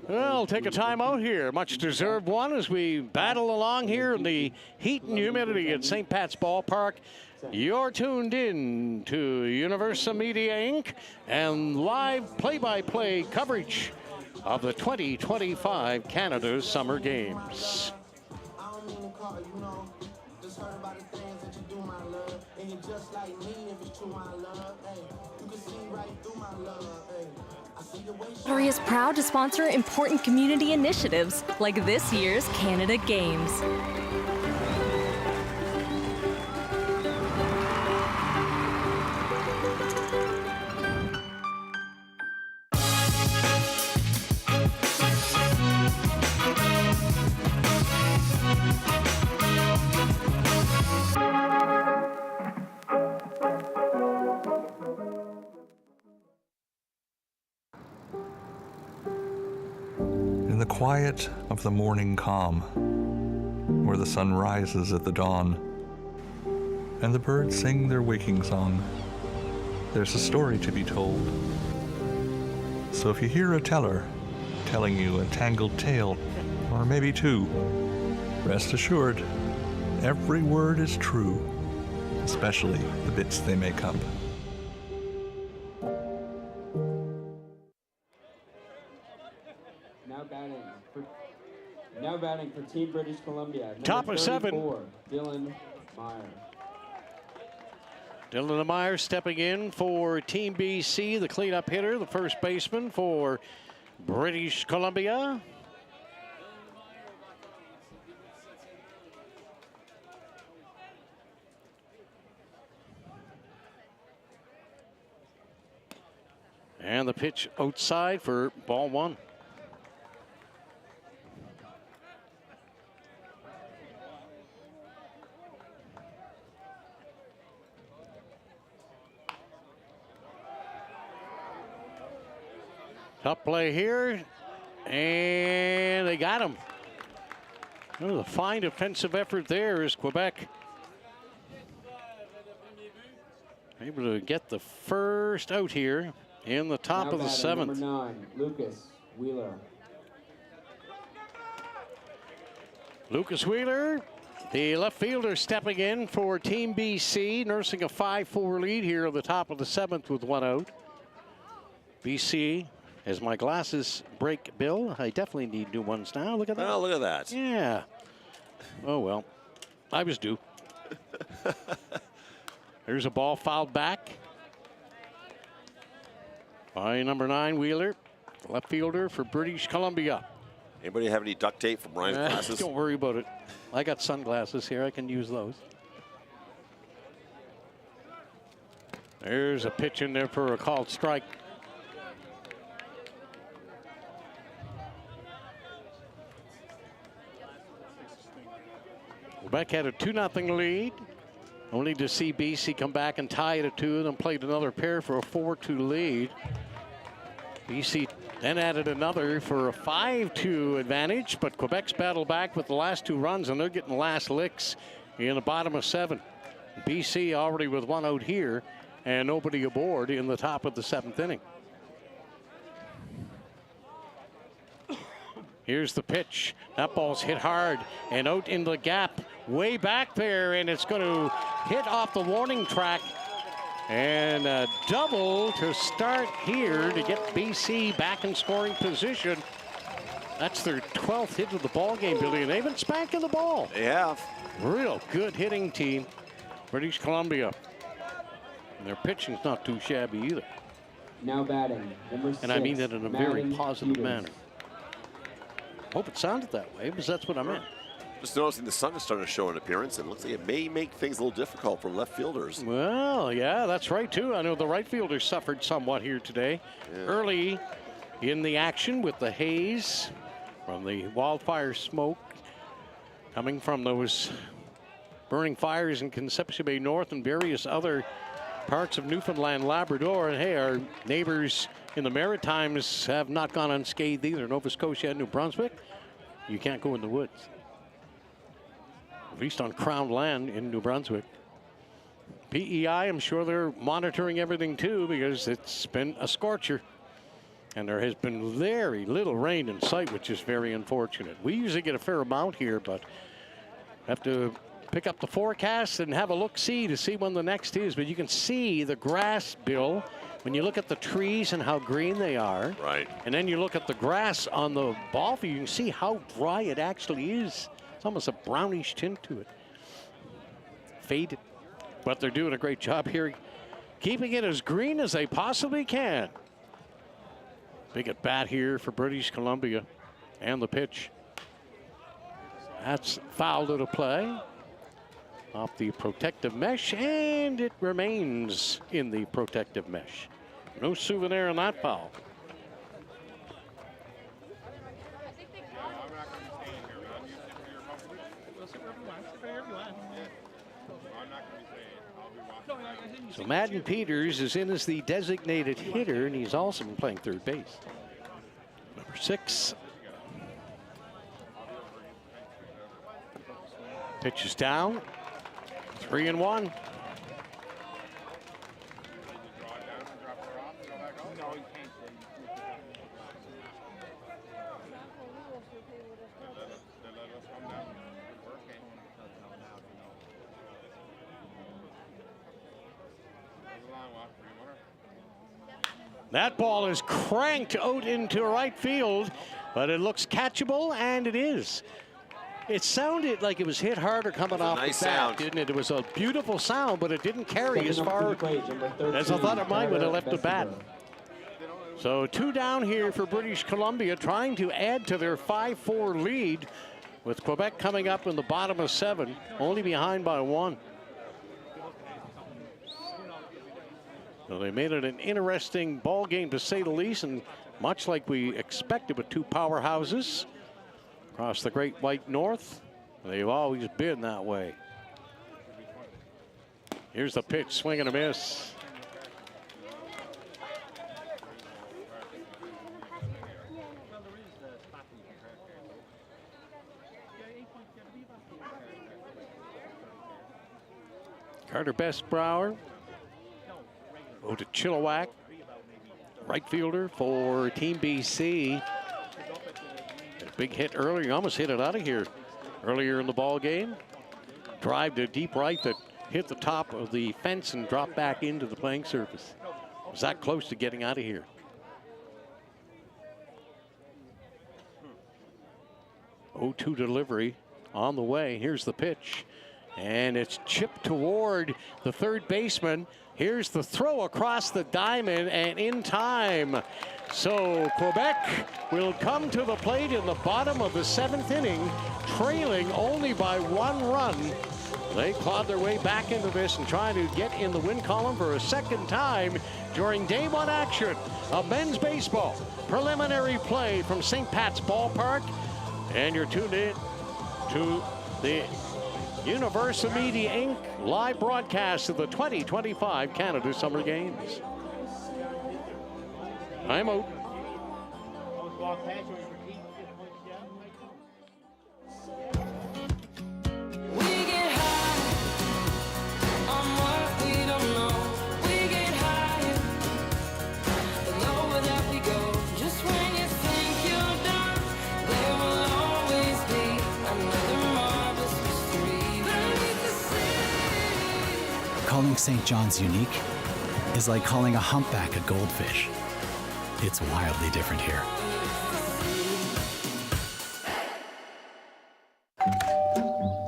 Well, take a time out here. Much deserved one as we battle along here in the heat and humidity at St. Pat's Ballpark. You're tuned in to Universal Media Inc. and live play-by-play coverage of the 2025 Canada Summer Games.
Lottery is proud to sponsor important community initiatives like this year's Canada Games.
In the quiet of the morning calm, where the sun rises at the dawn, and the birds sing their waking song, there's a story to be told. So if you hear a teller telling you a tangled tale, or maybe 2, rest assured, every word is true, especially the bits they make up.
Now batting for Team British Columbia.
Top of 7.
Dylan Meyer.
Dylan Meyer stepping in for Team BC, the cleanup hitter, the first baseman for British Columbia. And the pitch outside for ball 1. Tough play here, and they got him. Oh, the fine defensive effort there is Quebec able to get the first out here in the top of the 7th.
Number 9, Lucas Wheeler.
Lucas Wheeler, the left fielder, stepping in for Team BC, nursing a 5-4 lead here at the top of the 7th with 1 out. BC. As my glasses break, Bill, I definitely need new ones now. Look at that.
Oh, look at that.
Yeah. Oh, well. I was due. There's a ball fouled back by number 9, Wheeler, left fielder for British Columbia.
Anybody have any duct tape from Ryan's glasses?
Don't worry about it. I got sunglasses here. I can use those. There's a pitch in there for a called strike. Quebec had a 2-0 lead, only to see BC come back and tie it at 2, and then played another pair for a 4-2 lead. BC then added another for a 5-2 advantage, but Quebec's battled back with the last 2 runs, and they're getting last licks in the bottom of 7. BC already with 1 out here, and nobody aboard in the top of the 7th inning. Here's the pitch. That ball's hit hard and out in the gap, way back there, and it's going to hit off the warning track. And a double to start here to get BC back in scoring position. That's their 12th hit of the ball game, Billy, and they've been spanking the ball.
They have.
Real good hitting team, British Columbia. And their pitching's not too shabby either.
Now batting, number 6.
And I mean that in a very positive manner. Hope it sounded that way, because that's what I meant.
Just noticing the sun is starting to show an appearance, and it looks like it may make things a little difficult for left fielders.
Well, yeah, that's right, too. I know the right fielders suffered somewhat here today. Yeah. Early in the action with the haze from the wildfire smoke coming from those burning fires in Conception Bay North and various other parts of Newfoundland and Labrador. And hey, our neighbors in the Maritimes have not gone unscathed either. Nova Scotia and New Brunswick, you can't go in the woods. At least on Crown land in New Brunswick. PEI, I'm sure they're monitoring everything too, because it's been a scorcher. And there has been very little rain in sight, which is very unfortunate. We usually get a fair amount here, but have to pick up the forecast and have a look-see to see when the next is. But you can see the grass, Bill, when you look at the trees and how green they are.
Right.
And then you look at the grass on the ball field, you can see how dry it actually is. It's almost a brownish tint to it. Faded. But they're doing a great job here, keeping it as green as they possibly can. Big at bat here for British Columbia. And the pitch. That's fouled out of play. Off the protective mesh, and it remains in the protective mesh. No souvenir on that foul. So Madden Peters is in as the designated hitter, and he's also been playing third base. Number 6. Pitch is down. 3-1. That ball is cranked out into right field, but it looks catchable, and it is. It sounded like it was hit harder coming off the bat, didn't it? It was a beautiful sound, but it didn't carry as far as I thought it might when it left the bat. So 2 down here for British Columbia, trying to add to their 5-4 lead, with Quebec coming up in the bottom of 7, only behind by 1. So they made it an interesting ball game, to say the least, and much like we expected with 2 powerhouses across the Great White North. They've always been that way. Here's the pitch, swing and a miss. Carter Bestbrower. Go to Chilliwack, right fielder for Team BC. A big hit earlier, almost hit it out of here earlier in the ball game. Drive to deep right that hit the top of the fence and dropped back into the playing surface. Was that close to getting out of here? Oh, 2 delivery on the way. Here's the pitch, and it's chipped toward the third baseman. Here's the throw across the diamond, and in time. So Quebec will come to the plate in the bottom of the 7th inning, trailing only by 1 run. They clawed their way back into this and trying to get in the win column for a second time during day 1 action of men's baseball. Preliminary play from St. Pat's Ballpark. And you're tuned in to the Universal Media Inc. live broadcast of the 2025 Canada Summer Games. I'm out.
Calling St. John's unique is like calling a humpback a goldfish. It's wildly different here.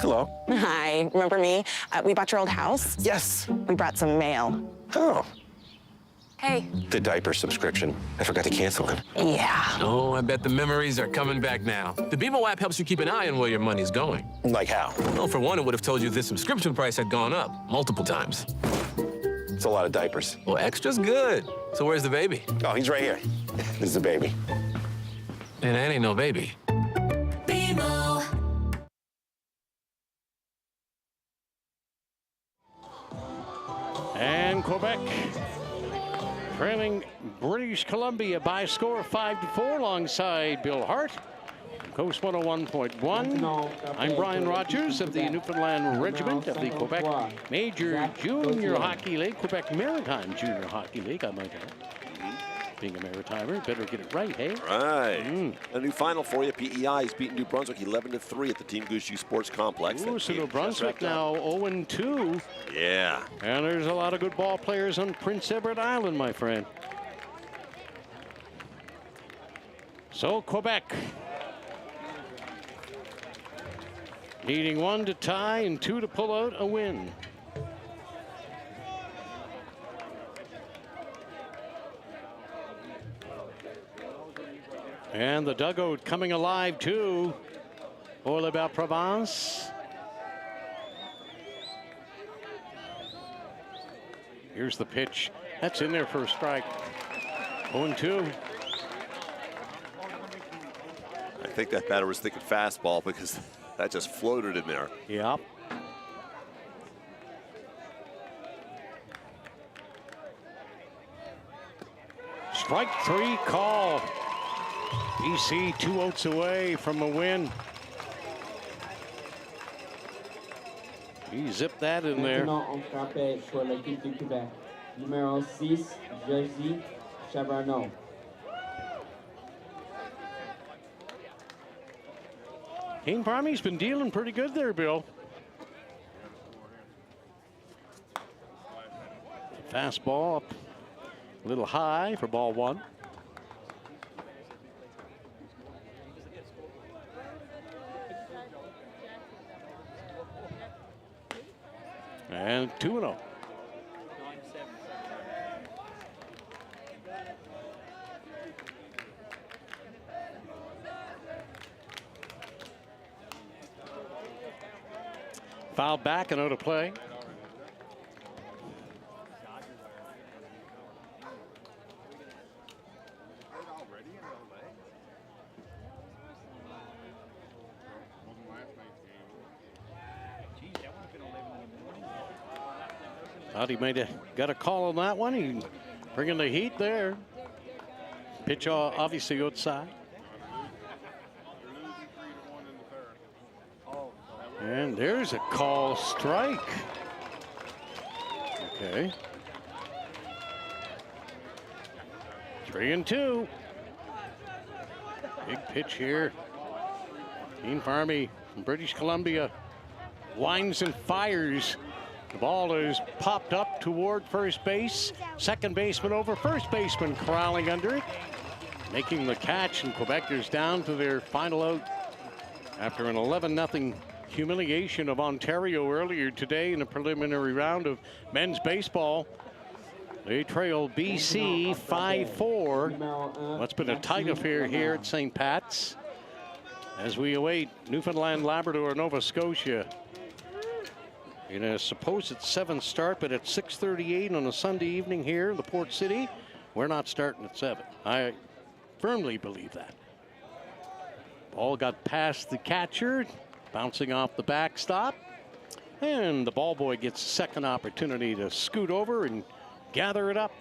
Hello.
Hi, remember me? We bought your old house.
Yes.
We brought some mail.
Oh.
Hey.
The diaper subscription. I forgot to cancel it.
Yeah.
Oh, I bet the memories are coming back now. The BMO app helps you keep an eye on where your money's going.
Like how?
Well, for one, it would have told you this subscription price had gone up multiple times.
It's a lot of diapers.
Well, extra's good. So where's the baby?
Oh, he's right here. This is the baby.
And that ain't no baby.
BMO.
And Quebec trailing British Columbia by a score of 5-4 alongside Bill Hart. Coast 101.1. I'm Brian Rogers of the Newfoundland Regiment of the Quebec Major Junior Hockey League, Quebec Maritime Junior Hockey League, I might add. Being a Maritimer, better get it right, hey?
Right. A new final for you. PEI has beaten New Brunswick 11-3 at the Team Goose U Sports Complex.
Ooh, so New Brunswick now 0-2.
Yeah.
And there's a lot of good ball players on Prince Edward Island, my friend. So Quebec needing 1 to tie and 2 to pull out a win. And the dugout coming alive too. All about Provence. Here's the pitch. That's in there for a strike. 0-2.
I think that batter was thinking fastball because that just floated in there.
Yep. Strike 3 call. BC 2 outs away from a win. He zipped that in there.
Maintenant, on frappait sur l'équipe du Québec. Numéro 6, Jersey Chabarneau.
Kane Parmy's been dealing pretty good there, Bill. Fastball up a little high for ball 1. And 2-0. Foul back and out of play. Thought he might have got a call on that one. He bringing the heat there. Pitch obviously outside. And there's a call strike. Okay. 3-2. Big pitch here. Dean Farmy from British Columbia winds and fires. The ball is popped up toward first base. Second baseman over, first baseman corralling under it. Making the catch, and Quebecers down to their final out after an 11-0 humiliation of Ontario earlier today in a preliminary round of men's baseball. They trail BC 5-4. What's been a tight affair here at St. Pat's as we await Newfoundland, Labrador, Nova Scotia in a supposed 7 start, but at 6:38 on a Sunday evening here in the Port City. We're not starting at 7. I firmly believe that. Ball got past the catcher, bouncing off the backstop. And the ball boy gets a second opportunity to scoot over and gather it up.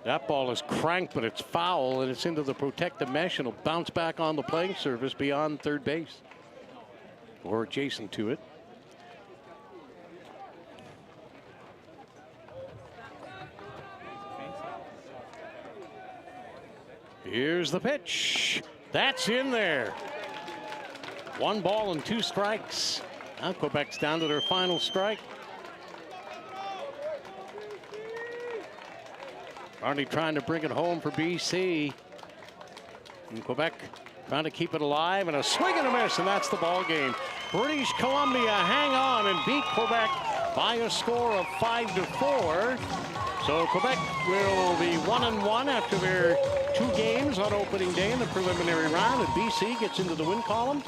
That ball is cranked, but it's foul, and it's into the protective mesh, and it'll bounce back on the playing surface beyond third base, or adjacent to it. Here's the pitch. That's in there. 1 ball and 2 strikes. Now Quebec's down to their final strike. Barney trying to bring it home for BC. And Quebec trying to keep it alive, and a swing and a miss, and that's the ball game. British Columbia hang on and beat Quebec by a score of 5-4. So Quebec will be 1-1 after their 2 games on opening day in the preliminary round, and BC gets into the win column.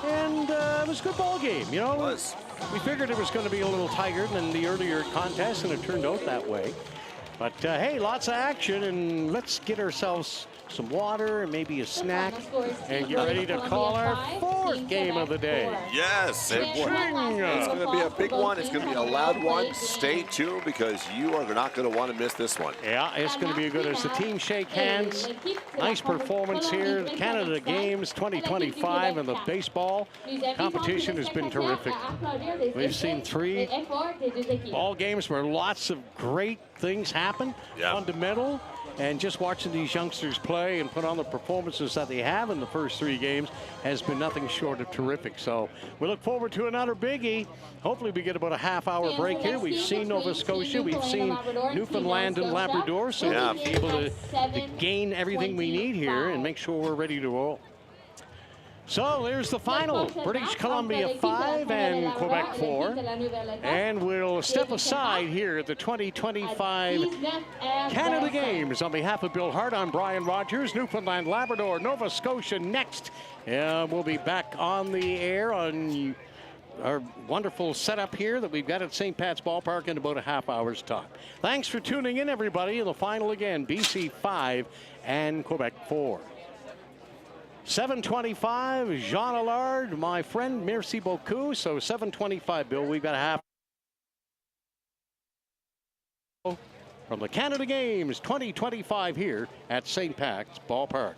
And it was a good ball game, you know. It was. We figured it was going to be a little tighter than the earlier contest, and it turned out that way. But hey, lots of action, and let's get ourselves some water and maybe a snack and get ready to call our 4th game of the day.
Yes, it's going to be a big one. It's going to be a loud one. Stay tuned because you are not going to want to miss this one.
Yeah, it's going to be good as the team shake hands. Nice performance here. The Canada Games 2025 and the baseball competition has been terrific. We've seen 3 ball games where lots of great things happen.
Yeah.
Fundamental. And just watching these youngsters play and put on the performances that they have in the first 3 games has been nothing short of terrific. So we look forward to another biggie. Hopefully we get about a half-hour break here. We've seen Nova Scotia. We've seen Newfoundland and Labrador. So we'll be able to gain everything we need here and make sure we're ready to roll. So there's the final. British Columbia 5 and Quebec 4. And we'll step aside here at the 2025 Canada Games. On behalf of Bill Hart, I'm Brian Rogers. Newfoundland, Labrador, Nova Scotia next. We'll be back on the air on our wonderful setup here that we've got at St. Pat's Ballpark in about a half hour's time. Thanks for tuning in, everybody. The final again, BC 5 and Quebec 4. 7:25, Jean Allard, my friend, merci beaucoup. So 7:25, Bill, we've got a half from the Canada Games 2025 here at St. Pat's Ballpark.